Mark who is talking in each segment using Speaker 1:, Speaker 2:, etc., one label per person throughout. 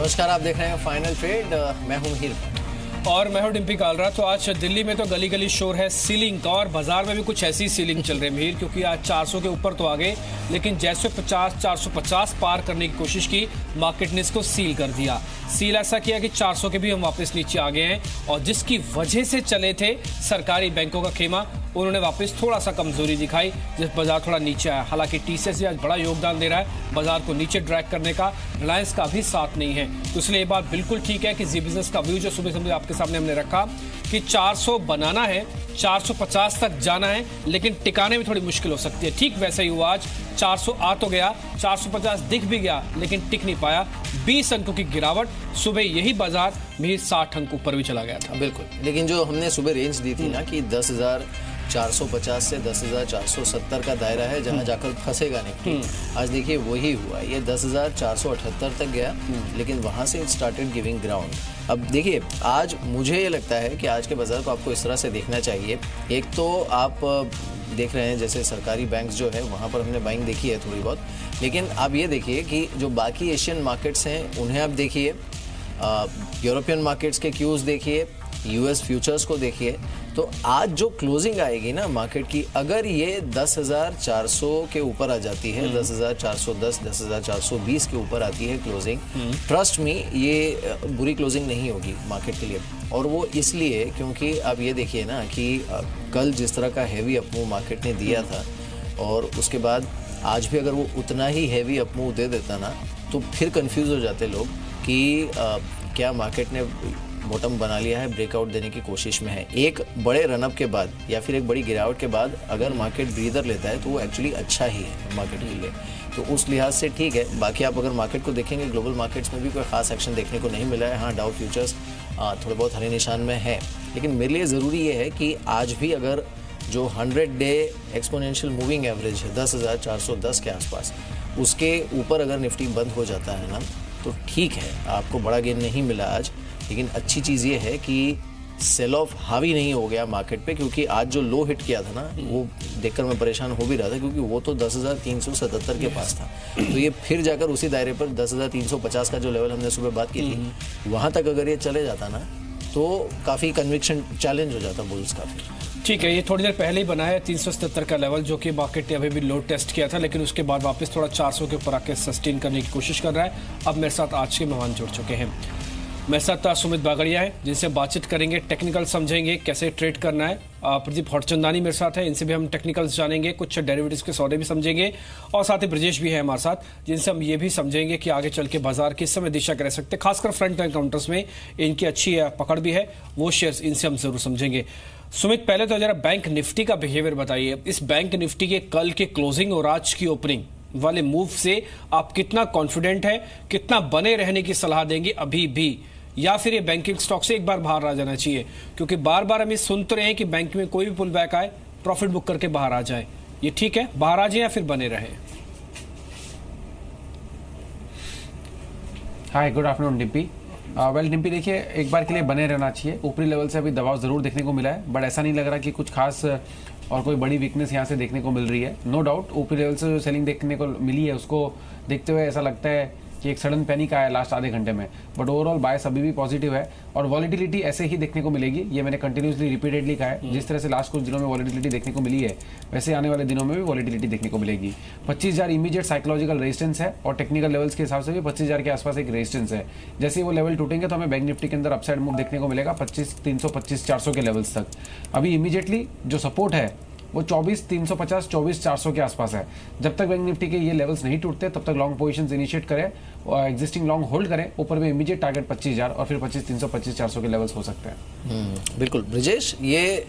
Speaker 1: नमस्कार, आप देख रहे हैं फाइनल ट्रेड। मैं हूं हीर
Speaker 2: और मैं हूं डिम्पी कालरा। तो आज दिल्ली में तो गली गली शोर है सीलिंग का, और बाजार में भी कुछ ऐसी सीलिंग चल रही है मीर, क्योंकि आज 400 के ऊपर तो आ गए, लेकिन जैसे 450 पार करने की कोशिश की, मार्केट ने इसको सील कर दिया। सील ऐसा किया कि 400 के भी हम वापस नीचे आ गए हैं, और जिसकी वजह से चले थे सरकारी बैंकों का खेमा, उन्होंने वापस थोड़ा सा कमजोरी दिखाई, जिस बाजार थोड़ा नीचे आया। हालांकि टीसीएस आज बड़ा योगदान दे रहा है बाजार को नीचे ड्रैग करने का, रिलायंस का भी साथ नहीं है। तो इसलिए ये बात बिल्कुल ठीक है कि जी बिजनेस का व्यू जो सुबह सुबह आपके सामने हमने रखा कि 400 बनाना है, 450 तक जाना है, लेकिन टिकाने में थोड़ी मुश्किल हो सकती है। ठीक वैसे ही हुआ आज, 400 आ तो गया, 450 दिख भी गया, लेकिन टिक नहीं पाया। 20 अंकों की गिरावट, सुबह यही बाजार में 60 अंक ऊपर भी चला गया था।
Speaker 1: बिल्कुल, लेकिन जो हमने सुबह रेंज दी थी ना कि 10,450 से 10,470 का दायरा है जहां जाकर फंसेगा निफ्टी, आज देखिए वही हुआ। ये 10,478 तक गया, लेकिन वहां से इट स्टार्टेड गिविंग ग्राउंड। अब देखिए, आज मुझे ये लगता है कि आज के बाजार को आपको इस तरह से देखना चाहिए। एक तो आप देख रहे हैं जैसे सरकारी बैंक्स जो है वहां पर हमने बाइंग देखी है थोड़ी बहुत, लेकिन आप ये देखिए कि जो बाकी एशियन मार्केट्स हैं उन्हें आप देखिए, यूरोपियन मार्केट्स के क्यूज देखिए, यूएस फ्यूचर्स को देखिए। तो आज जो क्लोजिंग आएगी ना मार्केट की, अगर ये 10,400 के ऊपर आ जाती है, 10,410, 10,420 के ऊपर आती है क्लोजिंग, ट्रस्ट मी ये बुरी क्लोजिंग नहीं होगी मार्केट के लिए। और वो इसलिए क्योंकि आप ये देखिए ना कि कल जिस तरह का हैवी अपमूव मार्केट ने दिया था, और उसके बाद आज भी अगर वो उतना ही हैवी अपमूव दे देता ना, तो फिर कंफ्यूज हो जाते लोग कि क्या मार्केट ने बॉटम बना लिया है, ब्रेकआउट देने की कोशिश में है। एक बड़े रनअप के बाद या फिर एक बड़ी गिरावट के बाद अगर मार्केट ब्रीदर लेता है तो वो एक्चुअली अच्छा ही है मार्केट के लिए। तो उस लिहाज से ठीक है। बाकी आप अगर मार्केट को देखेंगे, ग्लोबल मार्केट्स में भी कोई खास एक्शन देखने को नहीं मिला है। हाँ, डाउ फ्यूचर्स थोड़े बहुत हरे निशान में है, लेकिन मेरे लिए ज़रूरी ये है कि आज भी अगर जो 100 डे एक्सपोनेंशियल मूविंग एवरेज है 10,410 के आसपास, उसके ऊपर अगर निफ्टी बंद हो जाता है ना, तो ठीक है, आपको बड़ा गेन नहीं मिला आज, लेकिन अच्छी चीज़ ये है कि सेल ऑफ हावी नहीं हो गया मार्केट पे। क्योंकि आज जो लो हिट किया था ना, वो देखकर मैं परेशान हो भी रहा था, क्योंकि वो तो 10,377 के पास था। तो ये फिर जाकर उसी दायरे पर 10,350 का जो लेवल हमने सुबह बात की थी, वहाँ तक अगर ये चले जाता ना, तो काफ़ी कन्विक्शन चैलेंज हो जाता बुल्स का।
Speaker 2: ठीक है, ये थोड़ी देर पहले ही बना है 377 का लेवल, जो कि मार्केट ने अभी भी लो टेस्ट किया था, लेकिन उसके बाद वापस थोड़ा 400 के ऊपर आके सस्टेन करने की कोशिश कर रहा है। अब मेरे साथ आज के मेहमान जुड़ चुके हैं। मेरे साथ सुमित बागड़िया है, जिनसे बातचीत करेंगे, टेक्निकल समझेंगे कैसे ट्रेड करना है। प्रदीप हरचंदानी मेरे साथ है, इनसे भी हम टेक्निकल्स जानेंगे, कुछ डेरिवेटिव्स के सौदे भी समझेंगे, और साथ ही ब्रजेश भी है हमारे साथ, जिनसे हम ये भी समझेंगे कि आगे चल के बाजार किस समय दिशा कर सकते हैं। खासकर फ्रंट एंड काउंटर्स में इनकी अच्छी पकड़ भी है, वो शेयर्स इनसे हम जरूर समझेंगे। सुमित, पहले तो जरा बैंक निफ्टी का बिहेवियर बताइए। इस बैंक निफ्टी के कल के क्लोजिंग और आज की ओपनिंग वाले मूव से आप कितना कॉन्फिडेंट है, कितना बने रहने की सलाह देंगे अभी भी, या फिर ये बैंकिंग स्टॉक से एक बार बाहर आ जाना चाहिए? क्योंकि बार बार हम ये सुनते रहे हैं कि बैंक में कोई भी पुल बैक आए, प्रॉफिट बुक करके बाहर आ जाए। ये ठीक है, बाहर आ जाए या फिर बने रहे?
Speaker 3: Hi, good afternoon Dimpy. Well Dimpy, देखिए, एक बार के लिए बने रहना चाहिए। ऊपरी लेवल से अभी दबाव जरूर देखने को मिला है, बट ऐसा नहीं लग रहा कि कुछ खास और कोई बड़ी वीकनेस यहाँ से देखने को मिल रही है। नो डाउट ऊपरी लेवल से जो सेलिंग देखने को मिली है, उसको देखते हुए ऐसा लगता है कि एक सडन पैनिक आया लास्ट आधे घंटे में, बट ओवरऑल बायस अभी भी पॉजिटिव है, और वॉलिटिलिटी ऐसे ही देखने को मिलेगी। ये मैंने कंटिन्यूसली रिपीटेडली कहा है, जिस तरह से लास्ट कुछ दिनों में वॉलिटिलिटी देखने को मिली है, वैसे आने वाले दिनों में भी वॉलिटिलिटी देखने को मिलेगी। 25,000 इमीडिएट साइकोलॉजिकल रेजिस्टेंस है, और टेक्निकल लेवल्स के हिसाब से भी 25,000 के आसपास एक रेजिस्टेंस है। जैसे वो लेवल टूटेंगे तो हमें बैंक निफ्टी के अंदर अपसाइड मूव देखने को मिलेगा 25,300, 25,400 के लेवल्स तक। अभी इमीडिएटली जो सपोर्ट है वो 24,350, 24,400 के आसपास है। जब तक बैंक निफ्टी के ये लेवल्स नहीं टूटते, तब तक लॉन्ग पोजीशंस इनिशिएट करें और एग्जिस्टिंग लॉन्ग होल्ड करें। ऊपर में इमीडिएट टारगेट 25,000 और फिर 25,300, 25,400 के लेवल्स हो सकते हैं।
Speaker 1: बिल्कुल ब्रजेश, ये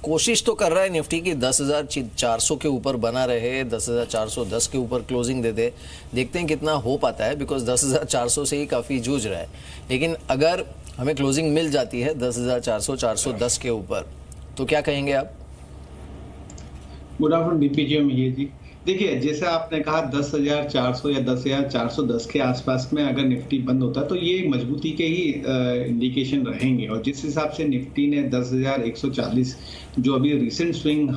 Speaker 1: कोशिश तो कर रहा है निफ्टी की 10,400 के ऊपर बना रहे, 10,410 के ऊपर क्लोजिंग दे दे। देखते हैं कितना हो पाता है, बिकॉज 10,400 से ही काफ़ी जूझ रहा है। लेकिन अगर हमें क्लोजिंग मिल जाती है 10,400, 410 के ऊपर, तो क्या कहेंगे आप?
Speaker 4: गुड आफ्टरनून डीपी जी, मैं ये जी देखिए, जैसे आपने कहा 10,400 या 10,410 के आसपास में अगर निफ्टी बंद होता है तो ये मजबूती के ही इंडिकेशन रहेंगे। और जिस हिसाब से निफ्टी ने 10,140 जो अभी रिसेंट स्विंग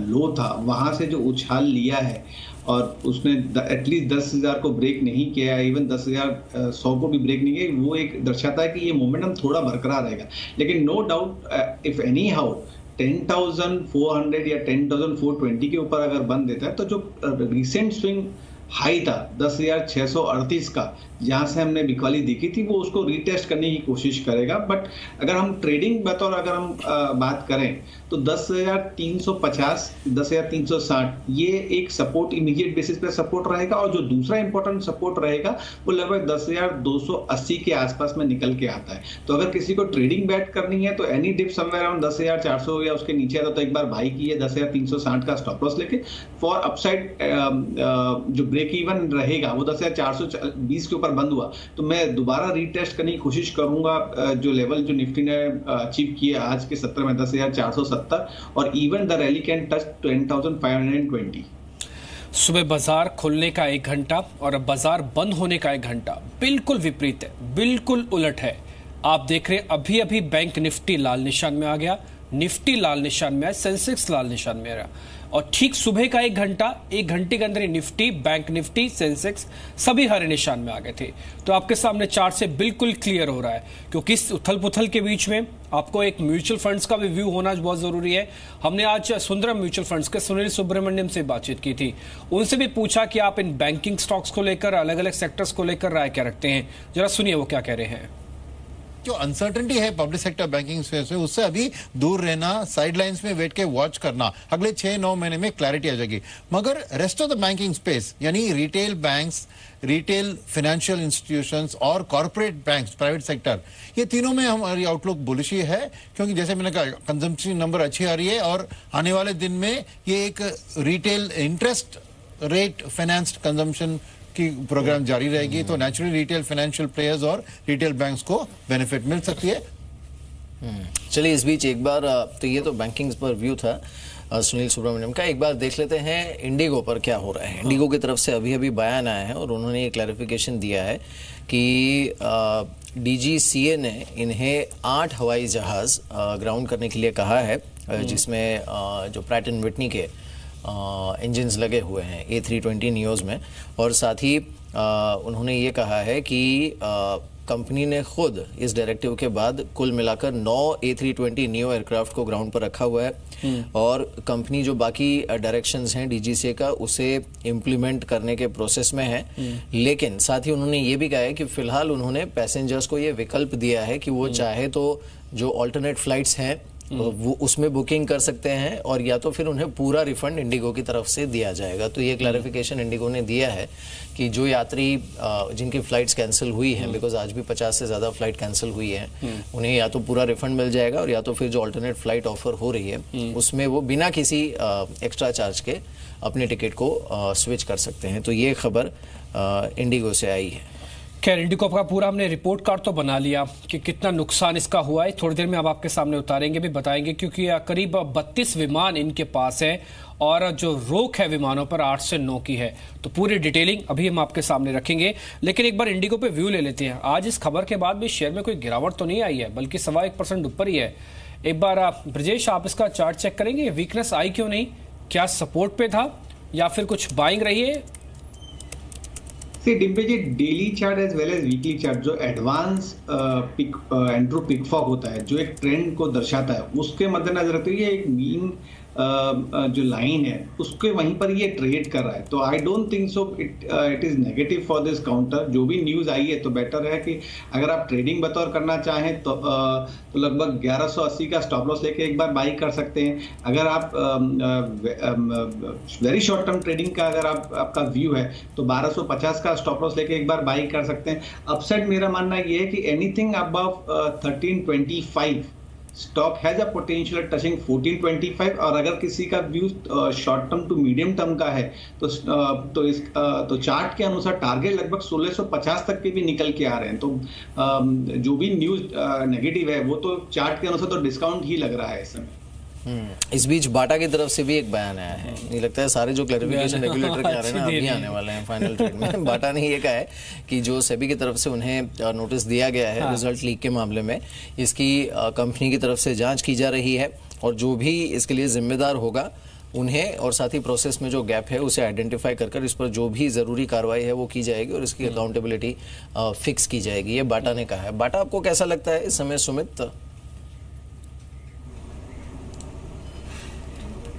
Speaker 4: लो था वहां से जो उछाल लिया है और उसने एटलीस्ट 10,000 को ब्रेक नहीं किया, इवन 10,100 को भी ब्रेक नहीं किया, वो एक दर्शाता है कि ये मोमेंटम थोड़ा बरकरार रहेगा। लेकिन no doubt if anyhow 10,400 या 10,420 के ऊपर अगर बंद देता है तो जो रिसेंट स्विंग हाई था 10,638 का, जहां से हमने बिकवाली देखी थी, वो उसको रीटेस्ट करने की कोशिश करेगा। बट अगर हम ट्रेडिंग बतौर अगर हम बात करें तो 10,350, 10,360 ये एक सपोर्ट इमीडिएट बेसिस पे सपोर्ट रहेगा। और जो दूसरा इंपॉर्टेंट सपोर्ट रहेगा वो लगभग 10,280 के आसपास में निकल के आता है। तो अगर किसी को ट्रेडिंग बैट करनी है तो एनी डिप समवेयर अराउंड 10,400 या उसके नीचे आता तो एक बार बाई की है 10,360 का स्टॉप लॉस लेके। फॉर अपसाइड जो ब्रेक इवन रहेगा वो 10,420 के ऊपर बंद हुआ तो मैं दोबारा रीटेस्ट करने की कोशिश करूंगा जो लेवल जो निफ्टी ने अचीव किया आज के सत्र में 10,470, और even the rally can touch 10,520।
Speaker 2: सुबह बाजार खुलने का 1 घंटा और बाजार बंद होने का 1 घंटा बिल्कुल विपरीत है, बिल्कुल उलट है। आप देख रहे हैं अभी अभी बैंक निफ्टी लाल निशान में आ गया, निफ्टी लाल निशान में आया, सेंसेक्स लाल निशान में आ रहा, और ठीक सुबह का 1 घंटा, 1 घंटे के अंदर ही निफ्टी, बैंक निफ्टी, सेंसेक्स सभी हरे निशान में आ गए थे। तो आपके सामने चार्ट से बिल्कुल क्लियर हो रहा है, क्योंकि इस उथल पुथल के बीच में आपको एक म्यूचुअल फंड्स का भी व्यू होना बहुत जरूरी है। हमने आज सुंदरम म्यूचुअल फंड्स के सुनील सुब्रमण्यम से बातचीत की थी, उनसे भी पूछा कि आप इन बैंकिंग स्टॉक्स को लेकर, अलग अलग सेक्टर्स को लेकर राय क्या रखते हैं। जरा सुनिए वो क्या कह रहे हैं।
Speaker 5: जो अनसर्टेनिटी है पब्लिक सेक्टर बैंकिंग स्पेस में, उससे अभी दूर रहना, साइडलाइंस में बैठ के वॉच करना, अगले 6-9 महीने में क्लैरिटी आ जाएगी। मगर rest of the banking space यानी retail banks, retail financial institutions और कॉर्पोरेट बैंक्स, प्राइवेट सेक्टर, ये तीनों में हमारी आउटलुक बुलिश ही है। क्योंकि जैसे मैंने कहा कंजम्पशन नंबर अच्छी आ रही है और आने वाले दिन में ये एक retail interest rate financed consumption की प्रोग्राम जारी रहेगी, तो नेचुरली रिटेल फाइनेंशियल प्लेयर्स और रिटेल बैंक्स को बेनिफिट मिल सकती है।
Speaker 1: चलिए इस बीच एक बार तो ये तो बैंकिंग पर व्यू था सुनील सुब्रमण्यम का। एक बार देख लेते हैं इंडिगो पर क्या हो रहा है। इंडिगो की तरफ से अभी अभी बयान आया है और उन्होंने ये क्लैरिफिकेशन दिया है कि DGCA ने इन्हें 8 हवाई जहाज ग्राउंड करने के लिए कहा है, जिसमें जो प्रैट एंड विटनी के इंजन्स लगे हुए हैं A320 नियोज में। और साथ ही उन्होंने ये कहा है कि कंपनी ने खुद इस डायरेक्टिव के बाद कुल मिलाकर 9 A320 नियो एयरक्राफ्ट को ग्राउंड पर रखा हुआ है और कंपनी जो बाकी डायरेक्शंस हैं DGCA का उसे इम्प्लीमेंट करने के प्रोसेस में है। लेकिन साथ ही उन्होंने ये भी कहा है कि फिलहाल उन्होंने पैसेंजर्स को ये विकल्प दिया है कि वो चाहे तो जो ऑल्टरनेट फ्लाइट्स हैं वो उसमें बुकिंग कर सकते हैं और या तो फिर उन्हें पूरा रिफंड इंडिगो की तरफ से दिया जाएगा। तो ये क्लैरिफिकेशन इंडिगो ने दिया है कि जो यात्री जिनकी फ्लाइट्स कैंसिल हुई हैं, बिकॉज आज भी 50 से ज़्यादा फ्लाइट कैंसिल हुई है, उन्हें या तो पूरा रिफंड मिल जाएगा और या तो फिर जो ऑल्टरनेट फ्लाइट ऑफर हो रही है उसमें वो बिना किसी एक्स्ट्रा चार्ज के अपने टिकट को स्विच कर सकते हैं। तो ये खबर इंडिगो से आई है।
Speaker 2: खैर इंडिगो का पूरा हमने रिपोर्ट कार्ड तो बना लिया कि कितना नुकसान इसका हुआ है, थोड़ी देर में अब आपके सामने उतारेंगे भी, बताएंगे, क्योंकि करीब 32 विमान इनके पास है और जो रोक है विमानों पर 8 से 9 की है। तो पूरी डिटेलिंग अभी हम आपके सामने रखेंगे, लेकिन एक बार इंडिगो पे व्यू ले लेते हैं। आज इस खबर के बाद भी शेयर में कोई गिरावट तो नहीं आई है, बल्कि 1.25% ऊपर ही है। एक बार ब्रजेश आप इसका चार्ट चेक करेंगे, वीकनेस आई क्यों नहीं, क्या सपोर्ट पे था या फिर कुछ बाइंग रही है?
Speaker 4: Dimpy ji, daily chart as well as weekly chart जो एडवांस एंड्रू पिकफॉक होता है, जो एक ट्रेंड को दर्शाता है, उसके मद्देनजर रखते हुए एक मीन जो लाइन है उसके वहीं पर ये ट्रेड कर रहा है। तो I don't think so it is negative for this counter. जो भी न्यूज आई है तो बेटर है कि अगर आप ट्रेडिंग बतौर करना चाहें तो लगभग 1180 का स्टॉप लॉस लेके एक बार बाई कर सकते हैं। अगर आप वेरी शॉर्ट टर्म ट्रेडिंग का अगर आपका व्यू है तो 1250 का स्टॉप लॉस लेके एक बार बाई कर सकते हैं। अपसाइड मेरा मानना ये है कि anything above 1325 stock has a potential touching 1425, और अगर किसी का view short term to medium term का है तो चार्ट के अनुसार टारगेट लगभग 1650 तक के भी निकल के आ रहे हैं। तो जो भी न्यूज नेगेटिव है वो तो चार्ट के अनुसार तो डिस्काउंट ही लग रहा है इस समय।
Speaker 1: इस बीच बाटा की तरफ से भी एक बयान आया है, नहीं लगता है सारे जो क्लैरिफिकेशन रेगुलेटर के आ रहे हैं ना अभी आने वाले हैं फाइनल ट्रेड में। बाटा ने ये कहा है कि जो सेबी की तरफ से उन्हें नोटिस दिया गया है रिजल्ट लीक के मामले में, इसकी कंपनी की तरफ से जांच की जा रही है और जो भी इसके लिए जिम्मेदार होगा उन्हें और साथ ही प्रोसेस में जो गैप है उसे आइडेंटिफाई कर इस पर जो भी जरूरी कार्रवाई है वो की जाएगी और इसकी अकाउंटेबिलिटी फिक्स की जाएगी, ये बाटा ने कहा है। बाटा आपको कैसा लगता है इस समय सुमित?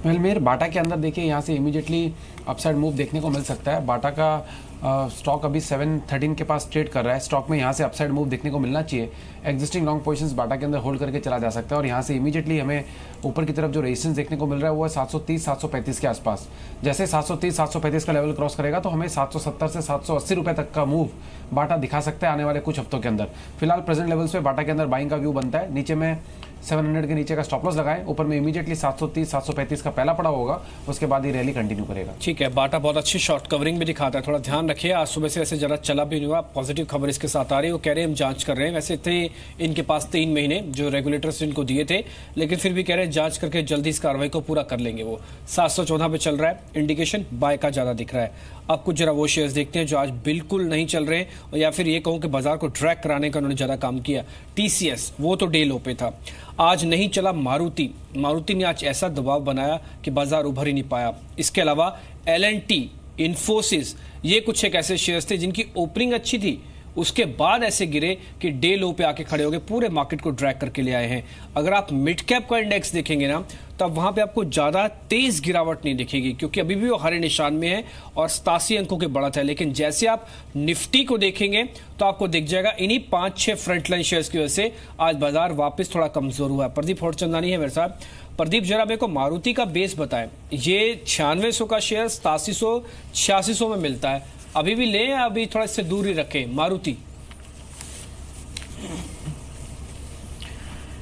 Speaker 3: मेरे बाटा के अंदर देखिए यहाँ से इमीडिएटली अपसाइड मूव देखने को मिल सकता है। बाटा का स्टॉक अभी 713 के पास ट्रेड कर रहा है। स्टॉक में यहाँ से अपसाइड मूव देखने को मिलना चाहिए। एग्जिस्टिंग लॉन्ग पोजीशंस बाटा के अंदर होल्ड करके चला जा सकता है और यहाँ से इमीडिएटली हमें ऊपर की तरफ जो रेजिस्टेंस देखने को मिल रहा है वो है 730-735 के आसपास। जैसे 730-735 का लेवल क्रॉस करेगा तो हमें 770 से 780 रुपए तक का मूव बाटा दिखा सकता है आने वाले कुछ हफ्तों के अंदर। फिलहाल प्रेजेंट लेवल्स पे बाटा के अंदर बाइंग का व्यू बनता है। नीचे में 700 के नीचे का स्टॉप लॉस लगाएं, ऊपर में इमीडिएटली 730-735 का पहला पड़ा होगा, उसके बाद ही रैली कंटिन्यू करेगा।
Speaker 2: ठीक है, बाटा बहुत अच्छी शॉर्ट कवरिंग भी दिखाता है, थोड़ा ध्यान रखिए। आज सुबह से ऐसे जरा चला भी नहीं हुआ, पॉजिटिव खबर इसके साथ आ रही है। वो कह रहे हैं हम जांच कर रहे हैं। वैसे थे इनके पास 3 महीने जो रेगुलेटर्स इनको दिए थे, लेकिन फिर भी कह रहे हैं जांच करके जल्दी इस कार्रवाई को पूरा कर लेंगे। वो 714 पे चल रहा है, इंडिकेशन बाय का ज्यादा दिख रहा है। अब कुछ जरा वो शेयर्स देखते हैं जो आज बिल्कुल नहीं चल रहे हैं, या फिर ये कहूं कि बाजार को ट्रैक कराने का उन्होंने ज्यादा काम किया। टीसीएस वो तो डे लो पे था, आज नहीं चला। मारुति ने आज ऐसा दबाव बनाया कि बाजार उभर ही नहीं पाया। इसके अलावा एलएनटी, इन्फोसिस, ये कुछ एक ऐसे शेयर्स थे जिनकी ओपनिंग अच्छी थी, उसके बाद ऐसे गिरे कि डे लो पे आके खड़े हो गए, पूरे मार्केट को ड्रैग करके ले आए हैं। अगर आप मिड कैप का इंडेक्स देखेंगे ना, तब वहां पे आपको ज्यादा तेज गिरावट नहीं दिखेगी, क्योंकि अभी भी वो हरे निशान में है और 87 अंकों के बढ़त है। लेकिन जैसे आप निफ्टी को देखेंगे तो आपको दिख जाएगा इन्हीं 5-6 फ्रंटलाइन शेयर्स की वजह से आज बाजार वापस थोड़ा कमजोर हुआ है। प्रदीप होरचंदानी है मेरे साथ। प्रदीप, जरा मेरे को मारुति का बेस बताएं। ये 9600 का शेयर 8700-8600 में मिलता है, अभी भी लें या अभी थोड़ा इससे दूर ही रखें मारुति?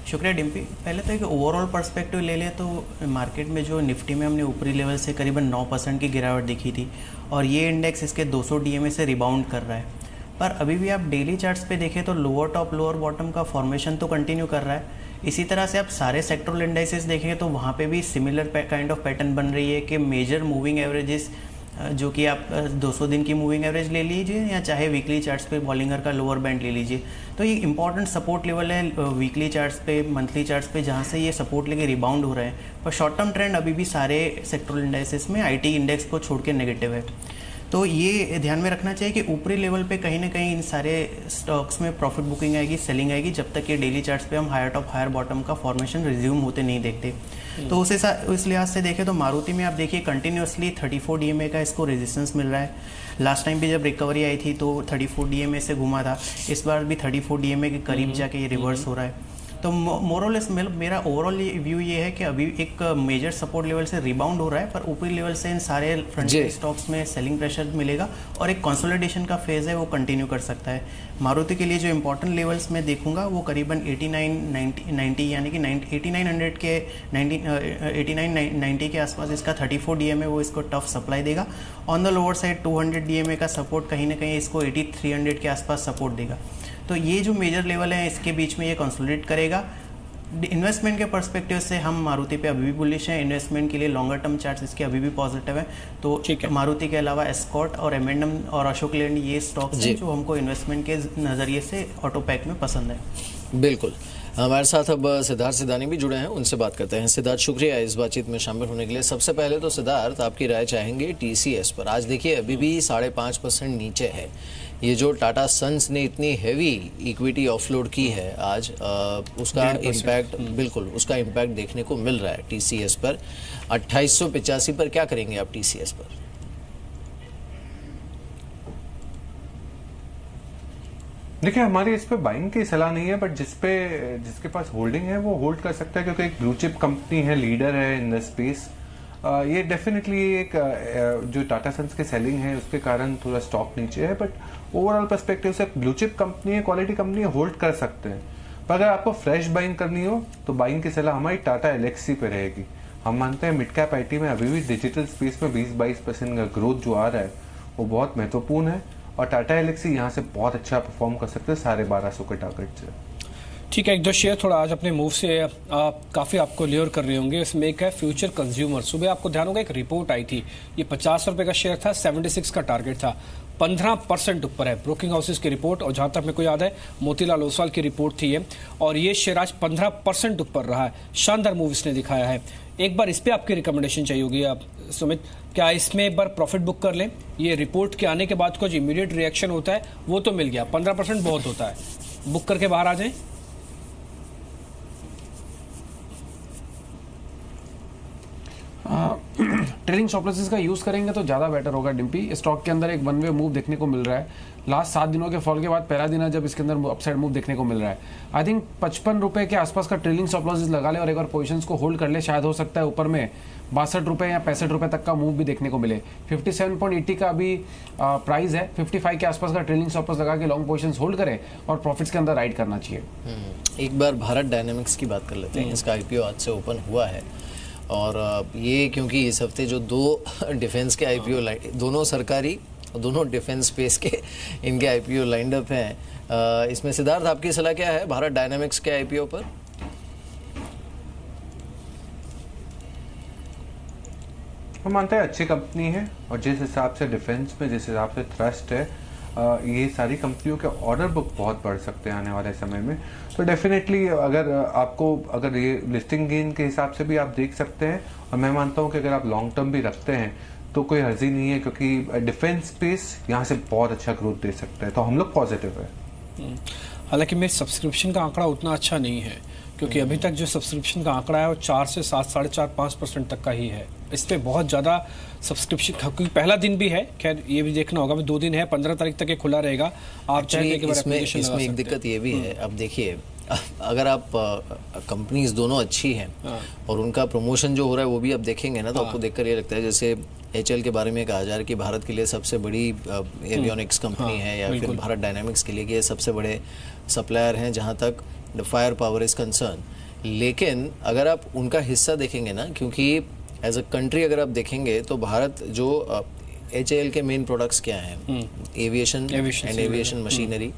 Speaker 6: शुक्रिया डिम्पी। पहले तो एक ओवरऑल पर्सपेक्टिव ले लें तो मार्केट में जो निफ्टी में हमने ऊपरी लेवल से करीबन 9% की गिरावट दिखी थी और ये इंडेक्स इसके 200 डीएमए से रिबाउंड कर रहा है। पर अभी भी आप डेली चार्ट्स पे देखें तो लोअर टॉप लोअर बॉटम का फॉर्मेशन तो कंटिन्यू कर रहा है। इसी तरह से आप सारे सेक्टरल इंडाइसेस देखेंगे तो वहाँ पे भी सिमिलर काइंड ऑफ पैटर्न बन रही है कि मेजर मूविंग एवरेजेस, जो कि आप 200 दिन की मूविंग एवरेज ले लीजिए या चाहे वीकली चार्ट्स पे बॉलिंगर का लोअर बैंड ले लीजिए, तो ये इंपॉर्टेंट सपोर्ट लेवल है वीकली चार्ट्स पे, मंथली चार्ट्स पे, जहाँ से ये सपोर्ट लेके रिबाउंड हो रहा है। पर शॉर्ट टर्म ट्रेंड अभी भी सारे सेक्टरल इंडाइसेस में आईटी इंडेक्स को छोड़ के नेगेटिव है। तो ये ध्यान में रखना चाहिए कि ऊपरी लेवल पे कहीं ना कहीं इन सारे स्टॉक्स में प्रॉफिट बुकिंग आएगी, सेलिंग आएगी, जब तक ये डेली चार्ट्स पे हम हायर टॉप हायर बॉटम का फॉर्मेशन रिज्यूम होते नहीं देखते। तो उस लिहाज से देखें तो मारुति में आप देखिए कंटिन्यूसली 34 डीएमए का इसको रेजिस्टेंस मिल रहा है। लास्ट टाइम भी जब रिकवरी आई थी तो 34 डीएमए से घुमा था, इस बार भी 34 डीएमए के करीब जाके ये रिवर्स हो रहा है। तो मोरलेस मेरा ओवरऑल व्यू ये है कि अभी एक मेजर सपोर्ट लेवल से रिबाउंड हो रहा है, पर ऊपरी लेवल से इन सारे फ्रंट स्टॉक्स में सेलिंग प्रेशर मिलेगा और एक कंसोलिडेशन का फेज है वो कंटिन्यू कर सकता है। मारुति के लिए जो इंपॉर्टेंट लेवल्स मैं देखूंगा वो करीबन 89-90 यानी कि 8900 के 89-90 के आसपास इसका 34 डीएमए वो इसको टफ सप्लाई देगा। On the lower side 200 DMA का सपोर्ट कहीं ना कहीं इसको 8300 के आसपास सपोर्ट देगा। तो ये जो मेजर लेवल है इसके बीच में ये कंसोलिडेट करेगा। इन्वेस्टमेंट के पर्सपेक्टिव से हम मारुति पे अभी भी बुलिश हैं। इन्वेस्टमेंट के लिए लॉन्गर टर्म चार्ट्स इसके अभी भी पॉजिटिव है। तो मारुति के अलावा एस्कॉर्ट और एम&एम और अशोक लेलैंड ये स्टॉक्स हैं जो हमको इन्वेस्टमेंट के नज़रिए से ऑटो पैक में पसंद है।
Speaker 1: बिल्कुल। हमारे साथ अब सिद्धार्थ सिदानी भी जुड़े हैं, उनसे बात करते हैं। सिद्धार्थ, शुक्रिया इस बातचीत में शामिल होने के लिए। सबसे पहले तो सिद्धार्थ, आपकी राय चाहेंगे टीसीएस पर। आज देखिए अभी भी 5.5% नीचे है। ये जो टाटा सन्स ने इतनी हैवी इक्विटी ऑफलोड की है आज, उसका इम्पैक्ट बिल्कुल उसका इम्पैक्ट देखने को मिल रहा है टीसीएस पर। 2885 पर क्या करेंगे आप टीसीएस पर?
Speaker 7: देखिए, हमारी इस पे बाइंग की सलाह नहीं है, बट जिसके पास होल्डिंग है वो होल्ड कर सकता है, क्योंकि एक ब्लू चिप कंपनी है, लीडर है इन द स्पेस। ये डेफिनेटली एक जो टाटा सन्स के सेलिंग है उसके कारण थोड़ा स्टॉक नीचे है, बट ओवरऑल पर्सपेक्टिव से ब्लू चिप कंपनी है, क्वालिटी कंपनी है, होल्ड कर सकते हैं। पर अगर आपको फ्रेश बाइंग करनी हो तो बाइंग की सलाह हमारी टाटा एलेक्सी पे रहेगी। हम मानते हैं मिड कैप आईटी में अभी भी डिजिटल स्पेस में 20-22% का ग्रोथ जो आ रहा है वो बहुत महत्वपूर्ण है और टाटा एलेक्सी यहाँ से बहुत अच्छा परफॉर्म कर सकते हैं 1250 के टारगेट से।
Speaker 2: ठीक है, एक दो शेयर थोड़ा आज अपने मूव से काफ़ी आपको लेयर कर रहे होंगे। इसमें एक है फ्यूचर कंज्यूमर। सुबह आपको ध्यान होगा एक रिपोर्ट आई थी, ये 50 रुपए का शेयर था, 76 का टारगेट था, 15% ऊपर है। ब्रोकिंग हाउसेस की रिपोर्ट, और जहां तक मेरे को याद है मोतीलाल ओसवाल की रिपोर्ट थी ये, और ये शेयर आज 15% ऊपर रहा है। शानदार मूव इसने दिखाया है। एक बार इस पे आपकी रिकमेंडेशन चाहिए होगी आप सुमित, क्या इसमें एक बार प्रॉफिट बुक कर लें? ये रिपोर्ट के आने के बाद कुछ इमीडिएट रिएक्शन होता है वो तो मिल गया, 15% बहुत होता है, बुक करके बाहर आ जाएं।
Speaker 3: ट्रेलिंग स्टॉप लॉसेस का यूज करेंगे तो ज्यादा बेटर होगा। डिम्पी, स्टॉक के अंदर एक वन वे मूव देखने को मिल रहा है। लास्ट 7 दिनों के फॉल के बाद पहला दिन है जब इसके अंदर अपसाइड मूव देखने को मिल रहा है। आई थिंक 55 रुपए के आसपास का ट्रेलिंग स्टॉप लॉसेस लगा ले और एक बार पोजीशंस को होल्ड कर ले, शायद हो सकता है ऊपर में 62 रुपए या 65 रुपए तक का मूव भी देखने को मिले। 57.80 का अभी प्राइस है, 55 के आसपास का ट्रेलिंग स्टॉप लॉस लगा के लॉन्ग पोजीशंस होल्ड करें और प्रॉफिट्स के अंदर राइड करना चाहिए।
Speaker 1: एक बार भारत डायनेमिक्स की बात कर लेते हैं। इसका आईपीओ आज से ओपन हुआ है, और ये क्योंकि इस हफ्ते जो 2 डिफेंस के आईपीओ दोनों सरकारी और दोनों डिफेंस स्पेस के इनके आईपीओ लाइंड अप हैं, इसमें सिद्धार्थ आपकी सलाह क्या है भारत डायनेमिक्स के आईपीओ पर?
Speaker 7: हम मानते हैं अच्छी कंपनी है, और जिस हिसाब से डिफेंस में जिस हिसाब से थ्रस्ट है, ये सारी कंपनियों के ऑर्डर बुक बहुत बढ़ सकते हैं आने वाले समय में। तो डेफिनेटली अगर ये लिस्टिंग गेन के हिसाब से भी आप देख सकते हैं, और मैं मानता हूँ कि अगर आप लॉन्ग टर्म भी रखते हैं तो कोई हर्जी नहीं है, क्योंकि डिफेंस स्पेस यहाँ से बहुत अच्छा ग्रोथ दे सकता है। तो हम लोग पॉजिटिव है।
Speaker 2: हालांकि मेरे सब्सक्रिप्शन का आंकड़ा उतना अच्छा नहीं है, क्योंकि अभी तक जो सब्सक्रिप्शन का आंकड़ा है वो 4 से 7, 4.5-5% तक का ही है। इस पे बहुत ज़्यादा सब्सक्रिप्शन, क्योंकि पहला दिन भी है, खैर ये भी देखना होगा, 2 दिन है, 15 तारीख तक ये खुला रहेगा। आप चाहे
Speaker 1: इसमें एक दिक्कत ये भी है, अब देखिए अगर आप कंपनीज दोनों अच्छी हैं और उनका प्रमोशन जो हो रहा है वो भी आप देखेंगे ना, तो आपको देखकर ये लगता है जैसे HL के बारे में कहा जा रहा है कि भारत के लिए सबसे बड़ी एवियोनिक्स कंपनी है, या फिर भारत डायनामिक्स के लिए कि ये सबसे बड़े सप्लायर हैं जहाँ तक फायर पावर इज कंसर्न। लेकिन अगर आप उनका हिस्सा देखेंगे ना, क्योंकि एज अ कंट्री अगर आप देखेंगे तो भारत जो HAL के मेन प्रोडक्ट्स क्या हैं, एविएशन एंड एविएशन मशीनरी,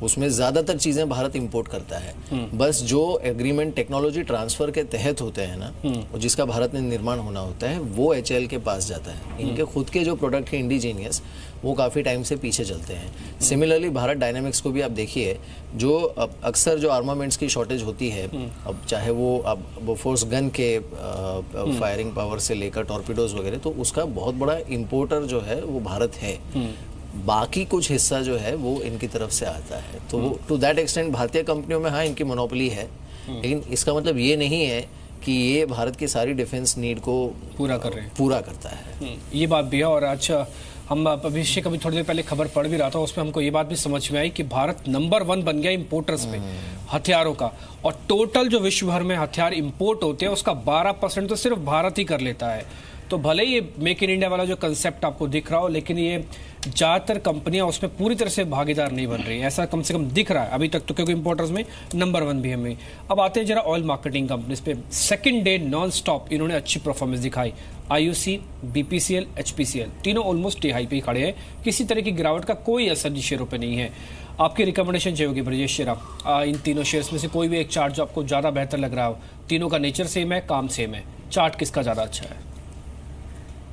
Speaker 1: उसमें ज़्यादातर चीज़ें भारत इंपोर्ट करता है। बस जो एग्रीमेंट टेक्नोलॉजी ट्रांसफ़र के तहत होते हैं ना, और जिसका भारत में निर्माण होना होता है, वो HAL के पास जाता है। इनके खुद के जो प्रोडक्ट हैं इंडिजीनियस, वो काफ़ी टाइम से पीछे चलते हैं। सिमिलरली भारत डायनामिक्स को भी आप देखिए, जो अक्सर जो आर्मामेंट्स की शॉर्टेज होती है, अब चाहे वो अब बोफोर्स गन के फायरिंग पावर से लेकर टॉर्पीडोज वगैरह, तो उसका बहुत बड़ा इम्पोर्टर जो है वो भारत है। बाकी कुछ हिस्सा जो है वो इनकी तरफ से आता है। तो वो टू दैट एक्सटेंट भारतीय कंपनियों में हाँ इनकी मोनोपोली है, लेकिन इसका मतलब ये नहीं है कि ये भारत की सारी डिफेंस नीड को पूरा करता है।
Speaker 2: ये बात भी है। और आज हम अभिषेक अभी थोड़ी देर पहले खबर पढ़ भी रहा था, उसमें हमको ये बात भी समझ में आई कि भारत नंबर 1 बन गया इंपोर्टर्स में हथियारों का, और टोटल जो विश्व भर में हथियार इंपोर्ट होते हैं उसका 12% तो सिर्फ भारत ही कर लेता है। तो भले ही ये मेक इन इंडिया वाला जो कंसेप्ट आपको दिख रहा हो, लेकिन ये ज़्यादातर कंपनियां उसमें पूरी तरह से भागीदार नहीं बन रही, ऐसा कम से कम दिख रहा है अभी तक तो, क्योंकि इंपोर्टर्स में नंबर 1 भी हमें। अब आते हैं जरा ऑयल मार्केटिंग कंपनीज पे। सेकंड डे नॉन स्टॉप इन्होंने अच्छी परफॉर्मेंस दिखाई। IOC, BPCL, HPCL तीनों ऑलमोस्ट टी हाई पे खड़े हैं, किसी तरह की गिरावट का कोई असर शेयरों पे नहीं है। आपकी रिकमेंडेशन चाहिए होगी ब्रजेश शेर, इन तीनों शेयर्स में से कोई भी एक चार्ट जो आपको ज़्यादा बेहतर लग रहा हो। तीनों का नेचर सेम है, काम सेम है, चार्ट किसका ज़्यादा अच्छा है?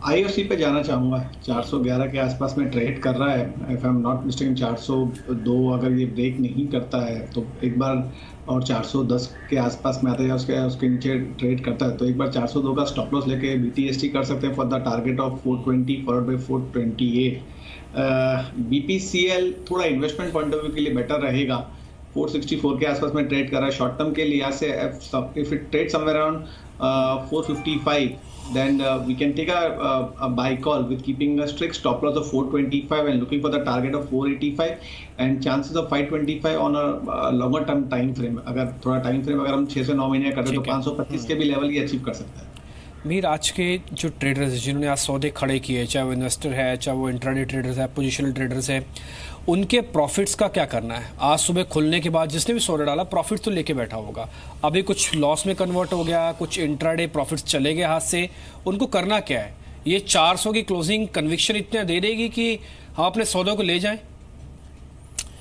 Speaker 4: IOC पे जाना चाहूँगा, 411 के आसपास में ट्रेड कर रहा है। If I am not mistaken 402 अगर ये ब्रेक नहीं करता है तो एक बार, और 410 के आसपास में आता है उसके नीचे ट्रेड करता है तो एक बार 402 का स्टॉप लॉस लेके BTST कर सकते हैं for the target of 420 followed by 428। BPCL थोड़ा इन्वेस्टमेंट पॉइंट ऑफ व्यू के लिए बेटर रहेगा, 464 के आसपास में ट्रेड कर रहा है। शॉर्ट टर्म के लिए से if it trade somewhere around 455 then we can take a buy call with keeping a strict stop loss of 425 and looking for the target of 485 and chances of 525 on a longer term time frame। अगर थोड़ा time frame अगर हम 6 से 9 महीने करते तो 525 के भी लेवल ही अचीव कर सकता है।
Speaker 2: मीर, आज के जो ट्रेडर्स जिन्होंने आज सौदे खड़े किए, चाहे वो इन्वेस्टर है, चाहे वो इंट्राडे ट्रेडर्स है, पोजिशनल ट्रेडर्स है, उनके प्रॉफिट्स का क्या करना है? आज सुबह खुलने के बाद जिसने भी सौदा डाला प्रॉफिट तो लेके बैठा होगा, अभी कुछ लॉस में कन्वर्ट हो गया, कुछ इंट्राडे प्रॉफिट्स चले गए हाथ से, उनको करना क्या है? ये 400 की क्लोजिंग कन्विक्शन इतना दे देगी कि हम अपने सौदों को ले जाएं?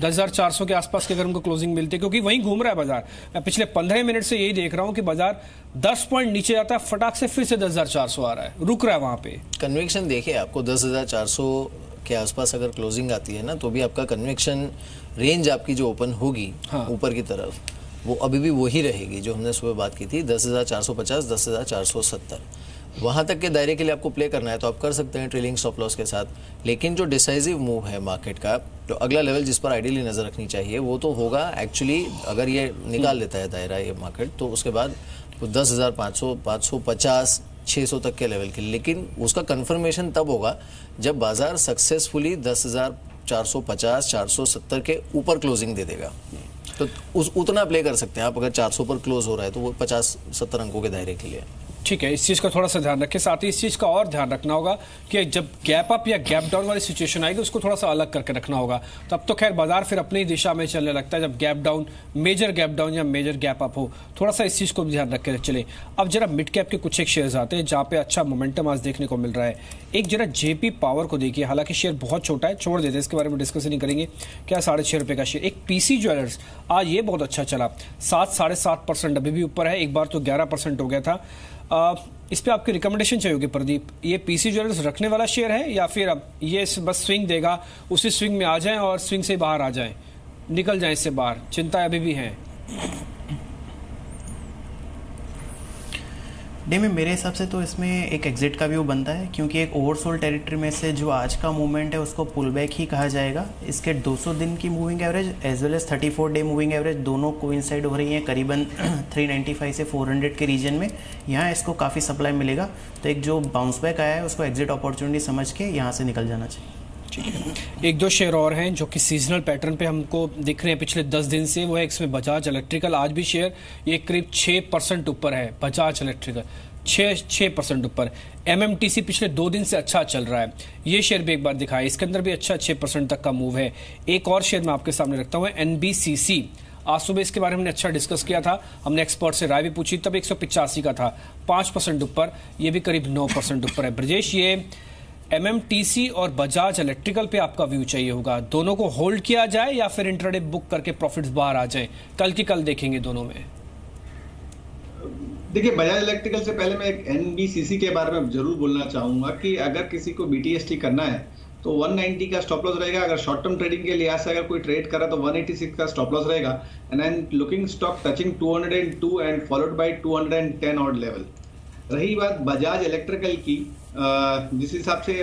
Speaker 2: 10,400 के आसपास की अगर हमको क्लोजिंग मिलती है, क्योंकि वहीं घूम रहा है बाजार। मैं पिछले 15 मिनट से यही देख रहा हूं कि बाजार 10 पॉइंट नीचे जाता है, फटाक से फिर से 10,400 आ रहा है, रुक रहा है वहां पे।
Speaker 1: कन्विक्शन देखिए, आपको 10,400 के आसपास अगर क्लोजिंग आती है ना, तो भी आपका कन्विक्शन रेंज आपकी जो ओपन होगी ऊपर की तरफ, वो अभी भी वही रहेगी जो हमने सुबह बात की थी, 10,450, 10,470। वहां तक के दायरे के लिए आपको प्ले करना है तो आप कर सकते हैं ट्रेलिंग स्टॉप लॉस के साथ। लेकिन जो डिसाइसिव मूव है मार्केट का, तो अगला लेवल जिस पर आइडियली नजर रखनी चाहिए वो तो होगा एक्चुअली, अगर ये निकाल लेता है दायरा ये मार्केट, तो उसके बाद 10,500, 550, 600 तक के लेवल के। लेकिन उसका कंफर्मेशन तब होगा जब बाजार सक्सेसफुली 10,450, 470 के ऊपर क्लोजिंग दे देगा, तो उतना प्ले कर सकते हैं आप। अगर 400 पर क्लोज हो रहा है तो वो 50-70 अंकों के दायरे के लिए।
Speaker 2: ठीक है, इस चीज का थोड़ा सा ध्यान रखें। साथ ही इस चीज का और ध्यान रखना होगा कि जब गैप अप या गैप डाउन वाली सिचुएशन आएगी उसको थोड़ा सा अलग करके रखना होगा। तब तो खैर बाजार फिर अपनी दिशा में चलने लगता है जब gap down, major gap down या मेजर गैप अप हो। थोड़ा सा इस चीज को भी ध्यान रख के चले। अब जरा मिड कैप के कुछ एक शेयर्स आते हैं जहां पे अच्छा मोमेंटम आज देखने को मिल रहा है। एक जरा जेपी पावर को देखिए, हालांकि शेयर बहुत छोटा है, छोड़ देते हैं, इसके बारे में डिस्कस नहीं करेंगे। क्या 6.5 रुपए का शेयर। एक पीसी ज्वेलर्स आज ये बहुत अच्छा चला, 7-7.5% अभी भी ऊपर है, एक बार तो 11% हो गया था। इस पे आपकी रिकमेंडेशन चाहिए होगी प्रदीप, ये पीसी ज्वेलर्स रखने वाला शेयर है या फिर अब ये बस स्विंग देगा, उसी स्विंग में आ जाएं और स्विंग से बाहर आ जाएं, निकल जाएं इससे बाहर, चिंता अभी भी है?
Speaker 6: डे में मेरे हिसाब से तो इसमें एक एग्जिट का व्यू बनता है, क्योंकि एक ओवरसोल्ड टेरिटरी में से जो आज का मूवमेंट है उसको पुल बैक ही कहा जाएगा। इसके 200 दिन की moving average as well as 34 day moving average दोनों कोइंसाइड हो रही हैं करीबन 395 से 400 के रीजन में। यहाँ इसको काफ़ी सप्लाई मिलेगा, तो एक जो बाउंस बैक आया है उसको एग्जिट अपॉर्चुनिटी समझ के यहाँ से निकल जाना चाहिए।
Speaker 2: ठीक है, एक दो शेयर और हैं जो कि सीजनल पैटर्न पे हमको दिख रहे हैं पिछले 10 दिन से, वो है इसमें बजाज इलेक्ट्रिकल। आज भी शेयर ये करीब 6% ऊपर है, बजाज इलेक्ट्रिकल 6% ऊपर। एमएमटीसी पिछले 2 दिन से अच्छा चल रहा है, ये शेयर भी एक बार दिखाया, इसके अंदर भी अच्छा 6% तक का मूव है। एक और शेयर मैं आपके सामने रखता हूँ, एनबीसीसी। आज सुबह इसके बारे में हमने अच्छा डिस्कस किया था, हमने एक्सपर्ट से राय भी पूछी, तब 185 का था, 5% ऊपर, ये भी करीब 9% ऊपर है। ब्रजेश, ये एमएमटीसी और बजाज इलेक्ट्रिकल पे आपका व्यू चाहिए होगा, दोनों को होल्ड किया जाए या फिर इंट्राडे बुक करके प्रॉफिट्स बाहर आ जाएं? कल की कल देखेंगे दोनों में।
Speaker 4: देखिए, बजाज इलेक्ट्रिकल से पहले मैं एक एनबीसीसी के बारे में जरूर बोलना चाहूंगा कि अगर किसी को बीटीएसटी करना है तो 190 का स्टॉप लॉस रहेगा। अगर शॉर्ट टर्म ट्रेडिंग के लिहाज से अगर कोई ट्रेड कर रहा है तो 186 का स्टॉप लॉस रहेगा। And I am looking stock touching 202 and followed by 210 odd level. रही बात बजाज इलेक्ट्रिकल की, जिस हिसाब से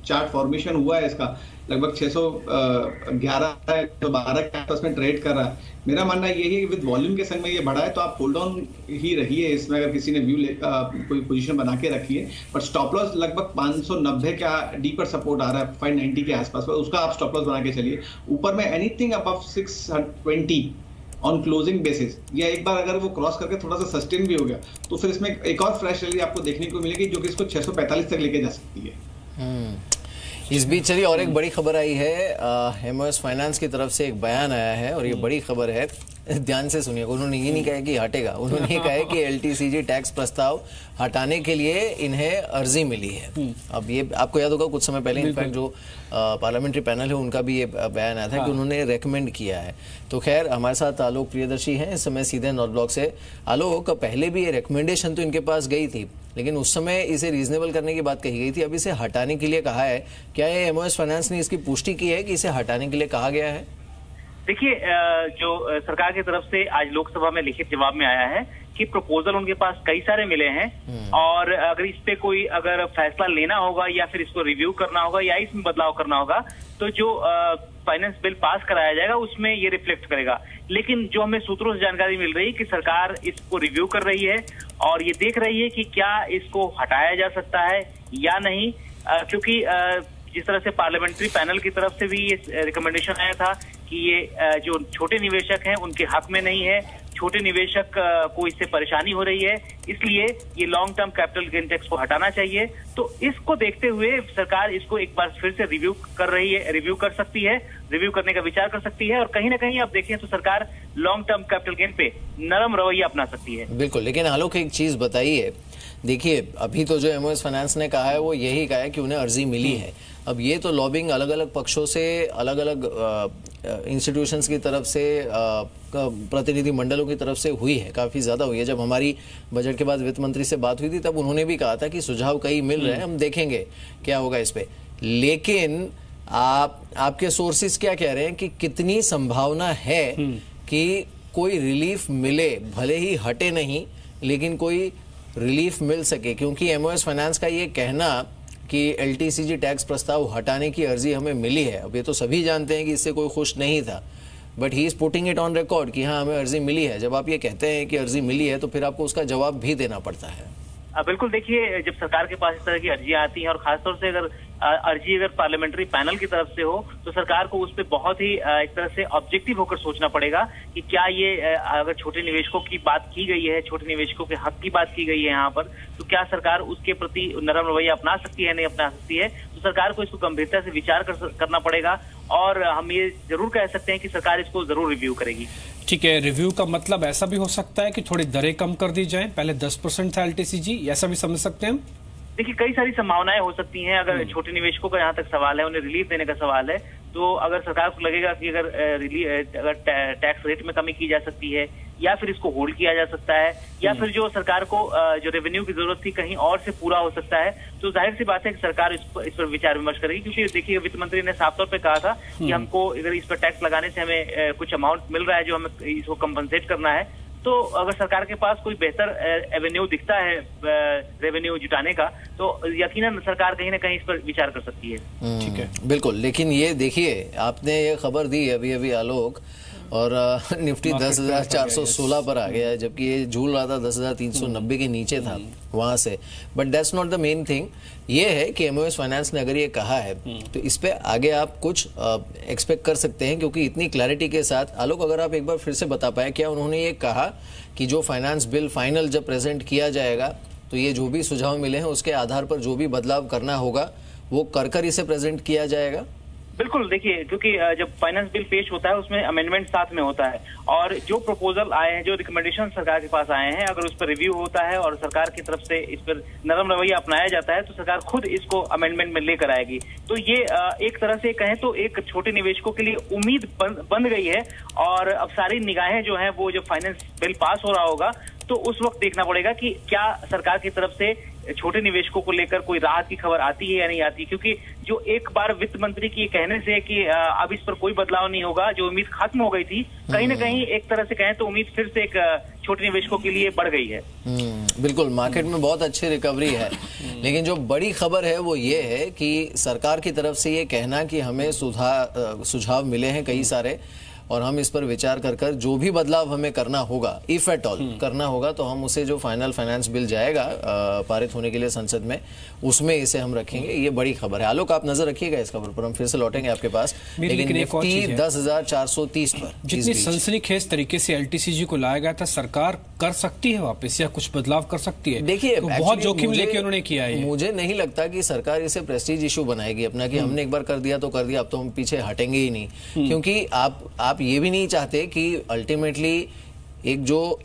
Speaker 4: चार्ट फॉर्मेशन हुआ है इसका, लगभग 611 है तो 12 के आसपास में ट्रेड कर रहा है। मेरा मानना यही है कि विद वॉल्यूम के संग में ये बढ़ा है तो आप होल्ड ऑन ही रहिए इसमें, अगर किसी ने व्यू कोई पोजीशन बना के रखी है। बट स्टॉप लॉस लगभग 590 का डीपर सपोर्ट आ रहा है 590 के आसपास, उसका आप स्टॉप लॉस बना के चलिए। ऊपर में anything above 620 on closing basis, या एक बार अगर वो क्रॉस करके थोड़ा सा सस्टेन भी हो गया तो फिर इसमें एक और फ्रेश रैली आपको देखने को मिलेगी जो कि इसको 645 तक लेके जा सकती है।
Speaker 1: इस बीच चलिए और एक बड़ी खबर आई है, एमओएस फाइनेंस की तरफ से एक बयान आया है और ये बड़ी खबर है, ध्यान से सुनिए। उन्होंने ये नहीं कहा कि हटेगा, उन्होंने कहा है कि एलटीसीजी टैक्स प्रस्ताव हटाने के लिए इन्हें अर्जी मिली है। अब ये आपको याद होगा कुछ समय पहले इनफैक्ट जो पार्लियामेंट्री पैनल है उनका भी ये बयान आया था कि उन्होंने रेकमेंड किया है। तो खैर हमारे साथ आलोक प्रियदर्शी हैं इस समय सीधे नॉर्थ ब्लॉक से। आलोक, पहले भी ये रिकमेंडेशन तो इनके पास गई थी लेकिन उस समय इसे रीजनेबल करने की बात कही गई थी, अब इसे हटाने के लिए कहा है। क्या ये एमओएस फाइनेंस ने इसकी पुष्टि की है कि इसे हटाने के लिए कहा गया है?
Speaker 8: देखिए, जो सरकार की तरफ से आज लोकसभा में लिखित जवाब में आया है कि प्रपोजल उनके पास कई सारे मिले हैं और अगर इस पे कोई अगर फैसला लेना होगा या फिर इसको रिव्यू करना होगा या इसमें बदलाव करना होगा तो जो फाइनेंस बिल पास कराया जाएगा उसमें ये रिफ्लेक्ट करेगा। लेकिन जो हमें सूत्रों से जानकारी मिल रही है कि सरकार इसको रिव्यू कर रही है और ये देख रही है कि क्या इसको हटाया जा सकता है या नहीं, क्योंकि जिस तरह से पार्लियामेंट्री पैनल की तरफ से भी ये रिकमेंडेशन आया था कि ये जो छोटे निवेशक हैं उनके हक में नहीं है, छोटे निवेशक को इससे परेशानी हो रही है, इसलिए ये long term capital gain tax को हटाना चाहिए। तो इसको देखते हुए सरकार इसको एक बार फिर से रिव्यू कर रही है, रिव्यू कर सकती है, रिव्यू करने का विचार कर सकती है और कहीं ना कहीं आप देखें तो सरकार लॉन्ग टर्म कैपिटल गेन पे नरम रवैया अपना सकती है।
Speaker 1: बिल्कुल, लेकिन आलोक एक चीज बताइए, देखिए अभी तो जो एमओएस फाइनेंस ने कहा है वो यही कहा है कि उन्हें अर्जी मिली है। अब ये तो लॉबिंग अलग अलग पक्षों से, अलग अलग इंस्टीट्यूशंस की तरफ से, प्रतिनिधि मंडलों की तरफ से हुई है, काफ़ी ज़्यादा हुई है। जब हमारी बजट के बाद वित्त मंत्री से बात हुई थी तब उन्होंने भी कहा था कि सुझाव कई मिल रहे हैं, हम देखेंगे क्या होगा इस पे। लेकिन आपके सोर्सेज क्या कह रहे हैं कि कितनी संभावना है कि कोई रिलीफ मिले, भले ही हटे नहीं लेकिन कोई रिलीफ मिल सके? क्योंकि एमओएस फाइनेंस का ये कहना कि एलटीसीजी टैक्स प्रस्ताव हटाने की अर्जी हमें मिली है, अब ये तो सभी जानते हैं कि इससे कोई खुश नहीं था, but he is putting it on record कि हाँ हमें अर्जी मिली है। जब आप ये कहते हैं कि अर्जी मिली है तो फिर आपको उसका जवाब भी देना पड़ता है।
Speaker 8: बिल्कुल, देखिए जब सरकार के पास इस तरह की अर्जियां आती हैं और खासतौर से अगर अर्जी अगर पार्लियामेंट्री पैनल की तरफ से हो तो सरकार को उस पर बहुत ही एक तरह से ऑब्जेक्टिव होकर सोचना पड़ेगा कि क्या ये अगर छोटे निवेशकों की बात की गई है, छोटे निवेशकों के हक की बात की गई है यहाँ पर, तो क्या सरकार उसके प्रति नरम रवैया अपना सकती है, नहीं अपना सकती है। तो सरकार को इसको गंभीरता से विचार करना पड़ेगा और हम ये जरूर कह सकते हैं कि सरकार इसको जरूर रिव्यू करेगी।
Speaker 2: ठीक है, रिव्यू का मतलब ऐसा भी हो सकता है कि थोड़ी दरें कम कर दी जाएं, पहले 10% था एलटीसीजी, ऐसा भी समझ सकते हैं हम?
Speaker 8: देखिए कई सारी संभावनाएं हो सकती हैं। अगर छोटे निवेशकों का यहाँ तक सवाल है, उन्हें रिलीफ देने का सवाल है, तो अगर सरकार को लगेगा कि अगर टैक्स रेट में कमी की जा सकती है या फिर इसको होल्ड किया जा सकता है या फिर जो सरकार को जो रेवेन्यू की जरूरत थी कहीं और से पूरा हो सकता है, तो जाहिर सी बात है कि सरकार इस पर विचार विमर्श करेगी। क्योंकि देखिए वित्त मंत्री ने साफ तौर पे कहा था कि हमको अगर इस पर टैक्स लगाने से हमें कुछ अमाउंट मिल रहा है जो हमें इसको कंपनसेट करना है, तो अगर सरकार के पास कोई बेहतर एवेन्यू दिखता है रेवेन्यू जुटाने का तो यकीनन सरकार कहीं ना कहीं इस पर विचार कर सकती है।
Speaker 2: ठीक है,
Speaker 1: बिल्कुल। लेकिन ये देखिए आपने ये खबर दी अभी अभी आलोक, और निफ्टी 10,416 पर आ गया है, जबकि ये झूल रहा था 10,390 के नीचे था वहां से। But that's not the main thing. ये है कि एमओएस फाइनेंस ने अगर ये कहा है तो इस पे आगे आप कुछ एक्सपेक्ट कर सकते हैं, क्योंकि इतनी क्लैरिटी के साथ। आलोक अगर आप एक बार फिर से बता पाए, क्या उन्होंने ये कहा कि जो फाइनेंस बिल फाइनल जब प्रेजेंट किया जाएगा तो ये जो भी सुझाव मिले हैं उसके आधार पर जो भी बदलाव करना होगा वो कर इसे प्रेजेंट किया जाएगा?
Speaker 8: बिल्कुल, देखिए क्योंकि जब फाइनेंस बिल पेश होता है उसमें अमेंडमेंट साथ में होता है और जो प्रपोजल आए हैं, जो रिकमेंडेशन सरकार के पास आए हैं, अगर उस पर रिव्यू होता है और सरकार की तरफ से इस पर नरम रवैया अपनाया जाता है तो सरकार खुद इसको अमेंडमेंट में लेकर आएगी। तो ये एक तरह से कहें तो एक छोटे निवेशकों के लिए उम्मीद बन गई है और अब सारी निगाहें जो है वो जब फाइनेंस बिल पास हो रहा होगा तो उस वक्त देखना पड़ेगा कि क्या सरकार की तरफ से छोटे निवेशकों को लेकर कोई राहत की खबर आती है या नहीं आती। क्योंकि जो एक बार वित्त मंत्री के कहने से कि अब इस पर कोई बदलाव नहीं होगा, जो उम्मीद खत्म हो गई थी, कहीं ना कहीं एक तरह से कहें तो उम्मीद फिर से एक छोटे निवेशकों के लिए बढ़ गई है।
Speaker 1: बिल्कुल, मार्केट में बहुत अच्छी रिकवरी है। लेकिन जो बड़ी खबर है वो ये है कि सरकार की तरफ से ये कहना कि हमें सुझाव मिले हैं कई सारे और हम इस पर विचार कर जो भी बदलाव हमें करना होगा, इफ एट ऑल करना होगा, तो हम उसे जो फाइनल फाइनेंस बिल जाएगा पारित होने के लिए संसद में, उसमें इसे हम रखेंगे। ये बड़ी खबर है। आलोक आप नजर रखिएगा इस खबर पर, हम फिर से लौटेंगे आपके पास। लेकिन निफ्टी 10,430 पर
Speaker 2: जितनी सनसनीखेज तरीके से एलटीसीजी को लाया गया था, सरकार कर सकती है वापस या कुछ बदलाव कर सकती है?
Speaker 1: देखिए
Speaker 2: तो बहुत जोखिम लेके उन्होंने किया है।
Speaker 1: मुझे नहीं लगता कि सरकार इसे प्रेस्टीज इशू बनाएगी अपना कि हमने एक बार कर दिया तो कर दिया, अब तो हम पीछे हटेंगे ही नहीं। क्योंकि आप ये भी नहीं चाहते कि अल्टीमेटली एक जो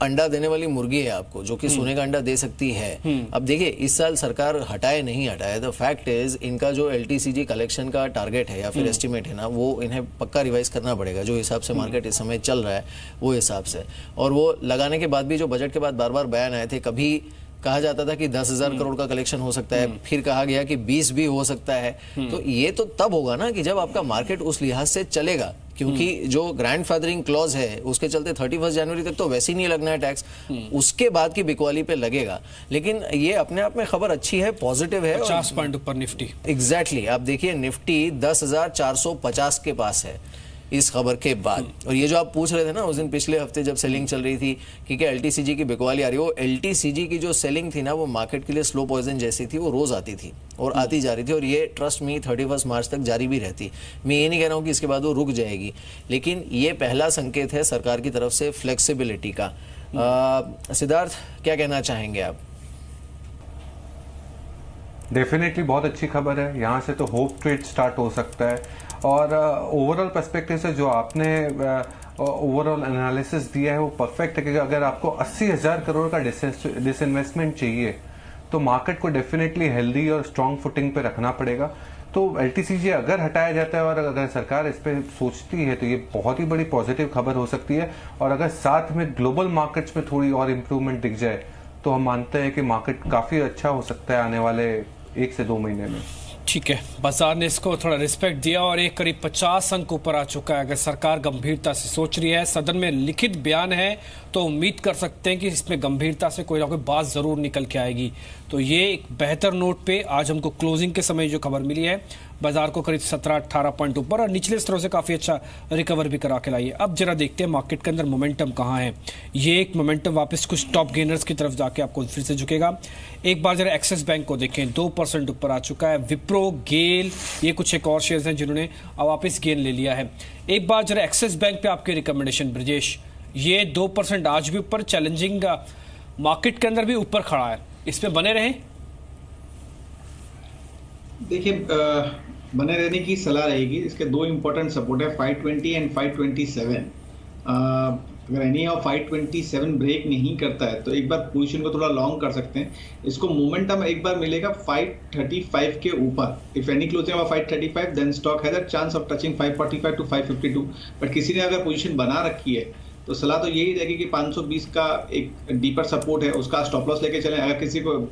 Speaker 1: अंडा देने वाली मुर्गी है आपको, जो कि सोने का अंडा दे सकती है। अब देखिए इस साल सरकार हटाए नहीं हटाए, द फैक्ट इज इनका जो एलटीसीजी कलेक्शन का टारगेट है या फिर एस्टिमेट है ना, वो इन्हें पक्का रिवाइज करना पड़ेगा जो हिसाब से मार्केट इस समय चल रहा है वो हिसाब से। और वो लगाने के बाद भी जो बजट के बाद बार बार बयान आए थे, कभी कहा जाता था कि 10,000 करोड़ का कलेक्शन हो सकता है, फिर कहा गया कि 20 भी हो सकता है। तो ये तो तब होगा ना कि जब आपका मार्केट उस लिहाज से चलेगा, क्योंकि जो ग्रैंडफादरिंग क्लॉज है उसके चलते 31 जनवरी तक तो वैसे ही नहीं लगना है टैक्स, उसके बाद की बिकवाली पे लगेगा। लेकिन ये अपने आप में खबर अच्छी है, पॉजिटिव है।
Speaker 2: 50 पॉइंट ऊपर निफ्टी।
Speaker 1: एग्जैक्टली, आप देखिए निफ्टी 10,450 के पास है इस खबर के बाद। और ये जो आप पूछ रहे थे ना उस दिन पिछले हफ्ते जब सेलिंग चल रही थी कि क्या एलटीसीजी की बिकवाली आ रही है, वो एलटीसीजी की जो सेलिंग थी ना वो मार्केट के लिए स्लो पॉइजन जैसी थी, वो रोज आती थी और आती जा रही थी। और ये ट्रस्ट मी 31 मार्च तक जारी भी रहती। मैं ये नहीं कह रहा हूँ कि इसके बाद वो रुक जाएगी, लेकिन ये पहला संकेत है सरकार की तरफ से फ्लेक्सिबिलिटी का। सिद्धार्थ क्या कहना चाहेंगे आप?
Speaker 7: डेफिनेटली बहुत अच्छी खबर है। यहाँ से तो होप ट्रेड स्टार्ट हो सकता है और ओवरऑल पर्सपेक्टिव से जो आपने ओवरऑल एनालिसिस दिया है वो परफेक्ट है, क्योंकि अगर आपको 80,000 करोड़ का डिसइन्वेस्टमेंट चाहिए तो मार्केट को डेफिनेटली हेल्दी और स्ट्रांग फुटिंग पे रखना पड़ेगा। तो LTCJ अगर हटाया जाता है और अगर सरकार इस पे सोचती है तो ये बहुत ही बड़ी पॉजिटिव खबर हो सकती है। और अगर साथ में ग्लोबल मार्केट्स में थोड़ी और इम्प्रूवमेंट दिख जाए तो हम मानते हैं कि मार्केट काफी अच्छा हो सकता है आने वाले 1 से 2 महीने में।
Speaker 2: ठीक है, बाजार ने इसको थोड़ा रिस्पेक्ट दिया और एक करीब 50 अंक ऊपर आ चुका है। अगर सरकार गंभीरता से सोच रही है, सदन में लिखित बयान है, तो उम्मीद कर सकते हैं कि इसमें गंभीरता से कोई ना कोई बात जरूर निकल के आएगी। तो ये एक बेहतर नोट पे आज हमको क्लोजिंग के समय जो खबर मिली है, बाजार को करीब 17-18 पॉइंट ऊपर और निचले स्तरों से काफी अच्छा रिकवर भी करा के लाई है। अब जरा देखते हैं मार्केट के अंदर मोमेंटम कहाँ है। ये एक मोमेंटम वापस कुछ टॉप गेनर्स की तरफ जाके आपको फिर से झुकेगा। एक बार जरा एक्सिस बैंक को देखें, 2% ऊपर आ चुका है। विप्रो, गेल, ये कुछ एक और शेयर्स हैं जिन्होंने वापस गेन ले लिया है। एक बार जरा एक्सिस बैंक पे आपके रिकमेंडेशन ब्रजेश, ये 2% आज भी ऊपर, चैलेंजिंग मार्केट के अंदर भी ऊपर खड़ा है, इस पे बने रहें?
Speaker 4: देखिए, बने रहने की सलाह रहेगी। इसके 2 इंपॉर्टेंट सपोर्ट है, 520 एंड 527। अगर एनी ऑफ 527 ब्रेक नहीं करता है तो एक बार पोजीशन को थोड़ा लॉन्ग कर सकते हैं। इसको मोमेंटम एक बार मिलेगा 535 के ऊपर। If any closing of 535 then stock has a chance of touching 545 to 552। But किसी ने अगर पोजीशन बना रखी है तो सलाह तो यही रहेगी कि 520 का एक डीपर सपोर्ट है, उसका स्टॉप लॉस लेके चलें। अगर किसी को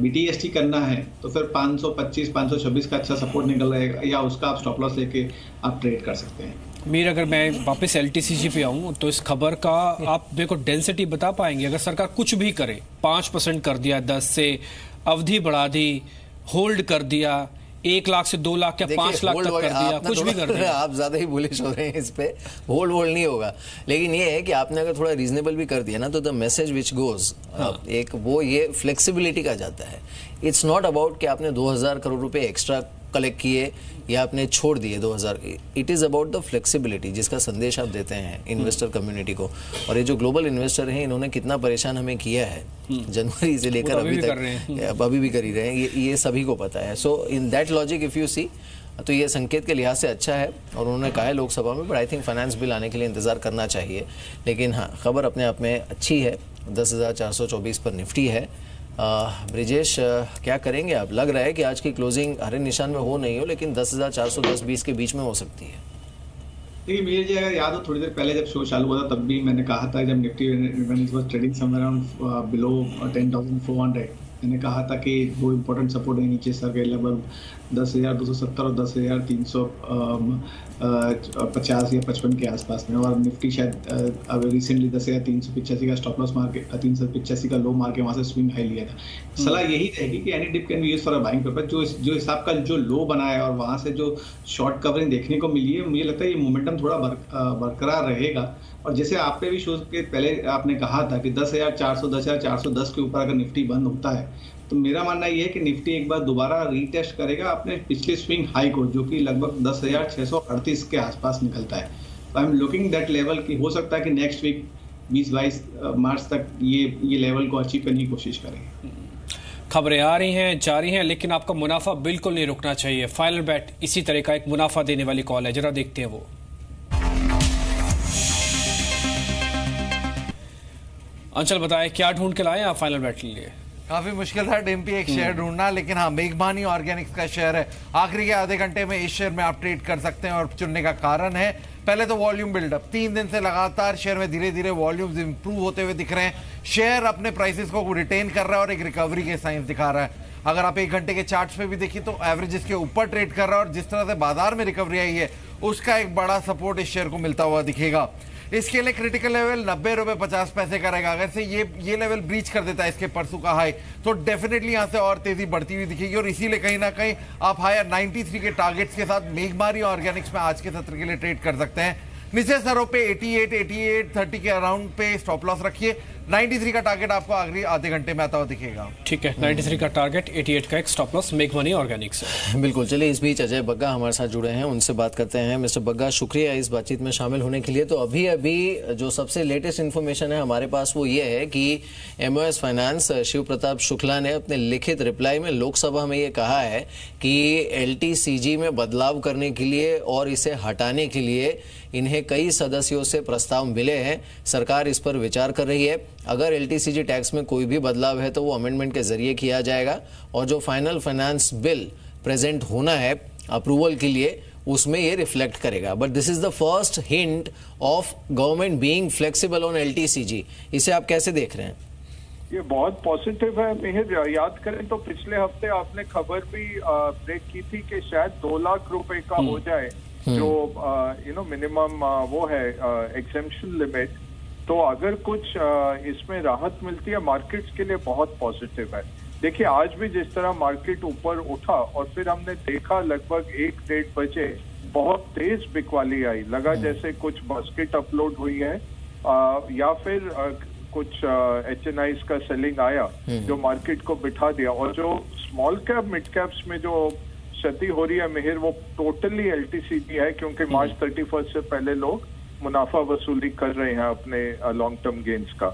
Speaker 4: BTST करना है तो फिर 525 526 का अच्छा सपोर्ट निकल रहेगा, या उसका आप स्टॉप लॉस लेके आप ट्रेड कर सकते हैं।
Speaker 2: मीर, अगर मैं वापस LTCG पे आऊं तो इस खबर का आप मेरे को डेंसिटी बता पाएंगे? अगर सरकार कुछ भी करे, 5% कर दिया, 10 से अवधि बढ़ा दी, होल्ड कर दिया, 1 लाख से 2 लाख या 5 लाख तक कर दिया, कुछ भी कर दिया,
Speaker 1: आप ज्यादा ही बुलिश हो रहे हैं इस पे। होल्ड नहीं होगा, लेकिन ये है कि आपने अगर थोड़ा रीजनेबल भी कर दिया ना तो द मैसेज विच गोज, एक वो ये फ्लेक्सिबिलिटी का जाता है। इट्स नॉट अबाउट कि आपने 2000 करोड़ रुपए एक्स्ट्रा कलेक्ट किए या आपने छोड़ दिए 2000। It is about the flexibility जिसका संदेश आप देते हैं इन्वेस्टर कम्युनिटी को। और ये जो ग्लोबल इन्वेस्टर हैं, इन्होंने कितना परेशान हमें किया है जनवरी से लेकर अभी तक, अभी भी कर ही रहे हैं, ये सभी को पता है। So in that logic if you see, तो ये संकेत के लिहाज से अच्छा है। और उन्होंने कहा है लोकसभा में, but I think finance bill आने के लिए इंतजार करना चाहिए। लेकिन हाँ, खबर अपने आप में अच्छी है। 10,424 पर निफ्टी है। ब्रिजेश, क्या करेंगे आप? लग रहा है कि आज की क्लोजिंग हरे निशान में हो नहीं हो, लेकिन 10,410-20 के बीच में हो सकती है।
Speaker 4: देखिए मीर जी, अगर याद हो थोड़ी देर पहले जब शो चालू हुआ था तब भी मैंने कहा था, जब Nifty was trading somewhere around below 10,400, मैंने कहा था कि 2 इंपॉर्टेंट सपोर्ट है नीचे सर के, लगभग 10,270 और 10,350 या 55 के आसपास में। और निफ्टी शायद अब रिसेंटली 10,385 का स्टॉप लॉस मार के 385 का लो मार के वहाँ से स्विंग हाई लिया था। सलाह यही रहेगी कि any dip can be used for a buying purpose. जो हिसाब का जो लो बना है और वहाँ से जो शॉर्ट कवरिंग देखने को मिली है, मुझे लगता है ये मोमेंटम थोड़ा बरकरार रहेगा। और जैसे आप पे भी शो के पहले आपने कहा था कि 10,400 10,410 के ऊपर अगर निफ्टी बंद होता है तो मेरा मानना ये है कि निफ्टी एक बार दोबारा रीटेस्ट करेगा अपने पिछले स्विंग हाई को, जो कि लगभग 10,638 के आसपास निकलता है। तो I am looking that level की हो सकता है कि नेक्स्ट वीक 20-22 मार्च तक ये लेवल को अचीव करने की कोशिश करेंगे।
Speaker 2: खबरें आ रही हैं, जा रही हैं, लेकिन आपका मुनाफा बिल्कुल नहीं रुकना चाहिए। फाइनल बैट इसी तरह का एक मुनाफा देने वाली कॉल है, जरा देखते हैं वो। अंचल बताए क्या ढूंढ के लाए आप फाइनल बैट के लिए?
Speaker 9: काफी मुश्किल था डिम्पी एक शेयर ढूंढना, लेकिन हाँ, मेघमानी ऑर्गेनिक्स का शेयर है। आखिरी के आधे घंटे में इस शेयर में आप ट्रेड कर सकते हैं। और चुनने का कारण है, पहले तो वॉल्यूम बिल्डअप, 3 दिन से लगातार शेयर में धीरे धीरे वॉल्यूम्स इंप्रूव होते हुए दिख रहे हैं। शेयर अपने प्राइसेस को रिटेन कर रहा है और एक रिकवरी के साइंस दिखा रहा है। अगर आप 1 घंटे के चार्ट्स पे भी देखिए तो एवरेजेस के ऊपर ट्रेड कर रहा है और जिस तरह से बाजार में रिकवरी आई है उसका एक बड़ा सपोर्ट इस शेयर को मिलता हुआ दिखेगा। इसके लिए क्रिटिकल लेवल 90 रुपए 50 पैसे का रहेगा। अगर से ये लेवल ब्रीच कर देता है इसके परसों का हाई, तो डेफिनेटली यहां से और तेजी बढ़ती हुई दिखेगी। और इसीलिए कहीं ना कहीं आप हायर 93 के टारगेट्स के साथ मेघमारी ऑर्गेनिक्स में आज के सत्र के लिए ट्रेड कर सकते हैं। नीचे सरों पे 88, 30 के अराउंड पे स्टॉप लॉस रखिए। 93 का टारगेट आपको आखिरी आधे घंटे में आता हुआ दिखेगा।
Speaker 2: ठीक है, 93 का टारगेट, 88 का एक stop loss make money organic से।
Speaker 1: बिल्कुल। चलिए, इस बीच अजय बग्गा हमारे साथ जुड़े हैं, उनसे बात करते हैं। मिस्टर बग्गा, शुक्रिया इस बातचीत में शामिल होने के लिए। तो अभी जो सबसे लेटेस्ट इन्फॉर्मेशन है हमारे पास वो ये है कि MOS फाइनेंस शिव प्रताप शुक्ला ने अपने लिखित रिप्लाई में लोकसभा में ये कहा है कि LTCG में बदलाव करने के लिए और इसे हटाने के लिए इन्हें कई सदस्यों से प्रस्ताव मिले हैं। सरकार इस पर विचार कर रही है। अगर LTCG टैक्स में कोई भी बदलाव है तो वो अमेंडमेंट के जरिए किया जाएगा और जो फाइनल फाइनेंस बिल प्रेजेंट होना है अप्रूवल के लिए उसमें ये रिफ्लेक्ट करेगा। But this is the first hint of government being flexible on LTCG। इसे आप कैसे देख रहे हैं?
Speaker 10: ये बहुत पॉजिटिव है मिहिर। याद करें तो पिछले हफ्ते आपने खबर भी ब्रेक की थी कि शायद 2 लाख रुपए का हो जाए जो मिनिमम वो है एग्जेम्पशन लिमिट। तो अगर कुछ इसमें राहत मिलती है मार्केट्स के लिए बहुत पॉजिटिव है। देखिए, आज भी जिस तरह मार्केट ऊपर उठा और फिर हमने देखा लगभग 1-1:30 बजे बहुत तेज बिकवाली आई, लगा जैसे कुछ बास्केट अपलोड हुई है या फिर कुछ HNIs का सेलिंग आया जो मार्केट को बिठा दिया। और जो स्मॉल कैप मिड कैप्स में जो क्षति हो रही है मिहिर, वो टोटली LTCG है, क्योंकि मार्च 31 से पहले लोग मुनाफा वसूली कर रहे हैं अपने लॉन्ग टर्म गेन्स का।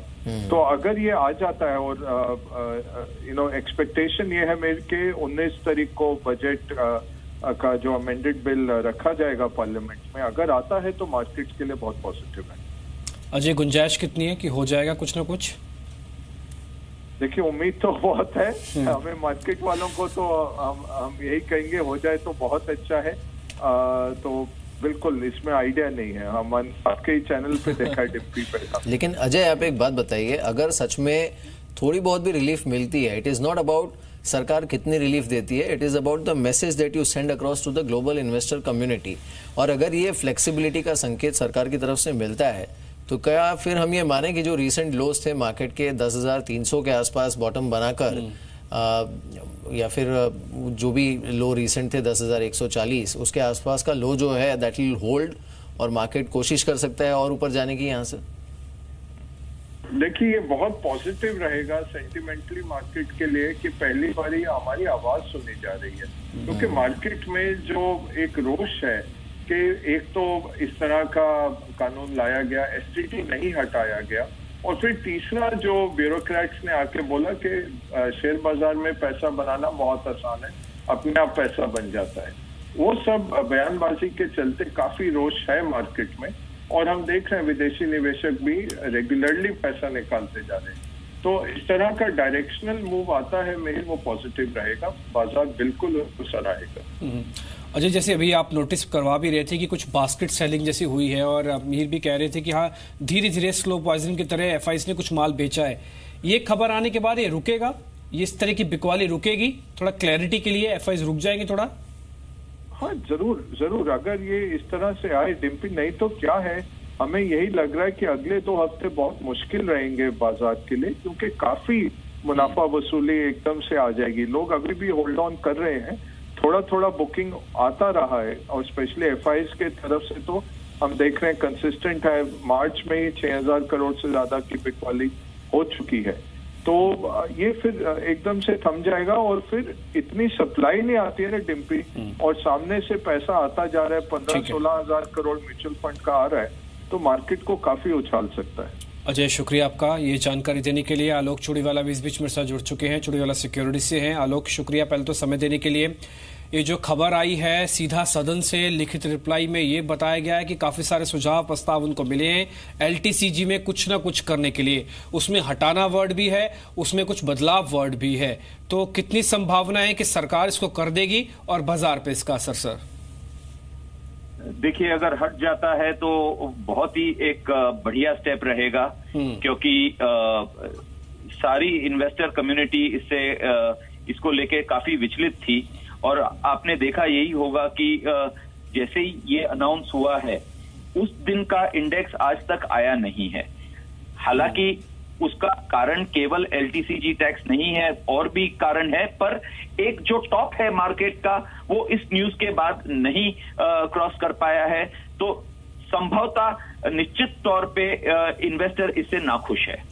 Speaker 10: तो अगर ये आ जाता है और एक्सपेक्टेशन ये है मेरे के 19 तारीख को बजट का जो अमेंडेड बिल रखा जाएगा पार्लियामेंट में, अगर आता है तो मार्केट के लिए बहुत पॉजिटिव है।
Speaker 2: अजय, गुंजाइश कितनी है कि हो जाएगा कुछ ना कुछ?
Speaker 10: देखिए, उम्मीद तो बहुत है हमें मार्केट वालों को, तो हम यही कहेंगे हो जाए तो बहुत अच्छा है। तो बिल्कुल इसमें आइडिया नहीं है, हम आपके ही चैनल पे देखा है डिप्टी पे।
Speaker 1: लेकिन अजय, आप एक बात बताइए, अगर सच में थोड़ी बहुत भी रिलीफ मिलती है, इट इज नॉट अबाउट सरकार कितनी रिलीफ देती है, it is about the message that you send across to the global investor community. और अगर ये फ्लेक्सिबिलिटी का संकेत सरकार की तरफ से मिलता है तो क्या फिर हम ये माने कि जो रीसेंट लोज थे मार्केट के 10,300 के आसपास बॉटम बनाकर या फिर जो भी लो रीसेंट थे 10,140 उसके आसपास का लो जो है दैट विल होल्ड और मार्केट कोशिश कर सकता है और ऊपर जाने की यहाँ से?
Speaker 10: देखिए, ये बहुत पॉजिटिव रहेगा सेंटिमेंटली मार्केट के लिए कि पहली बार हमारी आवाज सुनी जा रही है। क्योंकि मार्केट में जो एक रोष है कि एक तो इस तरह का कानून लाया गया, STT नहीं हटाया गया, और फिर तीसरा जो ब्यूरोक्रेट्स ने आके बोला कि शेयर बाजार में पैसा बनाना बहुत आसान है, अपने आप पैसा बन जाता है। वो सब बयानबाजी के चलते काफी रोष है मार्केट में और हम देख रहे हैं विदेशी निवेशक भी रेगुलरली पैसा निकालते जा रहे हैं। तो इस तरह का डायरेक्शनल मूव आता है मेरे, वो पॉजिटिव रहेगा, बाजार बिल्कुल सराहेगा।
Speaker 2: अजय, जैसे अभी आप नोटिस करवा भी रहे थे कि कुछ बास्केट सेलिंग जैसी हुई है और मीर भी कह रहे थे कि हाँ धीरे धीरे स्लो पॉइजन की तरह FIs ने कुछ माल बेचा है। ये खबर आने के बाद ये रुकेगा, ये इस तरह की बिकवाली रुकेगी? थोड़ा क्लैरिटी के लिए FIs रुक जाएंगे थोड़ा?
Speaker 10: हाँ, जरूर अगर ये इस तरह से आए डिम्पी, नहीं तो क्या है, हमें यही लग रहा है कि अगले 2 हफ्ते बहुत मुश्किल रहेंगे बाजार के लिए, क्योंकि काफी मुनाफा वसूली एकदम से आ जाएगी। लोग अभी भी होल्ड ऑन कर रहे हैं, थोड़ा थोड़ा बुकिंग आता रहा है और स्पेशली FIs के तरफ से तो हम देख रहे हैं कंसिस्टेंट है। मार्च में ही 6,000 करोड़ से ज्यादा की बिकवाली हो चुकी है। तो ये फिर एकदम से थम जाएगा और फिर इतनी सप्लाई नहीं आती है ना डिम्पी, और सामने से पैसा आता जा रहा है, 15-16 हजार करोड़ म्यूचुअल फंड का आ रहा है, तो मार्केट को काफी उछाल सकता है।
Speaker 2: अजय, शुक्रिया आपका ये जानकारी देने के लिए। आलोक चूड़ीवाला भी इस बीच मेरे साथ जुड़ चुके हैं, चूड़ीवाला सिक्योरिटी से हैं। आलोक, शुक्रिया पहले तो समय देने के लिए। ये जो खबर आई है सीधा सदन से लिखित रिप्लाई में ये बताया गया है कि काफी सारे सुझाव प्रस्ताव उनको मिले हैं LTCG में कुछ ना कुछ करने के लिए। उसमें हटाना वर्ड भी है, उसमें कुछ बदलाव वर्ड भी है। तो कितनी संभावना है कि सरकार इसको कर देगी और बाजार पे इसका असर? सर
Speaker 8: देखिए, अगर हट जाता है तो बहुत ही एक बढ़िया स्टेप रहेगा, क्योंकि सारी इन्वेस्टर कम्युनिटी इसको लेके काफी विचलित थी। और आपने देखा यही होगा कि जैसे ही ये अनाउंस हुआ है उस दिन का इंडेक्स आज तक आया नहीं है। हालांकि उसका कारण केवल LTCG टैक्स नहीं है, और भी कारण है, पर एक जो टॉप है मार्केट का वो इस न्यूज के बाद नहीं क्रॉस कर पाया है। तो संभवतः निश्चित तौर पे इन्वेस्टर इससे नाखुश है।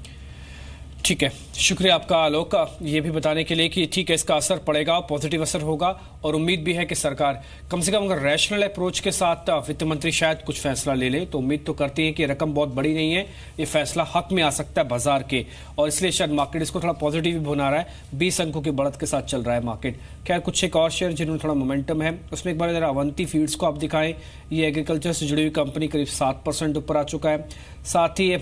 Speaker 2: ठीक है, शुक्रिया आपका आलोक, ये भी बताने के लिए कि ठीक है इसका असर पड़ेगा, पॉजिटिव असर होगा और उम्मीद भी है कि सरकार कम से कम अगर रैशनल अप्रोच के साथ वित्त मंत्री शायद कुछ फैसला ले ले, तो उम्मीद तो करती है कि रकम बहुत बड़ी नहीं है, ये फैसला हक में आ सकता है बाजार के, और इसलिए शायद मार्केट इसको थोड़ा पॉजिटिव भी बना रहा है। 20 अंकों की बढ़त के साथ चल रहा है मार्केट। खैर कुछ एक और शेयर जिन्होंने थोड़ा मोमेंटम है, उसमें एक बार जरा अवंती फीड्स को आप दिखाएं। ये एग्रीकल्चर से जुड़ी हुई कंपनी करीब 7% ऊपर आ चुका है। साथ ही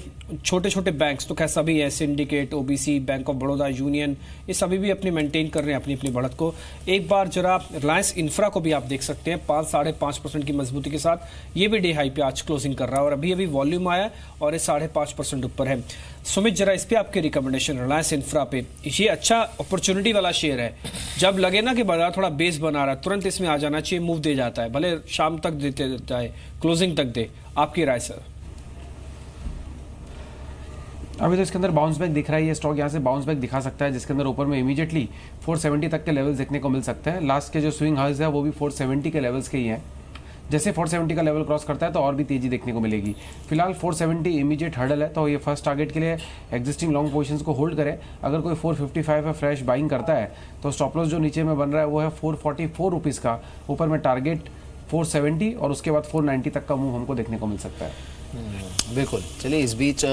Speaker 2: छोटे छोटे बैंक्स तो खैर सभी है, syndicate, OBC, bank of Baroda, union, ये सभी भी अपनी मेंटेन कर रहे हैं अपनी अपनी बढ़त को। एक बार जरा रिलायंस इंफ्रा को भी आप देख सकते हैं 5-5.5% की मजबूती के साथ, ये भी डे हाई पे आज क्लोजिंग कर रहा है और अभी वॉल्यूम आया और ये 5.5% ऊपर है। सुमित, जरा इस पे आपके रिकमेंडेशन रिलायंस इंफ्रा पे। ये अच्छा अपॉर्चुनिटी वाला शेयर है, जब लगे ना कि बाजार थोड़ा बेस बना रहा है तुरंत इसमें आ जाना चाहिए, मूव दे जाता है, भले शाम तक देते जाए, क्लोजिंग तक दे। आपकी राय सर?
Speaker 3: अभी तो इसके अंदर बाउंस बैक दिख रहा है, ये स्टॉक यहाँ से बाउंस बैक दिखा सकता है, जिसके अंदर ऊपर में इमीडिएटली 470 तक के लेवल्स देखने को मिल सकते हैं। लास्ट के जो स्विंग हाइज है वो भी 470 के लेवल्स के ही हैं। जैसे 470 का लेवल क्रॉस करता है तो और भी तेजी देखने को मिलेगी। फिलहाल 470 इमीडिएट हर्डल है, तो ये फर्स्ट टारगेट के लिए एग्जिस्टिंग लॉन्ग पोजीशंस को होल्ड करें। अगर कोई 455 है फ्रेश बाइंग करता है तो स्टॉप लॉस जो नीचे में बन रहा है वो है 444 रुपीज़ का, ऊपर में टारगेट 470 और उसके बाद 490 तक का मूव हमको देखने को मिल सकता है।
Speaker 1: बिल्कुल। चलिए इस बीच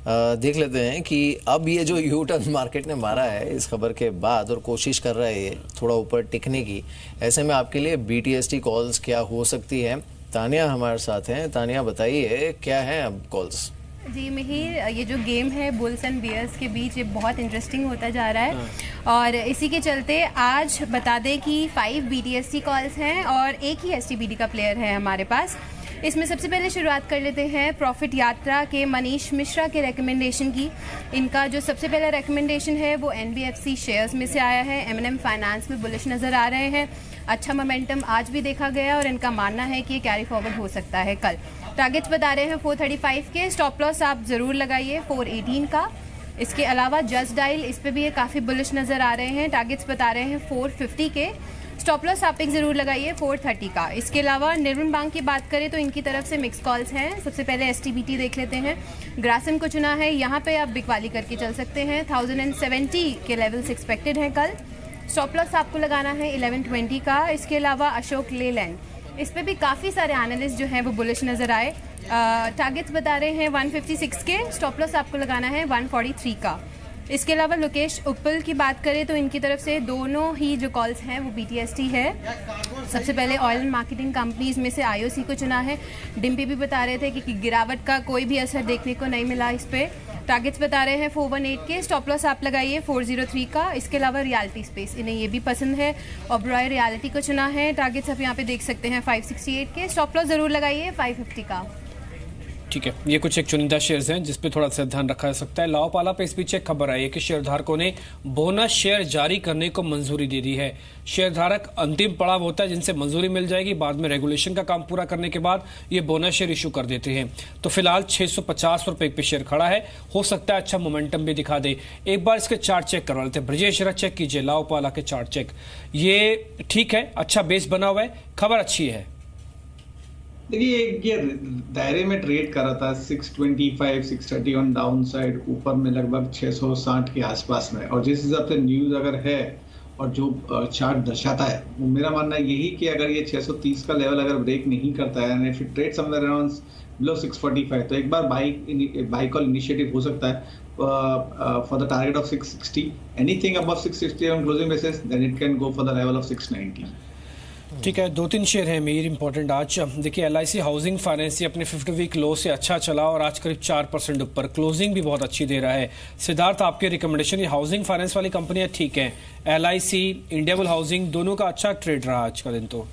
Speaker 1: देख लेते हैं कि अब ये जो यू टर्न मार्केट ने मारा है इस खबर के बाद और कोशिश कर रहा है ये थोड़ा ऊपर टिकने की, ऐसे में आपके लिए BTST कॉल्स क्या हो सकती है? तानिया हमारे साथ हैं। तानिया बताइए क्या है अब कॉल्स?
Speaker 11: जी मिहिर, ये जो गेम है बुल्स एंड बियर्स के बीच ये बहुत इंटरेस्टिंग होता जा रहा है और इसी के चलते आज बता दें कि 5 BTST कॉल्स हैं और एक ही STBD का प्लेयर है हमारे पास। इसमें सबसे पहले शुरुआत कर लेते हैं प्रॉफिट यात्रा के मनीष मिश्रा के रिकमेंडेशन की। इनका जो सबसे पहला रिकमेंडेशन है वो NBFC शेयर्स में से आया है। M&M फाइनेंस में बुलिश नज़र आ रहे हैं, अच्छा मोमेंटम आज भी देखा गया और इनका मानना है कि ये कैरी फॉरवर्ड हो सकता है कल। टारगेट्स बता रहे हैं 435 के, स्टॉप लॉस आप ज़रूर लगाइए 418 का। इसके अलावा जस्ट डायल, इस पर भी ये काफ़ी बुलिश नज़र आ रहे हैं, टारगेट्स बता रहे हैं 450 के, स्टॉप लॉस आप एक ज़रूर लगाइए 430 का। इसके अलावा निर्मल बैंक की बात करें तो इनकी तरफ से मिक्स कॉल्स हैं। सबसे पहले STBT देख लेते हैं, ग्रासिम को चुना है, यहाँ पे आप बिकवाली करके चल सकते हैं। 1070 के लेवल्स एक्सपेक्टेड हैं कल। स्टॉप लॉस आपको लगाना है 1120 का। इसके अलावा अशोक लेलैंड, इस पे भी काफ़ी सारे एनालिस्ट जो हैं वो बुलिश नज़र आए, टारगेट्स बता रहे हैं 156 के, स्टॉप लॉस आपको लगाना है 143 का। इसके अलावा लोकेश उपल की बात करें तो इनकी तरफ से दोनों ही जो कॉल्स हैं वो BTST है। सबसे पहले ऑयल एंड मार्केटिंग कंपनीज में से IOC को चुना है। डिम्पी भी बता रहे थे कि गिरावट का कोई भी असर देखने को नहीं मिला इस पर। टारगेट्स बता रहे हैं 418 के, स्टॉप लॉस आप लगाइए 403 का। इसके अलावा रियलिटी स्पेस, इन्हें ये भी पसंद है, ओबरॉय रियलिटी को चुना है, टारगेट्स आप यहाँ पे देख सकते हैं 568 के, स्टॉप लॉस ज़रूर लगाइए 550 का।
Speaker 2: ठीक है, ये कुछ एक चुनिंदा शेयर्स हैं जिस पे थोड़ा सा ध्यान रखा जा सकता है। लाओपाला पे इस बीच एक खबर आई है कि शेयरधारकों ने बोनस शेयर जारी करने को मंजूरी दे दी है। शेयरधारक अंतिम पड़ाव होता है जिनसे मंजूरी मिल जाएगी, बाद में रेगुलेशन का काम पूरा करने के बाद ये बोनस शेयर इशू कर देते हैं। तो फिलहाल 650 रुपए पे शेयर खड़ा है, हो सकता है अच्छा मोमेंटम भी दिखा दे। एक बार इसके चार्ट चेक करवा लेते हैं। ब्रजेश जरा चेक कीजिए लाओपाला के चार्ट चेक, ये ठीक है, अच्छा बेस बना हुआ है, खबर अच्छी है।
Speaker 4: देखिए ये दायरे में ट्रेड कर रहा था 625 630 ऑन डाउन साइड, ऊपर में लगभग 660 के आसपास में, और जिस हिसाब से न्यूज अगर है और जो चार्ट दर्शाता है वो मेरा मानना यही कि अगर ये 630 का लेवल अगर ब्रेक नहीं करता है यानी फिर ट्रेड समवेयर अराउंड बिलो 645 तो एक बार बाई कॉल इनिशिएटिव हो सकता है for the target of 660। Anything above 660 on closing basis then it can go for the level of 690।
Speaker 2: ठीक है, 2-3 शेयर हैं मेरी इंपॉर्टेंट आज। देखिए LIC हाउसिंग फाइनेंस अपने 50 वीक लो से अच्छा चला और आज करीब 4% ऊपर, क्लोजिंग भी बहुत अच्छी दे रहा है। सिद्धार्थ आपके रिकमेंडेशन, ये हाउसिंग फाइनेंस वाली कंपनियां ठीक हैं, LIC, इंडियाबुल हाउसिंग दोनों का अच्छा ट्रेड रहा आज का दिन। तो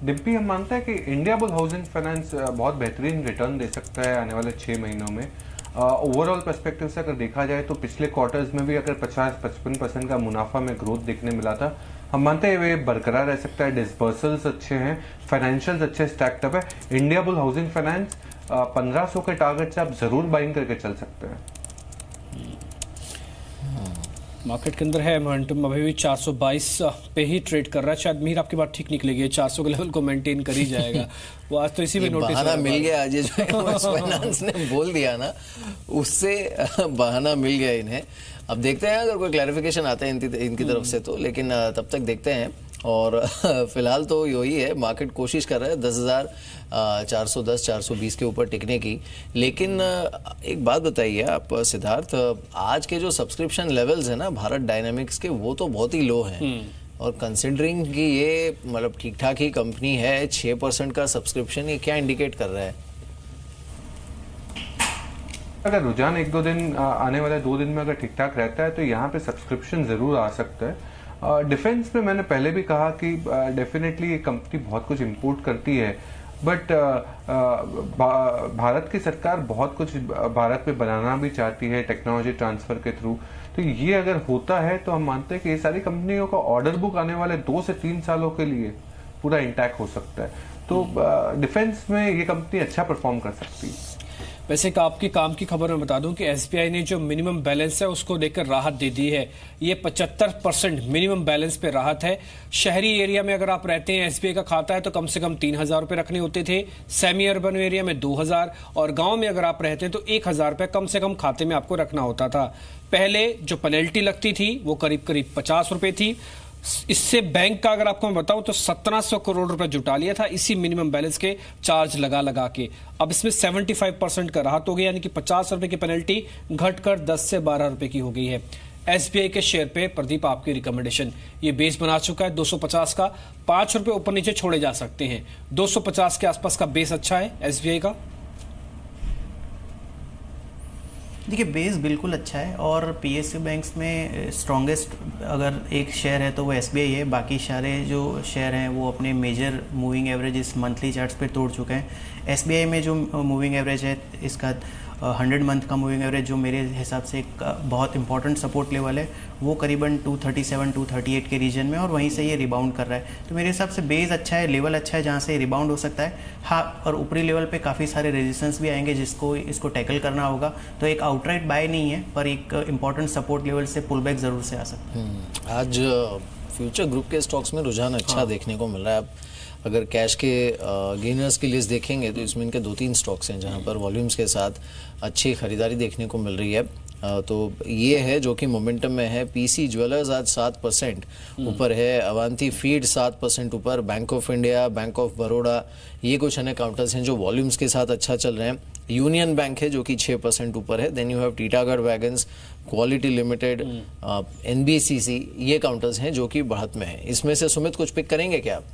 Speaker 7: डिम्पी, हम मानते हैं कि इंडियाबुल हाउसिंग फाइनेंस बहुत बेहतरीन रिटर्न दे सकता है आने वाले 6 महीनों में। ओवरऑल पर्सपेक्टिव से अगर देखा जाए तो पिछले क्वार्टर्स में भी अगर 50-55% का मुनाफा में ग्रोथ देखने मिला था। हम मानते हैं वे बरकरार रह सकता है, डिस्बर्सल्स अच्छे हैं, फाइनेंशियल्स अच्छे स्टैक्ड अप है। इंडियाबुल हाउसिंग फाइनेंस 1500 के टारगेट से आप जरूर बाइंग करके चल सकते हैं।
Speaker 2: मार्केट के अंदर है मोमेंटम अभी भी 422 पे ही ट्रेड कर रहा है। शायद मीर आपकी बात ठीक निकलेगी, 400 के लेवल को मेंटेन कर ही जाएगा। वो आज तो इसी में नोटिस
Speaker 1: बहाना मिल गया आज, जो फाइनेंस ने बोल दिया ना, उससे बहाना मिल गया इन्हें। अब देखते हैं अगर कोई क्लैरिफिकेशन आता है इनकी तरफ से तो, लेकिन तब तक देखते हैं। और फिलहाल तो यही है, मार्केट कोशिश कर रहा है 10,410 420 के ऊपर टिकने की। लेकिन एक बात बताइए आप सिद्धार्थ, आज के जो सब्सक्रिप्शन लेवल्स है ना भारत डायनामिक्स के, वो तो बहुत ही लो हैं। और कंसिडरिंग कि ये मतलब ठीक ठाक ही कंपनी है, 6% का सब्सक्रिप्शन, ये क्या इंडिकेट कर रहा है?
Speaker 7: अगर रुझान एक दो दिन आने वाले 2 दिन में अगर ठीक ठाक रहता है तो यहाँ पे सब्सक्रिप्शन जरूर आ सकता है। डिफेंस में मैंने पहले भी कहा कि डेफिनेटली ये कंपनी बहुत कुछ इंपोर्ट करती है, बट भारत की सरकार बहुत कुछ भारत में बनाना भी चाहती है टेक्नोलॉजी ट्रांसफर के थ्रू। तो ये अगर होता है तो हम मानते हैं कि ये सारी कंपनियों का ऑर्डर बुक आने वाले 2 से 3 सालों के लिए पूरा इंटैक्ट हो सकता है। तो डिफेंस में ये कंपनी अच्छा परफॉर्म कर सकती है।
Speaker 2: वैसे आपकी काम की खबर मैं बता दूं कि एसबीआई ने जो मिनिमम बैलेंस है उसको लेकर राहत दे दी है। ये 75% मिनिमम बैलेंस पे राहत है। शहरी एरिया में अगर आप रहते हैं, एसबीआई का खाता है तो कम से कम 3,000 रुपए रखने होते थे, सेमी अर्बन एरिया में 2,000, और गांव में अगर आप रहते हैं तो 1,000 रुपए कम से कम खाते में आपको रखना होता था। पहले जो पेनल्टी लगती थी वो करीब करीब 50 रुपए थी। इससे बैंक का अगर आपको मैं बताऊं तो 1700 करोड़ रुपए जुटा लिया था इसी मिनिमम बैलेंस के चार्ज लगा के। अब इसमें 75% का राहत हो गया, यानी कि 50 रुपए की पेनल्टी घटकर 10 से 12 रुपए की हो गई है। एसबीआई के शेयर पे प्रदीप आपकी रिकमेंडेशन, ये बेस बना चुका है 250 का, 5 रुपए ऊपर नीचे छोड़े जा सकते हैं। 250 के आसपास का बेस अच्छा है एसबीआई का।
Speaker 6: देखिए बेस बिल्कुल अच्छा है, और पीएसयू बैंक्स में स्ट्रॉन्गेस्ट अगर एक शेयर है तो वो एसबीआई है। बाकी सारे जो शेयर हैं वो अपने मेजर मूविंग एवरेज इस मंथली चार्ट्स पे तोड़ चुके हैं। एसबीआई में जो मूविंग एवरेज है इसका 100 मंथ का मूविंग एवरेज, जो मेरे हिसाब से एक बहुत इंपॉर्टेंट सपोर्ट लेवल है, वो करीबन 237 238 के रीजन में, और वहीं से ये रिबाउंड कर रहा है। तो मेरे हिसाब से बेस अच्छा है, लेवल अच्छा है जहाँ से रिबाउंड हो सकता है। हाँ, और ऊपरी लेवल पे काफ़ी सारे रेजिस्टेंस भी आएंगे जिसको इसको टैकल करना होगा। तो एक आउटराइट बाय नहीं है, पर एक इंपॉर्टेंट सपोर्ट लेवल से पुल बैक जरूर से आ सकता है।
Speaker 1: आज फ्यूचर ग्रुप के स्टॉक्स में रुझान अच्छा देखने को मिल रहा है। अब अगर कैश के गेनर्स की लिस्ट देखेंगे तो इसमें इनके 2-3 स्टॉक्स हैं जहां पर वॉल्यूम्स के साथ अच्छी खरीदारी देखने को मिल रही है। तो ये है जो कि मोमेंटम में है। पीसी ज्वेलर्स आज 7% ऊपर है, अवंती फीड 7% ऊपर, bank of India, bank of Baroda, ये कुछ अन्य काउंटर्स हैं जो वॉल्यूम्स के साथ अच्छा चल रहे हैं। यूनियन बैंक है जो कि 6% ऊपर है। Then you have Titagarh wagons, quality limited, NBCC, ये काउंटर्स हैं जो कि बढ़त में है। इसमें से सुमित कुछ पिक करेंगे क्या आप?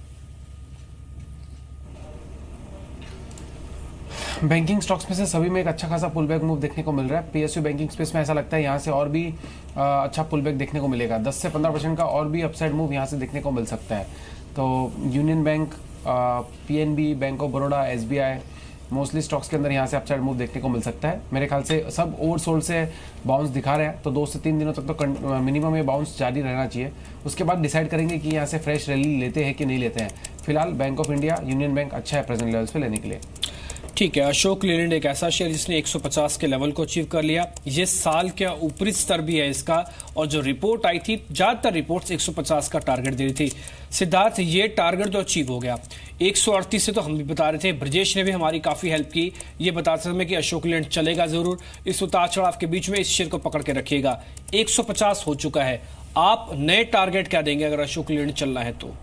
Speaker 3: बैंकिंग स्टॉक्स में से सभी में एक अच्छा खासा पुल बैक मूव देखने को मिल रहा है। पीएसयू बैंकिंग स्पेस में ऐसा लगता है यहाँ से और भी अच्छा पुल बैक देखने को मिलेगा। 10 से 15% का और भी अपसाइड मूव यहाँ से देखने को मिल सकता है। तो union bank, PNB, bank of Baroda, SBI, mostly stocks के अंदर यहाँ से अपसाइड मूव देखने को मिल सकता है। मेरे ख्याल से सब ओवरसोल्ड से बाउंस दिखा रहे हैं, तो 2 से 3 दिनों तक तो मिनिमम ये बाउंस जारी रहना चाहिए। उसके बाद डिसाइड करेंगे कि यहाँ से फ्रेश रैली लेते हैं कि नहीं लेते हैं। फिलहाल bank of India, union bank अच्छा है प्रेजेंट लेवल्स पे लेने के लिए।
Speaker 2: ठीक है, अशोक लेलैंड एक ऐसा शेयर जिसने 150 के लेवल को अचीव कर लिया। ये साल का ऊपरी स्तर भी है इसका, और जो रिपोर्ट आई थी, ज्यादातर रिपोर्ट्स 150 का टारगेट दे रही थी। सिद्धार्थ, ये टारगेट तो अचीव हो गया। 138 से तो हम भी बता रहे थे, ब्रजेश ने भी हमारी काफी हेल्प की, ये बताते समय कि अशोक लेलैंड चलेगा जरूर। इस उतार चढ़ाव के बीच में इस शेयर को पकड़ के रखिएगा। 150 हो चुका है, आप नए टारगेट क्या देंगे अगर अशोक लेलैंड चलना है तो?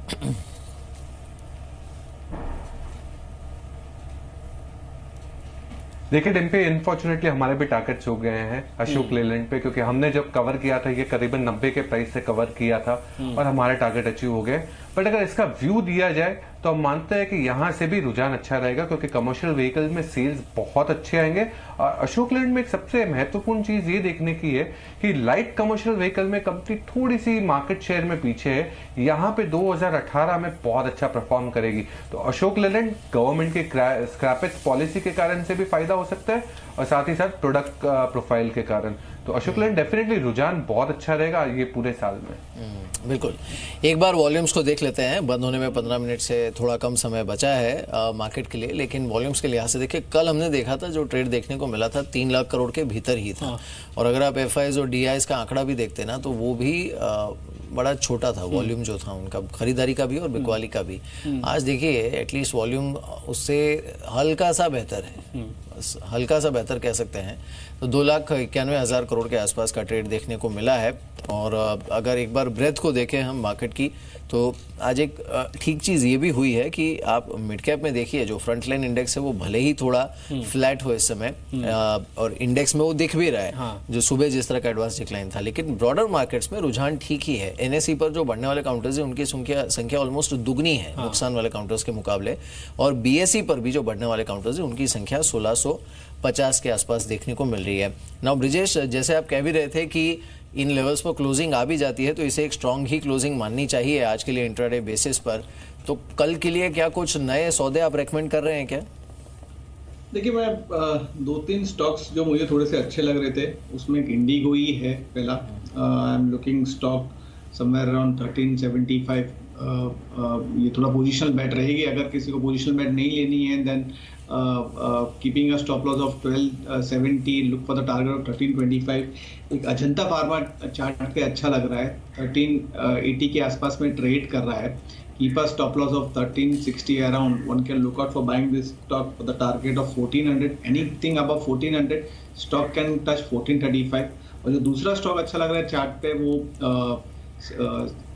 Speaker 7: देखिए डिम्पी, इनफॉर्चुनेटली हमारे भी टारगेट्स हो गए हैं अशोक लेलैंड पे, क्योंकि हमने जब कवर किया था ये करीबन 90 के प्राइस से कवर किया था और हमारे टारगेट अचीव हो गए। बट अगर इसका व्यू दिया जाए तो हम मानते हैं कि यहां से भी रुझान अच्छा रहेगा, क्योंकि कमर्शियल व्हीकल में सेल्स बहुत अच्छे आएंगे। और अशोक लेलैंड में एक सबसे महत्वपूर्ण चीज ये देखने की है कि लाइट कमर्शियल व्हीकल में कंपनी थोड़ी सी मार्केट शेयर में पीछे है। यहाँ पे 2018 में बहुत अच्छा परफॉर्म करेगी। तो अशोक लेलैंड गवर्नमेंट की स्क्रैपेज पॉलिसी के कारण से भी फायदा हो सकता है, और साथ ही साथ प्रोडक्ट प्रोफाइल के कारण। तो अशोक लेलैंड डेफिनेटली रुझान बहुत अच्छा रहेगा ये पूरे साल में।
Speaker 1: बिल्कुल। एक बार वॉल्यूम्स को देख लेते हैं, बंद होने में 15 मिनट से थोड़ा कम समय बचा है मार्केट के लिए, लेकिन वॉल्यूम्स के लिहाज से देखिए कल हमने देखा था जो ट्रेड देखने को मिला था 3 लाख करोड़ के भीतर ही था। और अगर आप एफआईज और डीआईज का आंकड़ा भी देखते ना तो वो भी बड़ा छोटा था वॉल्यूम जो था उनका, खरीदारी का भी और बिकवाली का भी। आज देखिए एटलीस्ट वॉल्यूम उससे हल्का सा बेहतर है, हल्का सा बेहतर कह सकते हैं। तो 2,91,000 करोड़ के आसपास का ट्रेड देखने को मिला है। और अगर एक बार ब्रेथ को देखें हम मार्केट की तो आज एक ठीक चीज़ ये भी हुई है कि आप मिड कैप में देखिए जो फ्रंट लाइन इंडेक्स है वो भले ही थोड़ा फ्लैट हो इस समय और इंडेक्स में वो दिख भी रहा है जो सुबह जिस तरह का एडवांस डिक्लाइन था, लेकिन ब्रॉडर मार्केट्स में रुझान ठीक ही है। एनएसई पर जो बढ़ने वाले काउंटर्स है उनकी संख्या ऑलमोस्ट दुगनी है नुकसान वाले काउंटर्स के मुकाबले, और बीएसई पर भी जो बढ़ने वाले काउंटर्स है उनकी संख्या 1650 के आसपास देखने को मिल रही है। नाउ ब्रिजेश, जैसे आप कह भी रहे थे कि इन लेवल्स पर क्लोजिंग आ भी जाती है तो इसे एक स्ट्रांग ही क्लोजिंग माननी चाहिए आज के लिए इंट्राडे बेसिस पर, तो कल के लिए क्या कुछ नए सौदे आप रेकमेंड कर रहे हैं क्या?
Speaker 4: देखिए मैं 2-3 स्टॉक्स जो मुझे थोड़े से अच्छे लग रहे थे उसमें एक इंडिगो ही है पहला। I am looking stock somewhere around 1375। ये थोड़ा पोजिशनल बेट रहेगी, अगर किसी को पोजिशनल बेट नहीं लेनी है then keeping a stop loss of 1270, look for the target of 1325। एक अजंता फार्मा चार्ट पे अच्छा लग रहा है, 1380 के आसपास में ट्रेड कर रहा है। Keep a stop loss of 1360 around, one can look out for buying this stock for the target of 1400। Anything above 1400 stock can touch 1435। और जो दूसरा स्टॉक अच्छा लग रहा है चार्ट पे वो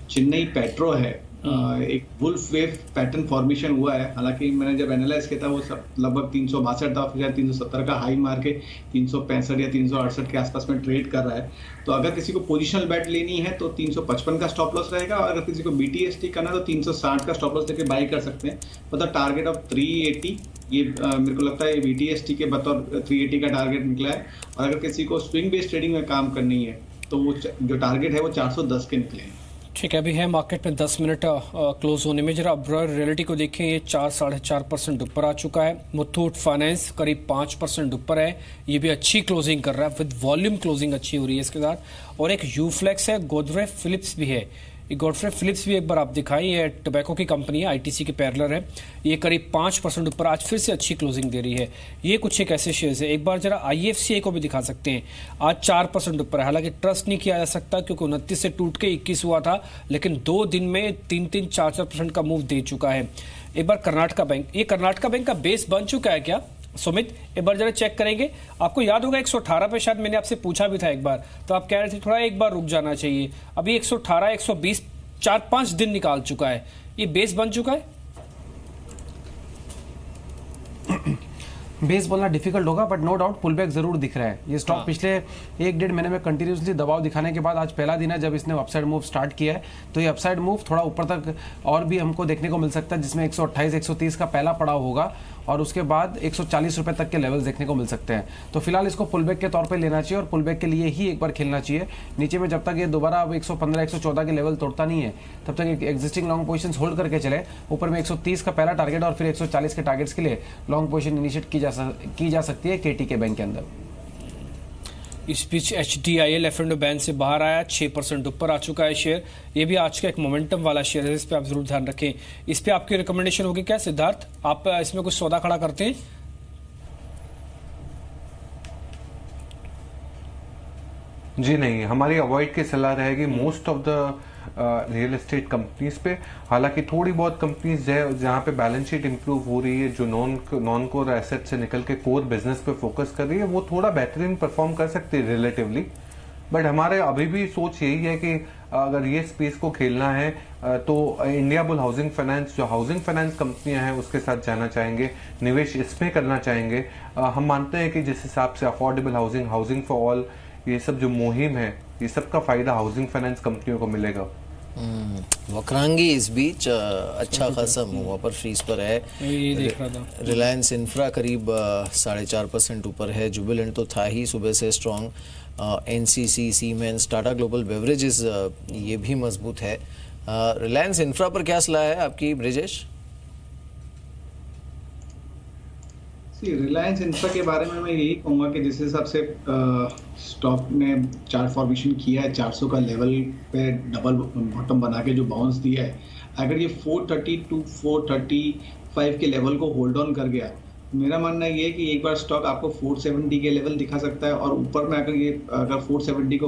Speaker 4: चेन्नई पेट्रो है। एक वुल्फ वेव पैटर्न फॉर्मेशन हुआ है, हालांकि मैंने जब एनालाइज किया था वो सब लगभग 362 था, फिर 370 का हाई मार के 365 या 368 के आसपास में ट्रेड कर रहा है। तो अगर किसी को पोजिशनल बेट लेनी है तो 355 का स्टॉप लॉस रहेगा, और अगर किसी को बीटीएसटी करना है तो 360 का स्टॉप लॉस लेके बाई कर सकते हैं फॉर द टारगेट ऑफ 380। ये मेरे को लगता है ये बीटीएसटी के बतौर 380 का टारगेट निकला है। और अगर किसी को स्विंग बेस्ड ट्रेडिंग में काम करनी है तो वो जो टारगेट है वो 410 के निकले हैं।
Speaker 2: ठीक है, अभी है मार्केट में 10 मिनट क्लोज होने में। जरा ब्रॉडर रियलिटी को देखें, ये 4-4.5% ऊपर आ चुका है। मुथूट फाइनेंस करीब 5% ऊपर है, ये भी अच्छी क्लोजिंग कर रहा है, विद वॉल्यूम क्लोजिंग अच्छी हो रही है इसके साथ। और एक यूफ्लेक्स है, गोदरेज फिलिप्स भी है। गॉडफ्रे फिलिप्स भी एक बार आप दिखाई, ये टोबैको की कंपनी है, आईटीसी के पैरेलल है, ये करीब 5% ऊपर आज फिर से अच्छी क्लोजिंग दे रही है। ये कुछ एक ऐसे शेयर्स है। एक बार जरा आईएफसीआई को भी दिखा सकते हैं, आज 4% ऊपर है। हालांकि ट्रस्ट नहीं किया जा सकता क्योंकि 29 से टूट के 21 हुआ था, लेकिन 2 दिन में 3-4% का मूव दे चुका है। एक बार कर्नाटका बैंक, ये कर्नाटका बैंक का बेस बन चुका है क्या सुमित? एक बार जरा चेक करेंगे। आपको याद होगा 118 पे शायद मैंने आपसे पूछा भी था एक बार, तो आप कह रहे थे थोड़ा एक बार रुक जाना चाहिए। अभी 118, 120 4-5 दिन निकाल चुका है, ये बेस बन चुका है।
Speaker 3: बेस बोलना डिफिकल्ट होगा, but no doubt pull back जरूर दिख रहा है। ये स्टॉक पिछले 1-1.5 महीने में कंटिन्यूसली दबाव दिखाने के बाद आज पहला दिन है जब इसने अपसाइड मूव स्टार्ट किया है। तो ये अपसाइड मूव थोड़ा ऊपर तक और भी हमको देखने को मिल सकता है, जिसमें 128-130 का पहला पड़ाव होगा और उसके बाद 140 रुपए तक के लेवल्स देखने को मिल सकते हैं। तो फिलहाल इसको पुल बैक के तौर पे लेना चाहिए और पुल बैक के लिए ही एक बार खेलना चाहिए। नीचे में जब तक ये दोबारा अब 115-114 के लेवल तोड़ता नहीं है तब तक एग्जिस्टिंग लॉन्ग पोजीशंस होल्ड करके चले। ऊपर में 130 का पहला टारगेट और फिर 140 के टारगेट्स के लिए लॉन्ग पोजीशन इनिशिएट की जा सकती है केटी के बैंक के अंदर।
Speaker 2: इस बीच HDIL F&O बैन से बाहर आया, 6% ऊपर आ चुका है शेयर। ये भी आज का एक मोमेंटम वाला शेयर है, इस पे आप जरूर ध्यान रखें। इस पे आपकी रिकमेंडेशन होगी क्या सिद्धार्थ? आप इसमें कुछ सौदा खड़ा करते हैं?
Speaker 7: जी नहीं, हमारी अवॉइड की सलाह रहेगी most of the real estate companies पे। हालांकि थोड़ी बहुत कंपनीज है जहां पे बैलेंस शीट इंप्रूव हो रही है, जो नॉन कोर एसेट से निकल के कोर बिजनेस पे फोकस कर रही है, वो थोड़ा बेहतरीन परफॉर्म कर सकती है रिलेटिवली। बट हमारे अभी भी सोच यही है कि अगर ये स्पेस को खेलना है तो इंडिया बुल हाउसिंग फाइनेंस, जो हाउसिंग फाइनेंस कंपनियां हैं उसके साथ जाना चाहेंगे, निवेश इसमें करना चाहेंगे। हम मानते हैं कि जिस हिसाब से affordable housing, housing for all, ये सब जो मुहिम है, ये सब का फायदा हाउसिंग फाइनेंस कंपनियों को मिलेगा।
Speaker 1: वक्रांगी इस बीच अच्छा खासा मूव अपर फ्रीज पर है।
Speaker 2: ये देख रहा था,
Speaker 1: रिलायंस इंफ्रा करीब 4.5% ऊपर है। जुबिलेंट तो था ही सुबह से strong. NCC, siemens, Tata global beverages ये भी मजबूत है। रिलायंस इंफ्रा पर क्या सलाह है आपकी ब्रिजेश?
Speaker 4: रिलायंस इंफ्रा के बारे में मैं यही कहूँगा कि जिस हिसाब से स्टॉक ने चार्ट फॉर्मेशन किया है 400 का लेवल पे डबल बॉटम बना के जो बाउंस दिया है, अगर ये 430 टू 435 के लेवल को होल्ड ऑन कर गया, मेरा मानना ये है कि एक बार स्टॉक आपको 470 के लेवल दिखा सकता है, और ऊपर में अगर 470 को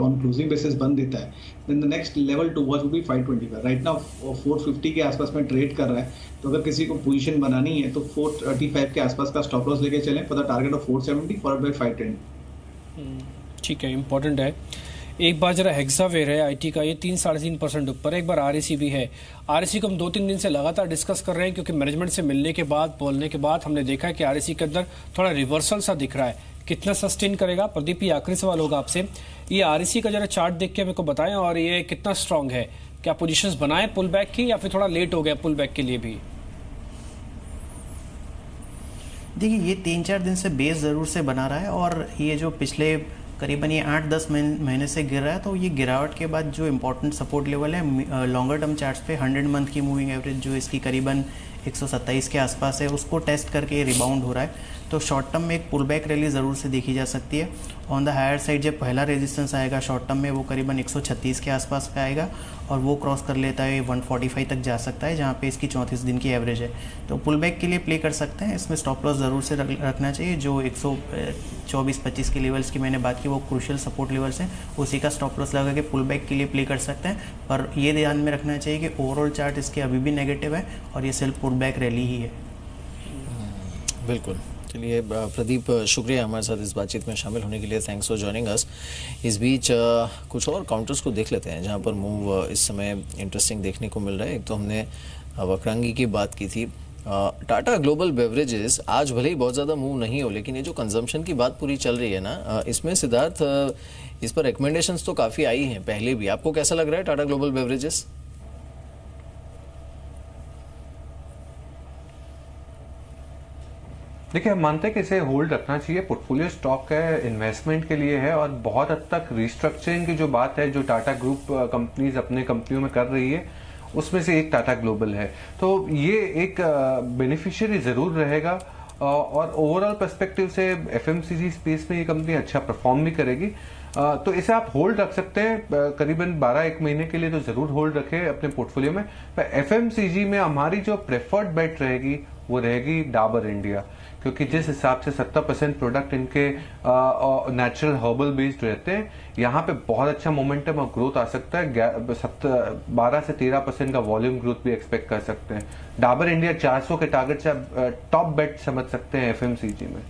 Speaker 4: ऑन क्लोजिंग बेसिस बंद देता है, then the next level to watch will be 525। Right now 450 के आसपास में ट्रेड कर रहा है, तो अगर किसी को पोजीशन बनानी है तो 435 के आसपास का स्टॉप लॉस लेके चलें for the target of 470 followed by 510।
Speaker 2: ठीक है, इंपॉर्टेंट है। एक बार जरा हेक्सावेयर है आईटी का, ये 3-3.5% ऊपर है। एक बार आरएसी भी है। आरएसी को हम 2-3 दिन से लगातार डिस्कस कर रहे हैं, क्योंकि मैनेजमेंट से मिलने के बाद, बोलने के बाद हमने देखा है कि आरएसी के अंदर थोड़ा रिवर्सल सा दिख रहा है। कितना सस्टेन करेगा? प्रदीप, ये आखिरी सवाल होगा आपसे। ये आरएसी का जरा चार्ट देख के मेरे को बताएं, और ये कितना स्ट्रांग है? क्या पोजिशन बनाए पुल बैक की, या फिर थोड़ा लेट हो गया पुल बैक के लिए भी?
Speaker 6: देखिए, ये 3-4 दिन से बेस ज़रूर से बना रहा है, और ये जो पिछले करीबन ये 8-10 महीने से गिर रहा है, तो ये गिरावट के बाद जो इम्पोर्टेंट सपोर्ट लेवल है लॉन्गर टर्म चार्ट्स पे 100 मंथ की मूविंग एवरेज जो इसकी करीबन 127 के आसपास है, उसको टेस्ट करके रिबाउंड हो रहा है। तो शॉर्ट टर्म में एक पुल बैक रैली ज़रूर से देखी जा सकती है। ऑन द हायर साइड जब पहला रेजिस्टेंस आएगा शॉर्ट टर्म में, वो करीबन 136 के आसपास का आएगा, और वो क्रॉस कर लेता है 145 तक जा सकता है, जहाँ पे इसकी 34 दिन की एवरेज है। तो पुल बैक के लिए प्ले कर सकते हैं। इसमें स्टॉप लॉस ज़रूर से रखना चाहिए। जो 124-25 के लेवल्स की मैंने बात की, वो क्रूशियल सपोर्ट लेवल्स हैं, उसी का स्टॉप लॉस लगा के पुल बैक के लिए प्ले कर सकते हैं। पर ये ध्यान में रखना चाहिए कि ओवरऑल चार्ट इसके अभी भी नेगेटिव है, और ये सिर्फ पुल बैक रैली ही है।
Speaker 1: बिल्कुल। चलिए प्रदीप, शुक्रिया हमारे साथ इस बातचीत में शामिल होने के लिए। Thanks for joining us. इस बीच कुछ और काउंटर्स को देख लेते हैं जहां पर मूव इस समय इंटरेस्टिंग देखने को मिल रहा है। एक तो हमने वक्रांगी की बात की थी। टाटा ग्लोबल बेवरेजेस आज भले ही बहुत ज़्यादा मूव नहीं हो, लेकिन ये जो कंजम्पशन की बात पूरी चल रही है ना, इसमें सिद्धार्थ इस पर रिकमेंडेशंस तो काफ़ी आई हैं पहले भी। आपको कैसा लग रहा है टाटा ग्लोबल बेवरेजेस?
Speaker 7: देखिए, हम मानते हैं कि इसे होल्ड रखना चाहिए। पोर्टफोलियो स्टॉक है, इन्वेस्टमेंट के लिए है, और बहुत हद तक रिस्ट्रक्चरिंग की जो बात है जो टाटा ग्रुप कंपनीज अपने कंपनियों में कर रही है, उसमें से एक टाटा ग्लोबल है। तो ये एक बेनिफिशियरी जरूर रहेगा, और ओवरऑल पर्सपेक्टिव से एफएमसीजी स्पेस में ये कंपनी अच्छा परफॉर्म भी करेगी। तो इसे आप होल्ड रख सकते हैं करीबन 12-1 महीने के लिए, तो जरूर होल्ड रखें अपने पोर्टफोलियो में। पर एफएमसीजी में हमारी जो प्रेफर्ड बेट रहेगी वो रहेगी डाबर इंडिया, क्योंकि जिस हिसाब से 70% प्रोडक्ट इनके नेचुरल हर्बल बेस्ड रहते हैं, यहाँ पे बहुत अच्छा मोमेंटम और ग्रोथ आ सकता है। 12 से 13% का वॉल्यूम ग्रोथ भी एक्सपेक्ट कर सकते हैं। डाबर इंडिया 400 के टारगेट से टॉप बेट समझ सकते हैं एफएमसीजी में।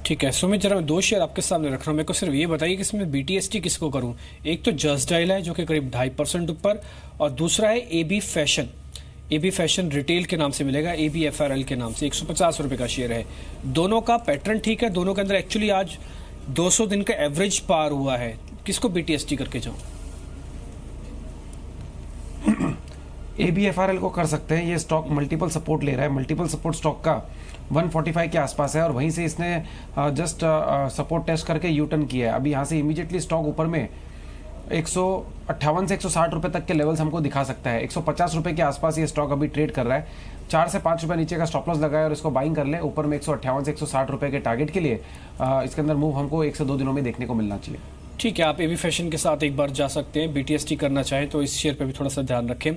Speaker 2: ठीक है सुमित, जरा मैं 2 शेयर आपके सामने रख रहा हूँ। मेरे को सिर्फ ये बताइए कि इसमें बीटीएसटी किसको करूँ? एक तो जस्ट डायल है जो कि करीब 2.5% ऊपर, और दूसरा है AB fashion. AB fashion retail के नाम से मिलेगा, ABFRL के नाम से 150 रुपए का शेयर है। दोनों का पैटर्न ठीक है, दोनों के अंदर एक्चुअली आज 200 दिन का एवरेज पार हुआ है। किसको BTST करके जाऊं?
Speaker 3: ABFRL को कर सकते हैं। ये स्टॉक मल्टीपल सपोर्ट ले रहा है। मल्टीपल सपोर्ट स्टॉक का 145 के आसपास है, और वहीं से इसने जस्ट सपोर्ट टेस्ट करके यू टर्न किया है। अभी यहाँ से इमीडिएटली स्टॉक ऊपर में 158 से 160 रुपए तक के लेवल्स हमको दिखा सकता है। 150 रुपए के आसपास ये स्टॉक अभी ट्रेड कर रहा है। 4 से 5 रुपए नीचे का स्टॉप लॉस लगाए और इसको बाइंग कर ले ऊपर में 158 से 160 रुपए के टारगेट के लिए। इसके अंदर मूव हमको 1 से 2 दिनों में देखने को मिलना चाहिए।
Speaker 2: ठीक है, आप एबी फैशन के साथ एक बार जा सकते हैं। BTST करना चाहें तो इस शेयर पे भी थोड़ा सा ध्यान रखें।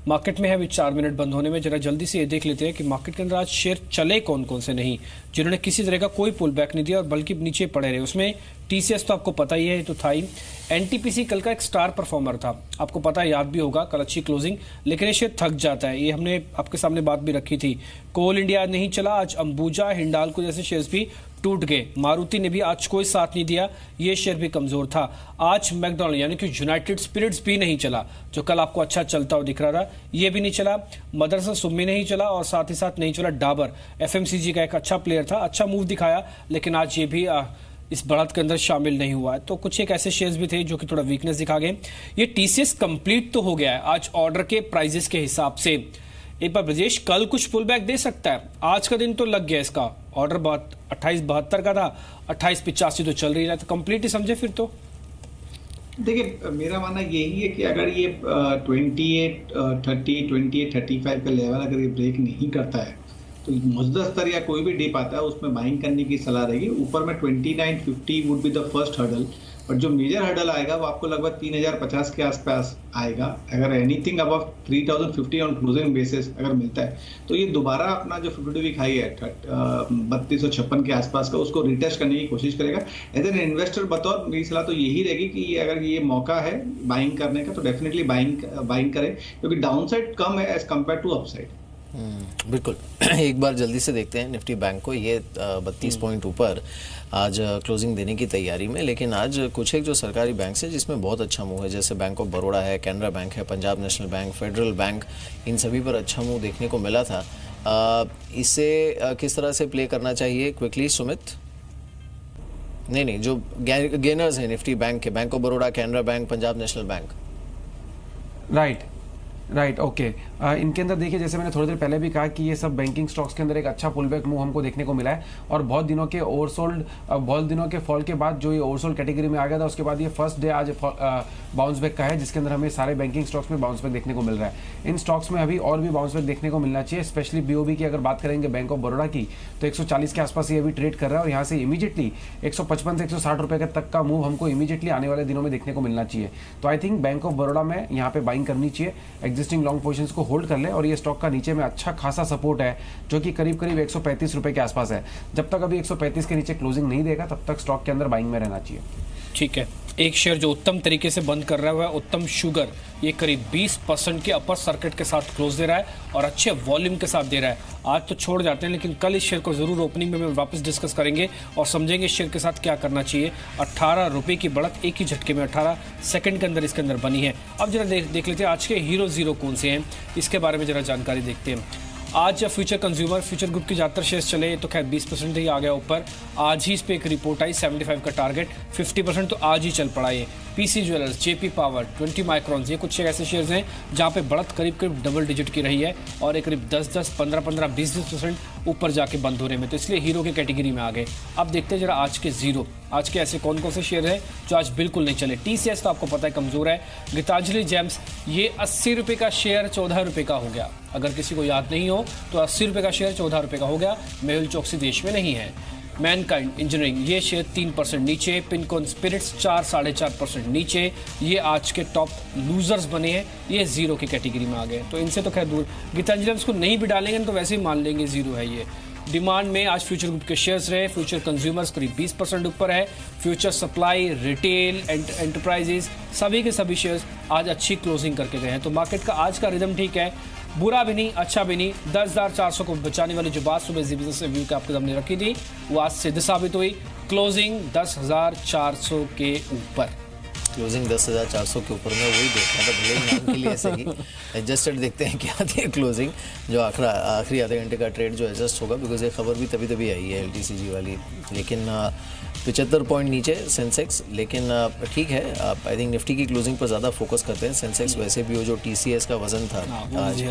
Speaker 2: मार्केट में है अभी 4 मिनट बंद होने में। जरा जल्दी से ये देख लेते हैं कि मार्केट के अंदर आज शेयर चले कौन कौन से नहीं, जिन्होंने किसी तरह का कोई पुल बैक नहीं दिया और बल्कि नीचे पड़े रहे। उसमें TCS तो आपको पता ही है, तो था ही। NTPC कल का एक स्टार परफॉर्मर था, आपको पता है, याद भी होगा, कल अच्छी क्लोजिंग, लेकिन ये शेयर थक जाता है। ये हमने आपके सामने बात भी रखी थी। कोल इंडिया नहीं चला आज, अंबुजा, हिंडाल्को जैसे शेयर्स भी टूट गए। मारुति ने भी आज कोई साथ नहीं दिया, ये शेयर भी कमजोर था। आज मैकडॉनल्ड यानी कि यूनाइटेड स्पिरिट्स भी नहीं चला, जो कल आपको अच्छा चलता हुआ दिख रहा था, ये भी नहीं चला। मदरसा सुम्मी नहीं चला, और साथ ही साथ नहीं चला डाबर। FMCG का एक अच्छा प्लेयर था, अच्छा मूव दिखाया, लेकिन आज ये भी इस बढ़त के अंदर शामिल नहीं हुआ है। तो कुछ एक ऐसे शेयर्स भी थे जो कि थोड़ा वीकनेस दिखा गए। ये TCS कंप्लीट तो हो गया है आज ऑर्डर के प्राइजेस के हिसाब से। एक बार ब्रजेश, कल कुछ पुल बैक दे सकता है, आज का दिन तो लग गया इसका। ऑर्डर 2872 का था, 2885 तो चल रही है, तो कंप्लीट ही समझे फिर तो।
Speaker 4: देखिए, मेरा मानना यही है कि अगर ये 2830, 2835 का लेवल अगर ये ब्रेक नहीं करता है, तो मजबूत स्तर या कोई भी डिप आता है उसमें बाइंग करने की सलाह रहेगी। ऊपर में 2950 would be the first hurdle, but जो मेजर हर्डल आएगा वो आपको लगभग 3050 के आसपास आएगा। अगर anything above 3050 on closing basis अगर मिलता है तो ये दोबारा अपना जो 52 वीक हाई है 3256 के आसपास का उसको रिटेस्ट करने की कोशिश करेगा। एज एन इन्वेस्टर बतौर मेरी सलाह तो यही रहेगी कि अगर ये मौका है बाइंग करने का तो डेफिनेटली बाइंग करें, क्योंकि डाउनसाइड कम है एज कम्पेयर टू अपसाइड।
Speaker 1: बिल्कुल। एक बार जल्दी से देखते हैं निफ्टी बैंक को। ये 32 पॉइंट ऊपर आज क्लोजिंग देने की तैयारी में, लेकिन आज कुछ एक जो सरकारी बैंक है जिसमें बहुत अच्छा मूव है, जैसे बैंक ऑफ बड़ौदा है, कैनरा बैंक है, Punjab National Bank, Federal Bank, इन सभी पर अच्छा मूव देखने को मिला था। इसे किस तरह से प्ले करना चाहिए क्विकली सुमित? नहीं, जो गेनर्स है निफ्टी बैंक के, bank of Baroda, Canara bank, Punjab National bank.
Speaker 3: Right, okay. इनके अंदर देखिए, जैसे मैंने थोड़ी देर पहले भी कहा कि ये सब बैंकिंग स्टॉक्स के अंदर एक अच्छा पुल बैक मूव हमको देखने को मिला है, और बहुत दिनों के फॉल के बाद जो ये ओवरसोल्ड कैटेगरी में आ गया था, उसके बाद ये फर्स्ट डे आज बाउंस बैक का है, जिसके अंदर हमें सारे बैंकिंग स्टॉक्स में बाउंस बैक देखने को मिल रहा है। इन स्टॉक्स में अभी और भी बाउंस बैक देखने को मिलना चाहिए, स्पेशली बीओबी की अगर बात करेंगे बैंक ऑफ बड़ौदा की, तो 140 के आसपास ये अभी ट्रेड कर रहा है, और यहाँ से इमीडिएटली 155 से 160 रुपये तक का मूव हमको इमीडिएटली आने वाले दिनों में देखने को मिलना चाहिए। तो I think bank of Baroda में यहाँ पे बाइंग करनी चाहिए, एग्जिस्टिंग लॉन्ग पोजीशंस को होल्ड कर ले, और ये स्टॉक का नीचे में अच्छा खासा सपोर्ट है जो कि करीब 135 रुपए के आसपास है। जब तक अभी 135 के नीचे क्लोजिंग नहीं देगा तब तक स्टॉक के अंदर बाइंग में रहना चाहिए।
Speaker 2: ठीक है। एक शेयर जो उत्तम तरीके से बंद कर रहा हुआ है उत्तम शुगर, ये करीब 20% के अपर सर्किट के साथ क्लोज दे रहा है और अच्छे वॉल्यूम के साथ दे रहा है। आज तो छोड़ जाते हैं, लेकिन कल इस शेयर को जरूर ओपनिंग में वापस डिस्कस करेंगे और समझेंगे इस शेयर के साथ क्या करना चाहिए। 18 रुपए की बढ़त एक ही झटके में 18 सेकंड के अंदर इसके अंदर बनी है। अब जरा देख लेते हैं आज के हीरो जीरो कौन से हैं, इसके बारे में जरा जानकारी देखते हैं। आज फ्यूचर कंज्यूमर, फ्यूचर ग्रुप के ज़्यादातर शेयर्स चले तो खैर 20% ही आ गया ऊपर। आज ही इस पे एक रिपोर्ट आई, 75 का टारगेट, 50% तो आज ही चल पड़ा ये। PC jewellers, JP power, 20 microns, ये कुछ ऐसे शेयर्स हैं जहाँ पे बढ़त करीब डबल डिजिट की रही है और एक करीब 10-10, 15-15, 20% ऊपर जाके बंद होने में, तो इसलिए हीरो की कैटेगरी में आ गए। अब देखते हैं जरा आज के जीरो, आज के ऐसे कौन कौन से शेयर हैं जो आज बिल्कुल नहीं चले। टीसीएस तो आपको पता है कमजोर है। गीतांजलि जेम्स, ये 80 रुपये का शेयर 14 रुपये का हो गया। अगर किसी को याद नहीं हो तो 80 रुपये का शेयर 14 रुपये का हो गया। मेहुल चौकसी देश में नहीं है। मैनकाइंड इंजीनियरिंग, ये शेयर 3% नीचे। पिनकॉन स्पिरिट्स 4-4.5% नीचे। ये आज के टॉप लूजर्स बने हैं, ये जीरो की कैटेगरी में आ गए, तो इनसे तो खैर दूर। गीतांजलि इसको नहीं भी डालेंगे तो वैसे ही मान लेंगे जीरो है ये। डिमांड में आज फ्यूचर ग्रुप के शेयर्स रहे। फ्यूचर कंज्यूमर्स करीब 20% ऊपर है। फ्यूचर सप्लाई, रिटेल, एंटरप्राइजेस, सभी के सभी शेयर्स आज अच्छी क्लोजिंग करके गए हैं। तो मार्केट का आज का रिदम ठीक है, बुरा भी नहीं, अच्छा भी नहीं। 10,400 को बचाने वाली जो बात सुबह बिजनेस रिव्यू के आपके सामने रखी थी वो आज सिद्ध साबित हुई। क्लोजिंग 10,400 के ऊपर,
Speaker 1: क्लोजिंग 10,400 के ऊपर में वही देखना था, भले ही नाम के लिए ऐसे ही एडजस्टेड देखते हैं क्या थी क्लोजिंग, जो आखिरी आधे घंटे का ट्रेड जो एडजस्ट होगा, बिकॉज ये खबर भी तभी आई है LTCG वाली। लेकिन 75 पॉइंट नीचे सेंसेक्स, लेकिन ठीक है। आई थिंक निफ्टी की क्लोजिंग पर ज़्यादा फोकस करते हैं। सेंसेक्स वैसे भी वो जो TCS का वजन था आज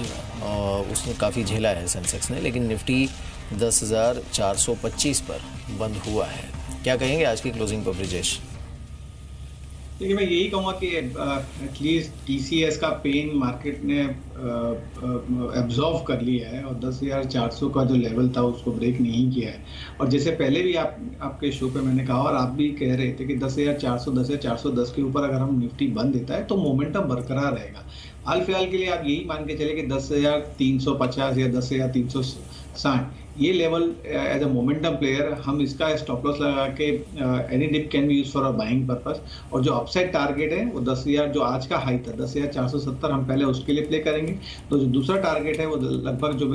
Speaker 1: उसने काफ़ी झेला है सेंसेक्स ने, लेकिन निफ्टी 10,425 पर बंद हुआ है। क्या कहेंगे आज की क्लोजिंग पर ब्रिजेश?
Speaker 4: देखिए, मैं यही कहूँगा कि एटलीस्ट TCS का पेन मार्केट ने एब्जॉर्व कर लिया है और 10,400 का जो लेवल था उसको ब्रेक नहीं किया है। और जैसे पहले भी आपके शो पे मैंने कहा और आप भी कह रहे थे कि 10,400, 10,410 के ऊपर अगर हम निफ्टी बंद देता है तो मोमेंटम बरकरार रहेगा। हाल फिलहाल के लिए आप यही मान के चले कि 10,350 या 10,360 ये level as a momentum player हम इसका स्टॉप लॉस लगा के any dip can be use for a buying purpose. और जो अपसाइड टारगेट है वो 10,000 जो आज का हाई था 10,470 हम पहले उसके लिए प्ले करेंगे। तो जो दूसरा टारगेट है वो लगभग जो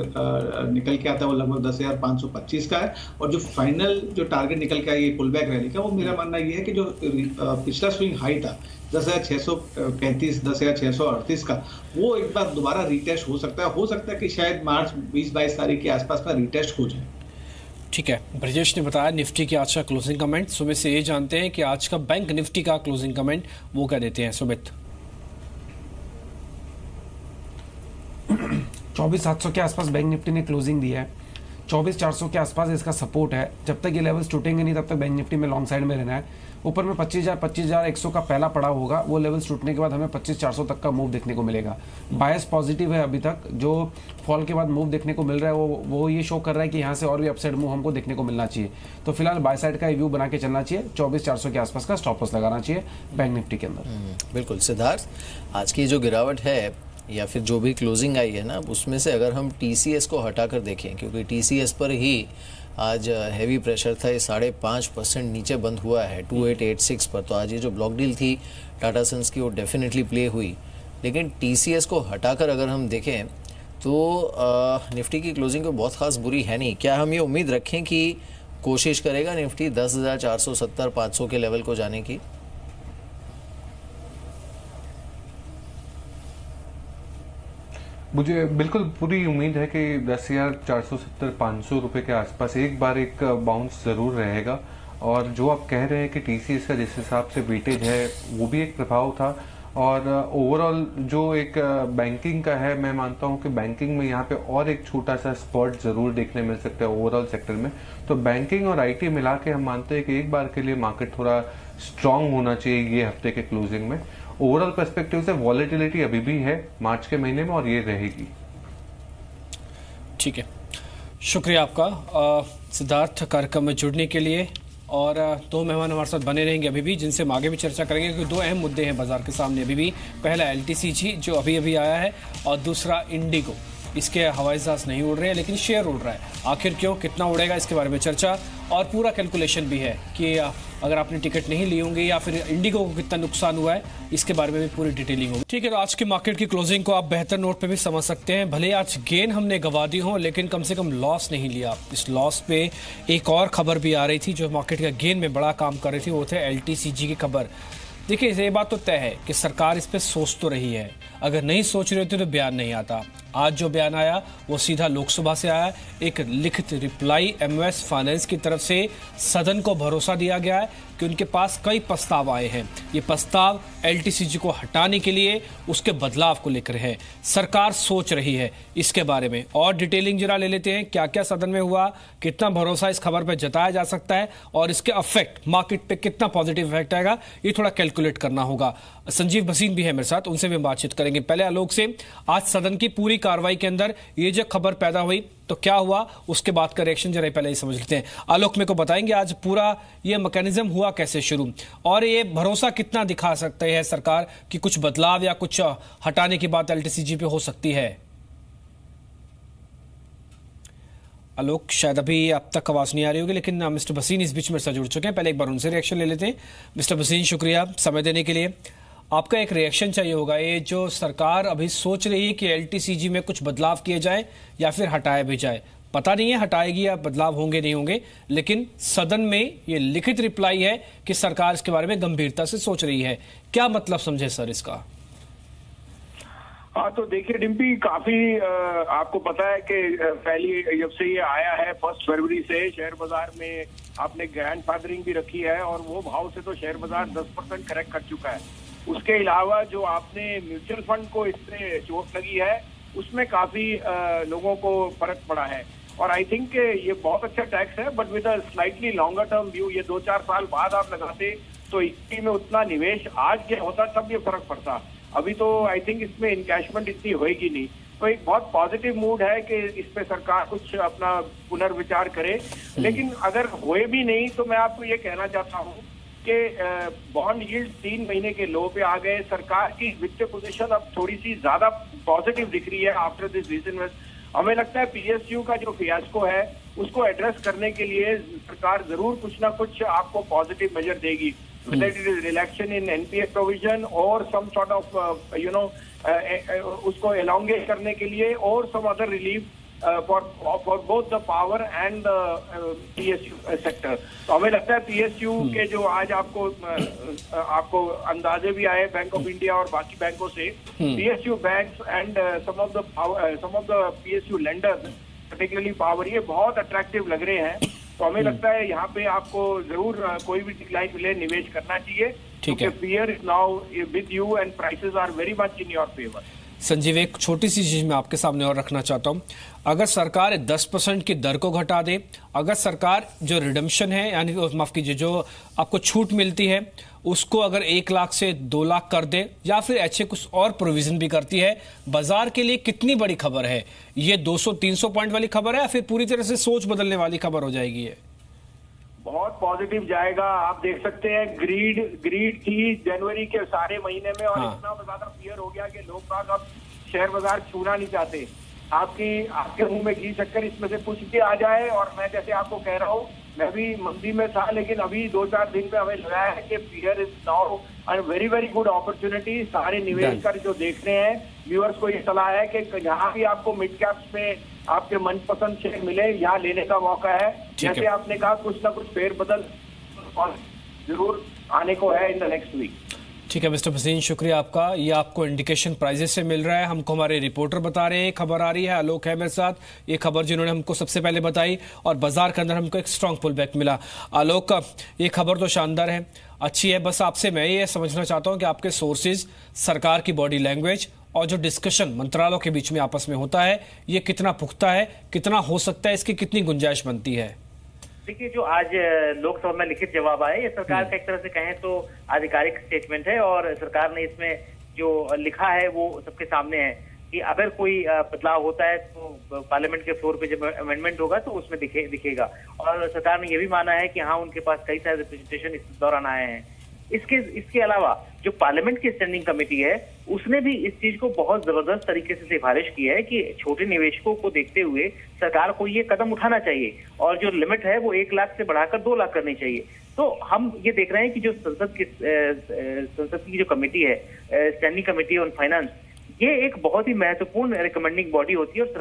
Speaker 4: निकल के आता है वो लगभग 10,525 का है। और जो फाइनल जो टारगेट निकल के आया ये पुल बैक रैली का, वो मेरा मानना ये है कि जो पिछला स्विंग हाई था 10,635, 10,638 का, वो एक बार दोबारा रिटेस्ट हो सकता है कि शायद मार्च 20-22 तारीख के आसपास में रिटेस्ट हो जाए।
Speaker 2: ठीक है, ब्रजेश ने बताया निफ्टी की आज का क्लोजिंग कमेंट। सुमित से ये जानते हैं कि आज का बैंक निफ्टी का क्लोजिंग कमेंट वो क्या देते हैं। सुमित,
Speaker 3: 24,700 के आसपास बैंक निफ्टी ने क्लोजिंग दी है। 24,400 के आसपास इसका सपोर्ट है। जब तक ये लेवल्स टूटेंगे नहीं तब तक बैंक निफ्टी में लॉन्ग साइड में रहना है। ऊपर में 25,100 का पहला पड़ाव होगा, वो लेवल्स टूटने के बाद हमें 25,400 तक का मूव देखने को मिलेगा। बायस पॉजिटिव है अभी तक, जो फॉल के बाद मूव देखने को मिल रहा है वो ये शो कर रहा है कि यहाँ से और भी अपसाइड मूव हमको देखने को मिलना चाहिए। तो फिलहाल बाय साइड का व्यू बना के चलना चाहिए, 24,400 के आसपास का स्टॉप लॉस लगाना चाहिए बैंक निफ्टी के अंदर।
Speaker 1: बिल्कुल सिद्धार्थ, आज की जो गिरावट है या फिर जो भी क्लोजिंग आई है ना, उसमें से अगर हम TCS को हटाकर देखें, क्योंकि TCS पर ही आज हैवी प्रेशर था, ये 5.5% नीचे बंद हुआ है 2886 पर। तो आज ये जो ब्लॉक डील थी टाटा सन्स की वो डेफिनेटली प्ले हुई, लेकिन TCS को हटाकर अगर हम देखें तो निफ्टी की क्लोजिंग तो बहुत खास बुरी है नहीं। क्या हम ये उम्मीद रखें कि कोशिश करेगा निफ्टी 10,470-500 के लेवल को जाने की?
Speaker 7: मुझे बिल्कुल पूरी उम्मीद है कि 10,470-500 रुपए के आसपास एक बार एक बाउंस जरूर रहेगा। और जो आप कह रहे हैं कि TCS का जिस हिसाब से वेटेज है वो भी एक प्रभाव था, और ओवरऑल जो एक बैंकिंग का है, मैं मानता हूं कि बैंकिंग में यहाँ पे और एक छोटा सा स्पॉट जरूर देखने मिल सकता है ओवरऑल सेक्टर में। तो बैंकिंग और IT मिला के हम मानते हैं कि एक बार के लिए मार्केट थोड़ा स्ट्रांग होना चाहिए ये हफ्ते के क्लोजिंग में। ओवरऑल पर्सपेक्टिव से वॉलेटिलिटी अभी भी है मार्च के महीने में और ये रहेगी।
Speaker 2: ठीक है, शुक्रिया आपका सिद्धार्थ कार्यक्रम में जुड़ने के लिए। और दो मेहमान हमारे साथ बने रहेंगे अभी भी, जिनसे हम आगे भी चर्चा करेंगे, क्योंकि दो अहम मुद्दे हैं बाजार के सामने अभी भी। पहला LTCG जो अभी अभी आया है, और दूसरा इंडिगो। इसके हवाई जहाज नहीं उड़ रहे हैं लेकिन शेयर उड़ रहा है। आखिर क्यों, कितना उड़ेगा, इसके बारे में चर्चा और पूरा कैलकुलेशन भी है कि अगर आपने टिकट नहीं ली होंगी या फिर इंडिगो को कितना नुकसान हुआ है, इसके बारे में भी पूरी डिटेलिंग होगी। ठीक है, तो आज की मार्केट की क्लोजिंग को आप बेहतर नोट पे भी समझ सकते हैं। भले आज गेन हमने गवा दी हो, लेकिन कम से कम लॉस नहीं लिया। इस लॉस पे एक और खबर भी आ रही थी जो मार्केट का गेन में बड़ा काम कर रही थी, वो थे LTCG की खबर। देखिए, ये बात तो तय है कि सरकार इस पे सोच तो रही है, अगर नहीं सोच रही होती तो बयान नहीं आता। आज जो बयान आया वो सीधा लोकसभा से आया, एक लिखित रिप्लाई MOS फाइनेंस की तरफ से सदन को भरोसा दिया गया है कि उनके पास कई प्रस्ताव आए हैं। ये प्रस्ताव LTCG को हटाने के लिए, उसके बदलाव को लेकर है। सरकार सोच रही है इसके बारे में। और डिटेलिंग जरा ले लेते हैं, क्या क्या सदन में हुआ, कितना भरोसा इस खबर पर जताया जा सकता है और इसके अफेक्ट मार्केट पे कितना पॉजिटिव इफेक्ट आएगा, ये थोड़ा कैलकुलेट करना होगा। संजीव भसीन भी है मेरे साथ, उनसे भी बातचीत करेंगे। पहले आलोक से, आज सदन की पूरी कार्रवाई के अंदर ये जो खबर पैदा हुई तो क्या हुआ, उसके बाद का रिएक्शन जरा पहले ही समझ लेते हैं। आलोक मेरे को बताएंगे आज पूरा ये मैकेनिज्म हुआ कैसे शुरू, और ये भरोसा कितना दिखा सकते हैं सरकार कि कुछ बदलाव या कुछ हटाने की बात LTCG पे हो सकती है। आलोक, शायद अभी अब तक आवाज नहीं आ रही होगी, लेकिन मिस्टर भसीन इस बीच में से जुड़ चुके हैं। पहले एक बार उनसे रिएक्शन ले लेते हैं। मिस्टर भसीन, शुक्रिया समय देने के लिए। आपका एक रिएक्शन चाहिए होगा, ये जो सरकार अभी सोच रही है कि LTCG में कुछ बदलाव किए जाए या फिर हटाए भी जाए, पता नहीं है हटाएगी या बदलाव होंगे नहीं होंगे, लेकिन सदन में ये लिखित रिप्लाई है कि सरकार इसके बारे में गंभीरता से सोच रही है। क्या मतलब समझे सर इसका?
Speaker 10: हाँ, तो देखिए डिम्पी, काफी आपको पता है कि पहली जब से ये आया है 1 फरवरी से शेयर बाजार में आपने ग्रैंड फादरिंग भी रखी है, और वो भाव से तो शेयर बाजार 10% करेक्ट कर चुका है। उसके अलावा जो आपने म्यूचुअल फंड को इससे चोट लगी है, उसमें काफी लोगों को फर्क पड़ा है। और आई थिंक ये बहुत अच्छा टैक्स है, but with a slightly longer term view, ये 2-4 साल बाद आप लगाते तो इक्विटी में उतना निवेश आज क्या होता तब ये फर्क पड़ता। अभी तो आई थिंक इसमें इनकैशमेंट इतनी होएगी नहीं। तो एक बहुत पॉजिटिव मूड है कि इस पे सरकार कुछ अपना पुनर्विचार करे। लेकिन अगर होए भी नहीं तो मैं आपको ये कहना चाहता हूँ कि बॉन्ड यील्ड 3 महीने के लो पे आ गए। सरकार की वित्तीय पोजीशन अब थोड़ी सी ज्यादा पॉजिटिव दिख रही है आफ्टर दिस रीसेंट। हमें लगता है PSU का जो फियास्को है उसको एड्रेस करने के लिए सरकार जरूर कुछ ना कुछ आपको पॉजिटिव मेजर देगी, whether it is relaxation in NPA provision or some sort of उसको elongate करने के लिए और some other relief for both the power and PSU sector। तो हमें लगता है PSU के जो आज आपको अंदाजे भी आए बैंक ऑफ इंडिया और बाकी बैंकों से, PSU banks and some of the PSU lenders particularly power, ये बहुत अट्रैक्टिव लग रहे हैं। तो हमें लगता है यहाँ पे आपको जरूर कोई भी डिक्लाइन मिले निवेश करना चाहिए, क्योंकि fear is now with you and prices are very much in your favor।
Speaker 2: Sanjeev, एक छोटी सी चीज मैं आपके सामने और रखना चाहता हूं। अगर सरकार 10% की दर को घटा दे, अगर सरकार जो रिडम्पशन है यानी माफ कीजिए जो आपको छूट मिलती है उसको अगर 1 लाख से 2 लाख कर दे, या फिर ऐसे कुछ और प्रोविजन भी करती है, बाजार के लिए कितनी बड़ी खबर है ये? 200-300 पॉइंट वाली खबर है या फिर पूरी तरह से सोच बदलने वाली खबर हो जाएगी ये?
Speaker 10: बहुत पॉजिटिव जाएगा। आप देख सकते हैं ग्रीड थी जनवरी के सारे महीने में, और इतना ज्यादा फियर हो गया कि लोग बाग अब शेयर बाजार छूना नहीं चाहते। आपके मुंह में घी शक्कर इसमें से कुछ भी आ जाए, और मैं जैसे आपको कह रहा हूँ, मैं भी मंदी में था, लेकिन अभी 2-4 दिन में हमें लगा है कि fear is now a very very good opportunity. सारे निवेशकर जो देख रहे हैं, व्यूअर्स को ये सलाह है कि जहाँ भी आपको मिड कैप्स में आपके मनपसंद शेयर मिले, यहाँ लेने का मौका है। जैसे आपने कहा, कुछ ना कुछ फेरबदल और जरूर आने को है इन द नेक्स्ट वीक।
Speaker 2: ठीक है मिस्टर भसीन, शुक्रिया आपका। ये आपको इंडिकेशन प्राइजेस से मिल रहा है, हमको हमारे रिपोर्टर बता रहे हैं। खबर आ रही है, आलोक है मेरे साथ, ये खबर जिन्होंने हमको सबसे पहले बताई, और बाजार के अंदर हमको एक स्ट्रांग पुल बैक मिला। आलोक, ये खबर तो शानदार है, अच्छी है, बस आपसे मैं ये समझना चाहता हूँ कि आपके सोर्सेज, सरकार की बॉडी लैंग्वेज और जो डिस्कशन मंत्रालयों के बीच में आपस में होता है, ये कितना पुख्ता है, कितना हो सकता है, इसकी कितनी गुंजाइश बनती है?
Speaker 8: देखिए, जो आज लोकसभा में लिखित जवाब आए, ये सरकार का एक तरह से कहें तो आधिकारिक स्टेटमेंट है, और सरकार ने इसमें जो लिखा है वो सबके सामने है कि अगर कोई बदलाव होता है तो पार्लियामेंट के फ्लोर पे जब अमेंडमेंट होगा तो उसमें दिखेगा। और सरकार ने यह भी माना है कि हाँ, उनके पास कई सारे रिप्रेजेंटेशन इस दौरान आए हैं। इसके अलावा जो पार्लियामेंट की स्टैंडिंग कमेटी है, उसने भी इस चीज को बहुत जबरदस्त तरीके से सिफारिश की है कि छोटे निवेशकों को देखते हुए सरकार को ये कदम उठाना चाहिए, और जो लिमिट है वो 1 लाख से बढ़ाकर 2 लाख करनी चाहिए। तो हम ये देख रहे हैं कि जो संसद की जो कमेटी है, स्टैंडिंग कमेटी ऑन फाइनेंस, ये एक बहुत ही महत्वपूर्ण रिकमेंडिंग बॉडी होती है, और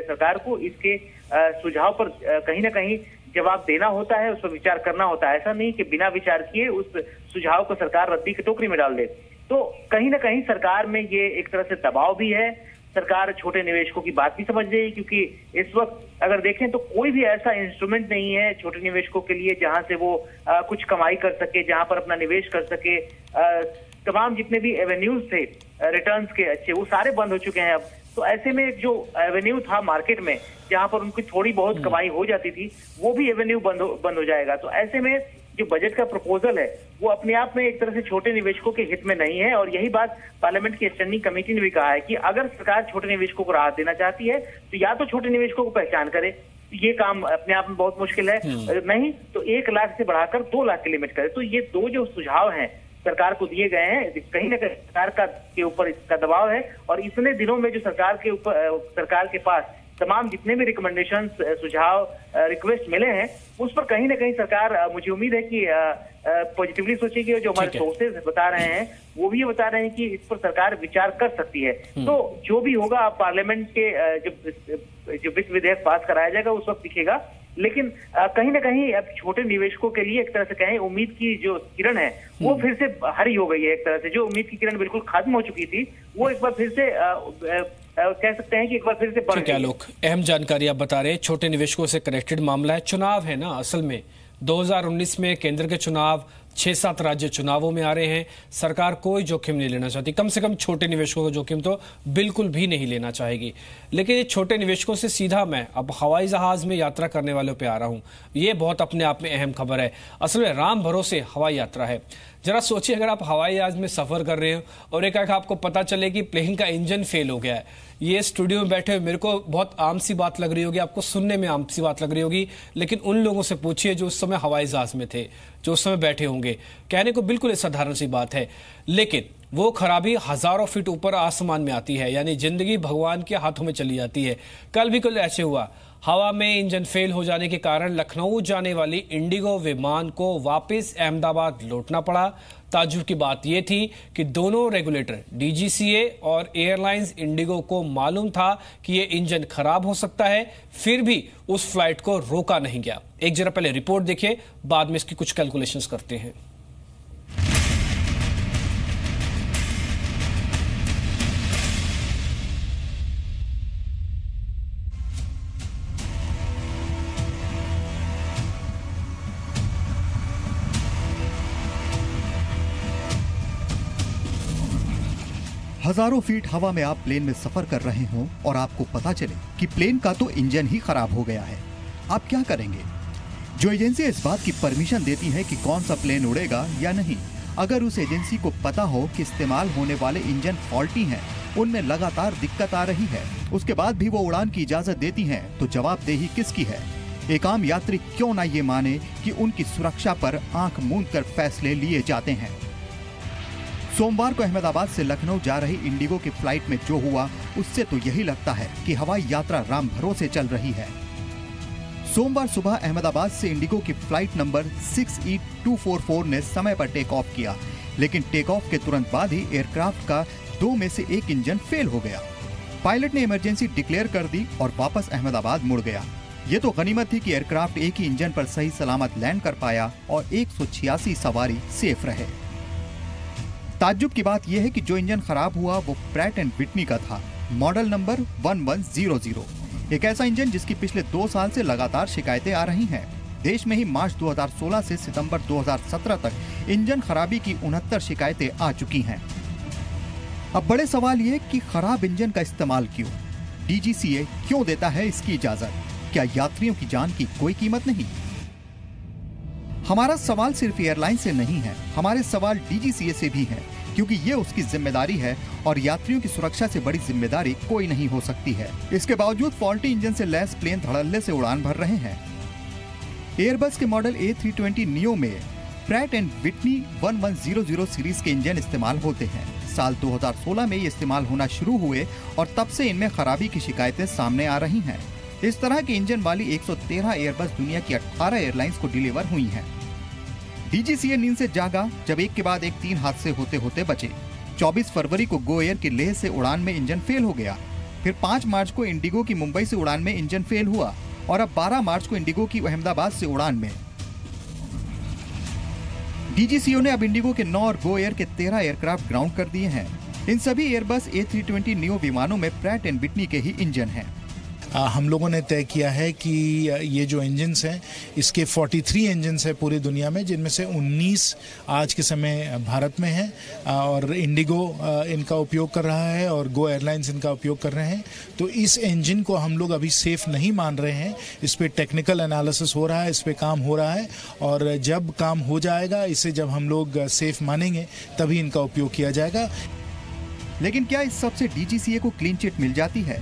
Speaker 8: सरकार को इसके सुझाव पर कहीं ना कहीं जवाब देना होता है, उस पर विचार करना होता है। ऐसा नहीं कि बिना विचार किए उस सुझाव को सरकार रद्दी की टोकरी में डाल दे। तो कहीं ना कहीं सरकार में ये एक तरह से दबाव भी है। सरकार छोटे निवेशकों की बात भी समझ रही है, क्योंकि इस वक्त अगर देखें तो कोई भी ऐसा इंस्ट्रूमेंट नहीं है छोटे निवेशकों के लिए जहां से वो कुछ कमाई कर सके, जहां पर अपना निवेश कर सके। तमाम जितने भी एवेन्यूज थे रिटर्न्स के अच्छे, वो सारे बंद हो चुके हैं अब। तो ऐसे में जो एवेन्यू था मार्केट में जहां पर उनकी थोड़ी बहुत कमाई हो जाती थी, वो भी एवेन्यू बंद हो जाएगा। तो ऐसे में जो बजट का प्रपोजल है वो अपने आप में एक तरह से छोटे निवेशकों के हित में नहीं है, और यही बात पार्लियामेंट की स्टैंडिंग कमेटी ने भी कहा है कि अगर सरकार छोटे निवेशकों को राहत देना चाहती है तो या तो छोटे निवेशकों को पहचान करे, ये काम अपने आप में बहुत मुश्किल है, नहीं तो 1 लाख से बढ़ाकर 2 लाख की लिमिट करे। तो ये दो जो सुझाव हैं सरकार को दिए गए हैं, कहीं ना कहीं सरकार के ऊपर इसका दबाव है, और इतने दिनों में जो सरकार के पास तमाम जितने भी रिकमेंडेशन, सुझाव, रिक्वेस्ट मिले हैं, उस पर कहीं ना कहीं सरकार, मुझे उम्मीद है कि पॉजिटिवली सोचेगी। और जो हमारे सोर्सेज बता रहे हैं वो भी ये बता रहे हैं कि इस पर सरकार विचार कर सकती है। तो जो भी होगा अब पार्लियामेंट के जो वित्त विधेयक पास कराया जाएगा उस वक्त दिखेगा, लेकिन कहीं ना कहीं अब छोटे निवेशकों के लिए एक तरह से कहें उम्मीद की जो किरण है वो फिर से हरी हो गई है। एक तरह से जो उम्मीद की किरण बिल्कुल खत्म हो चुकी थी, वो एक बार फिर से कह सकते हैं कि एक बार फिर से बढ़ गई।
Speaker 2: लोग अहम जानकारी आप बता रहे हैं, छोटे निवेशकों से कनेक्टेड मामला है। चुनाव है ना, असल में 2019 में केंद्र के चुनाव, 6-7 राज्य चुनावों में आ रहे हैं। सरकार कोई जोखिम नहीं लेना चाहती, कम से कम छोटे निवेशकों का जोखिम तो बिल्कुल भी नहीं लेना चाहेगी। लेकिन ये छोटे निवेशकों से सीधा मैं अब हवाई जहाज में यात्रा करने वालों पे आ रहा हूं। ये बहुत अपने आप में अहम खबर है। असल में राम भरोसे हवाई यात्रा है। जरा सोचिए, अगर आप हवाई जहाज में सफर कर रहे हो और एक आपको पता चले कि प्लेन का इंजन फेल हो गया है। ये स्टूडियो में बैठे हुए मेरे को बहुत आम सी बात लग रही होगी, आपको सुनने में आम सी बात लग रही होगी, लेकिन उन लोगों से पूछिए जो उस समय हवाई जहाज में थे, जो उस समय बैठे होंगे। कहने को बिल्कुल साधारण सी बात है, लेकिन वो खराबी हजारों फीट ऊपर आसमान में आती है, यानी जिंदगी भगवान के हाथों में चली जाती है। कल भी कुछ ऐसे हुआ, हवा में इंजन फेल हो जाने के कारण लखनऊ जाने वाली इंडिगो विमान को वापस अहमदाबाद लौटना पड़ा। ताज्जुब की बात यह थी कि दोनों रेगुलेटर डीजीसीए और एयरलाइंस इंडिगो को मालूम था कि यह इंजन खराब हो सकता है, फिर भी उस फ्लाइट को रोका नहीं गया। एक जरा पहले रिपोर्ट देखिए, बाद में इसकी कुछ कैलकुलेशंस करते हैं।
Speaker 12: हजारों फीट हवा में आप प्लेन में सफर कर रहे हों और आपको पता चले कि प्लेन का तो इंजन ही खराब हो गया है, आप क्या करेंगे? जो एजेंसी इस बात की परमिशन देती है कि कौन सा प्लेन उड़ेगा या नहीं, अगर उस एजेंसी को पता हो कि इस्तेमाल होने वाले इंजन फॉल्टी हैं, उनमें लगातार दिक्कत आ रही है, उसके बाद भी वो उड़ान की इजाजत देती हैं, तो जवाबदेही किसकी है? एक आम यात्री क्यों ना ये माने कि उनकी सुरक्षा पर आंख मूंद कर फैसले लिए जाते हैं। सोमवार को अहमदाबाद से लखनऊ जा रही इंडिगो की फ्लाइट में जो हुआ, उससे तो यही लगता है कि हवाई यात्रा राम भरोसे चल रही है। सोमवार सुबह अहमदाबाद से इंडिगो की फ्लाइट नंबर 6E244 ने समय पर टेक ऑफ किया, लेकिन टेक ऑफ के तुरंत बाद ही एयरक्राफ्ट का 2 में से 1 इंजन फेल हो गया। पायलट ने इमरजेंसी डिक्लेयर कर दी और वापस अहमदाबाद मुड़ गया। ये तो गनीमत थी कि एयरक्राफ्ट एक ही इंजन पर सही सलामत लैंड कर पाया और 186 सवारी सेफ रहे। ताज्जुब की बात यह है कि जो इंजन खराब हुआ वो प्रैट एंड विटनी का था, मॉडल नंबर 1100, एक ऐसा इंजन जिसकी पिछले 2 साल से लगातार शिकायतें आ रही हैं। देश में ही मार्च 2016 से सितंबर 2017 तक इंजन खराबी की 69 शिकायतें आ चुकी हैं। अब बड़े सवाल ये कि खराब इंजन का इस्तेमाल क्यों? DGCA क्यों देता है इसकी इजाजत? क्या यात्रियों की जान की कोई कीमत नहीं? हमारा सवाल सिर्फ एयरलाइन से नहीं है, हमारे सवाल DGCA से भी है, क्योंकि ये उसकी जिम्मेदारी है और यात्रियों की सुरक्षा से बड़ी जिम्मेदारी कोई नहीं हो सकती है। इसके बावजूद फॉल्टी इंजन से लैस प्लेन धड़ल्ले से उड़ान भर रहे हैं। एयरबस के मॉडल A320 नियो में प्रैट एंड विटनी 1100 सीरीज के इंजन इस्तेमाल होते हैं। साल 2016 में ये इस्तेमाल होना शुरू हुए और तब से इनमें खराबी की शिकायतें सामने आ रही हैं। इस तरह के इंजन वाली 113 एयरबस दुनिया की 18 एयरलाइंस को डिलीवर हुई हैं। DGCA नींद से जागा जब एक के बाद एक 3 हादसे होते होते बचे। 24 फरवरी को गो एयर की लेह से उड़ान में इंजन फेल हो गया। फिर 5 मार्च को इंडिगो की मुंबई से उड़ान में इंजन फेल हुआ और अब 12 मार्च को इंडिगो की अहमदाबाद से उड़ान में। DGCA ने अब इंडिगो के 9 और गो एयर के 13 एयरक्राफ्ट ग्राउंड कर दिए हैं। इन सभी एयरबस A320 नियो विमानों में प्रैट एंड विटनी के ही इंजन हैं।
Speaker 13: हम लोगों ने तय किया है कि ये जो इंजन्स हैं, इसके 43 इंजन्स हैं पूरी दुनिया में, जिनमें से 19 आज के समय भारत में हैं और इंडिगो इनका उपयोग कर रहा है और गो एयरलाइंस इनका उपयोग कर रहे हैं। तो इस इंजन को हम लोग अभी सेफ नहीं मान रहे हैं। इस पे टेक्निकल एनालिसिस हो रहा है, इस पे काम हो रहा है और जब काम हो जाएगा, इसे जब हम लोग सेफ मानेंगे तभी इनका उपयोग किया जाएगा।
Speaker 12: लेकिन क्या इस सब से DGCA को क्लीन चिट मिल जाती है?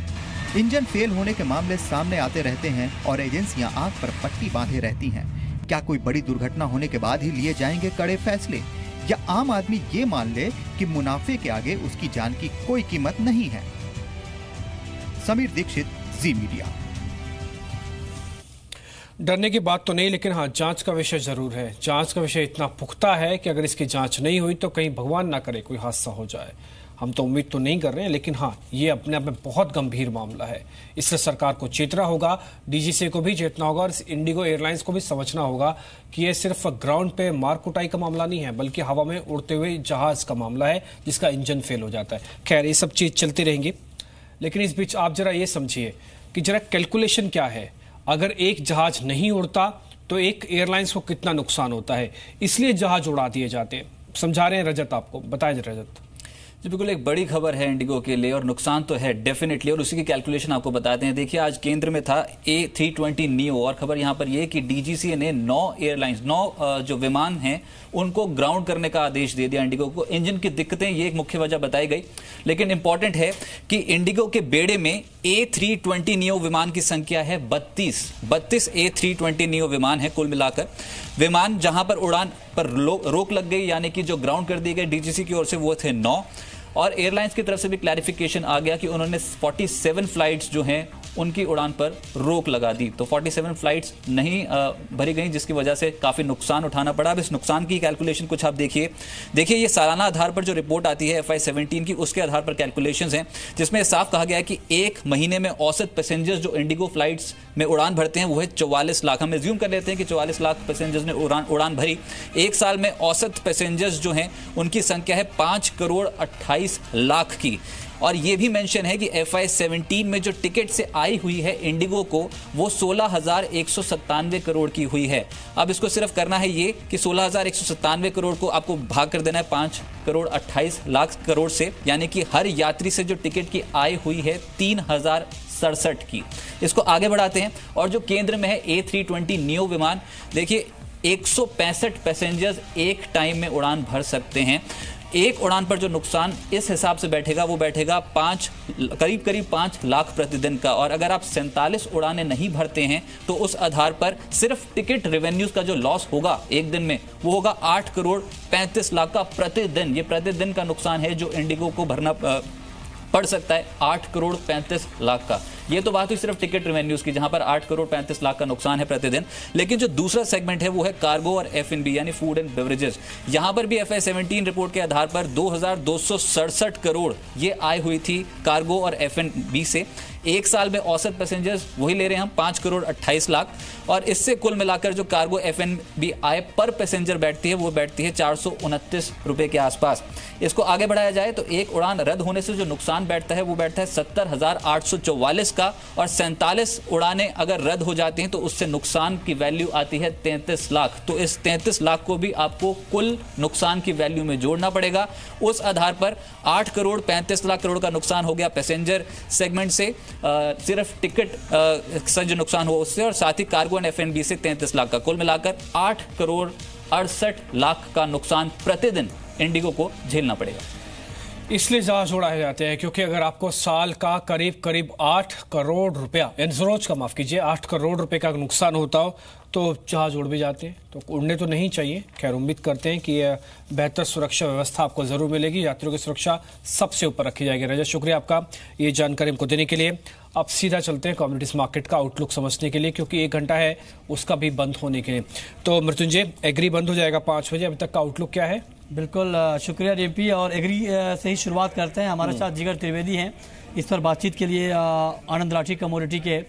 Speaker 12: इंजन फेल होने के मामले सामने आते रहते हैं और एजेंसियां आंख पर पट्टी बांधे रहती हैं। क्या कोई बड़ी दुर्घटना होने के बाद ही लिए जाएंगे कड़े फैसले, या आम आदमी ये मान ले कि मुनाफे के आगे उसकी जान की कोई कीमत नहीं है? समीर दीक्षित, जी मीडिया।
Speaker 2: डरने की बात तो नहीं, लेकिन हाँ, जांच का विषय जरूर है। जांच का विषय इतना पुख्ता है कि अगर इसकी जांच नहीं हुई तो कहीं भगवान ना करे कोई हादसा हो जाए। हम तो उम्मीद तो नहीं कर रहे हैं, लेकिन हाँ, ये अपने आप में बहुत गंभीर मामला है। इससे सरकार को चेतना होगा, DGCA को भी चेतना होगा और इंडिगो एयरलाइंस को भी समझना होगा कि ये सिर्फ ग्राउंड पे मार कुटाई का मामला नहीं है, बल्कि हवा में उड़ते हुए जहाज का मामला है जिसका इंजन फेल हो जाता है। खैर, ये सब चीज चलती रहेंगी, लेकिन इस बीच आप जरा ये समझिए कि जरा कैलकुलेशन क्या है। अगर एक जहाज नहीं उड़ता तो एक एयरलाइंस को कितना नुकसान होता है, इसलिए जहाज उड़ा दिए जाते हैं। समझा रहे हैं रजत, आपको बताएं रजत।
Speaker 14: जी बिल्कुल, एक बड़ी खबर है इंडिगो के लिए और नुकसान तो है डेफिनेटली, और उसी की कैलकुलेशन आपको बताते हैं। देखिए, आज केंद्र में था A320 नियो और खबर यहां पर यह कि DGCA ने 9 जो विमान हैं उनको ग्राउंड करने का आदेश दे दिया इंडिगो को। इंजन की दिक्कतें ये एक मुख्य वजह बताई गई, लेकिन इंपॉर्टेंट है कि इंडिगो के बेड़े में A320 नियो विमान की संख्या है 32 A320 नियो विमान है कुल मिलाकर। विमान जहां पर उड़ान पर रोक लग गई, यानी कि जो ग्राउंड कर दी गई DGCA की ओर से, वो थे 9। और एयरलाइंस की तरफ से भी क्लैरिफिकेशन आ गया कि उन्होंने 47 फ्लाइट्स जो हैं उनकी उड़ान पर रोक लगा दी। तो 47 फ्लाइट्स नहीं भरी गई, जिसकी वजह से काफ़ी नुकसान उठाना पड़ा। अब इस नुकसान की कैलकुलेशन कुछ आप देखिए, ये सालाना आधार पर जो रिपोर्ट आती है FY17 की, उसके आधार पर कैलकुलेशंस हैं, जिसमें साफ कहा गया है कि एक महीने में औसत पैसेंजर्स जो इंडिगो फ्लाइट्स में उड़ान भरते हैं वो है 44 लाख। हम एज्यूम कर लेते हैं कि 44 लाख पैसेंजर्स ने उड़ान भरी। एक साल में औसत पैसेंजर्स जो हैं उनकी संख्या है 5 करोड़ 28 28 लाख की। और ये भी मेंशन है कि FY17 में जो टिकट से आई हुई है इंडिगो को, वो 16,197 करोड़ की हुई है। अब इसको सिर्फ करना है ये कि 16,197 करोड़ को आपको भाग कर देना है 5 करोड़ 28 लाख करोड़ से, यानी कि हर यात्री से जो टिकट की आय हुई है 3,067 की। इसको आगे बढ़ाते हैं और जो केंद्र में है A320 नियो विमान, देखिए 165 पैसेंजर्स एक टाइम में उड़ान भर सकते हैं। एक उड़ान पर जो नुकसान इस हिसाब से बैठेगा वो बैठेगा करीब 5 लाख प्रतिदिन का। और अगर आप 47 उड़ानें नहीं भरते हैं तो उस आधार पर सिर्फ टिकट रेवेन्यूज का जो लॉस होगा एक दिन में वो होगा 8 करोड़ 35 लाख का प्रतिदिन। ये प्रतिदिन का नुकसान है जो इंडिगो को भरना पड़ सकता है, 8 करोड़ 35 लाख का। ये तो बात हुई सिर्फ टिकट रेवेन्यूज की, जहां पर 8 करोड़ 35 लाख का नुकसान है प्रतिदिन। लेकिन जो दूसरा सेगमेंट है वो है कार्गो और F&B यानी फूड एंड बेवरेजेस। यहां पर भी FY17 रिपोर्ट के आधार पर 2,267 करोड़ ये आय हुई थी कार्गो और F&B से। एक साल में औसत पैसेंजर्स वही ले रहे हैं हम 5 करोड़ 28 लाख। और इससे कुल मिलाकर जो कार्गो F&B आय पर पैसेंजर बैठती है वो बैठती है 429 रुपए के आसपास। इसको आगे बढ़ाया जाए तो एक उड़ान रद्द होने से जो नुकसान बैठता है वो बैठता है 70,844 का। और 47 उड़ानें अगर रद्द हो जाती हैं तो उससे नुकसान की वैल्यू आती है 33 लाख। तो इस 33 लाख को भी आपको कुल नुकसान की वैल्यू में जोड़ना पड़ेगा। उस आधार पर 8 करोड़ 35 लाख करोड़ का नुकसान हो गया पैसेंजर सेगमेंट से, सिर्फ टिकट से जो नुकसान हुआ उससे, और साथ ही कार्गो एंड F&B से 33 लाख का। कुल मिलाकर 8 करोड़ 68 लाख का नुकसान प्रतिदिन इंडिगो को झेलना पड़ेगा।
Speaker 2: इसलिए जहाज उड़ाए जाते हैं क्योंकि अगर आपको साल का करीब 8 करोड़ रुपया, यानी रोज का माफ कीजिए 8 करोड़ रुपए का नुकसान होता हो तो जहाज उड़ भी जाते हैं। तो उड़ने तो नहीं चाहिए। खैर उम्मीद करते हैं कि बेहतर सुरक्षा व्यवस्था आपको जरूर मिलेगी, यात्रियों की सुरक्षा सबसे ऊपर रखी जाएगी। रजत, शुक्रिया आपका ये जानकारी हमको देने के लिए। अब सीधा चलते हैं कम्युनिटीज मार्केट का आउटलुक समझने के लिए, क्योंकि 1 घंटा है उसका भी बंद होने के लिए। तो मृत्युंजय, एग्री बंद हो जाएगा 5 बजे, अभी तक का आउटलुक क्या है?
Speaker 15: बिल्कुल, शुक्रिया DMP। और एग्री से ही शुरुआत करते हैं। हमारे साथ जिगर त्रिवेदी हैं इस पर बातचीत के लिए, आनंद राठी कमोडिटी के।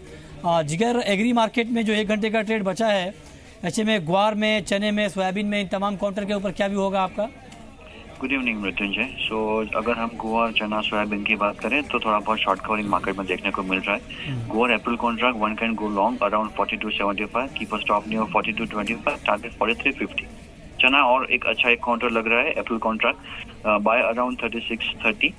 Speaker 15: जिगर, एग्री मार्केट में जो 1 घंटे का ट्रेड बचा है, ऐसे में ग्वार में, चने में, सोयाबीन में, इन तमाम काउंटर के ऊपर क्या भी होगा आपका?
Speaker 16: Good evening Mrityunjay. सो अगर हम गुआर, चना, सोयाबीन की बात करें तो थोड़ा बहुत शॉर्ट कवरिंग मार्केट में देखने को मिल रहा है। गुआर April contract one can go long around 42.75, keep a stop near 42.25, target 43.50। चना और एक अच्छा एक काउंटर लग रहा है, April contract by around 36.30,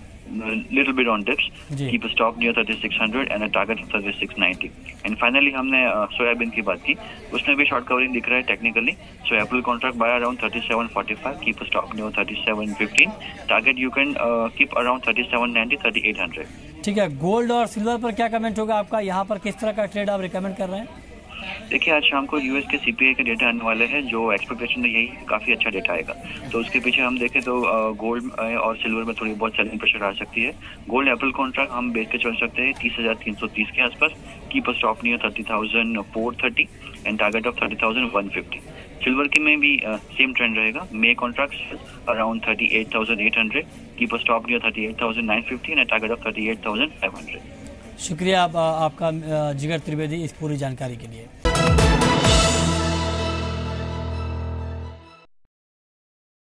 Speaker 16: little bit on dips, keep a stop near 3600 and a target of 3690. And finally हमने soybean की बात की, उसमें भी शॉर्ट कवरिंग दिख रहा है technically. So April contract by around 3745, keep a stop near 3715, target you can keep around 3790, 3800।
Speaker 15: ठीक है, गोल्ड और सिल्वर पर क्या कमेंट होगा आपका? यहाँ पर किस तरह का ट्रेड आप रिकमेंड कर रहे हैं?
Speaker 16: देखिए, आज शाम को यूएस के CPI के डेटा आने वाले हैं, जो एक्सपेक्टेशन है यही काफी अच्छा डेटा आएगा। तो उसके पीछे हम देखें तो गोल्ड और सिल्वर में थोड़ी बहुत सेलिंग प्रेशर आ सकती है। गोल्ड एप्रिल कॉन्ट्रैक्ट हम बेच के चल सकते हैं 30,330 के आसपास, keep a stop near 30,430 and target of 30,150। Silver की में भी सेम ट्रेंड रहेगा, May contract around 38,800, keep a stop near 38,950 and target of 38,500।
Speaker 15: शुक्रिया आपका जिगर त्रिवेदी इस पूरी जानकारी के लिए।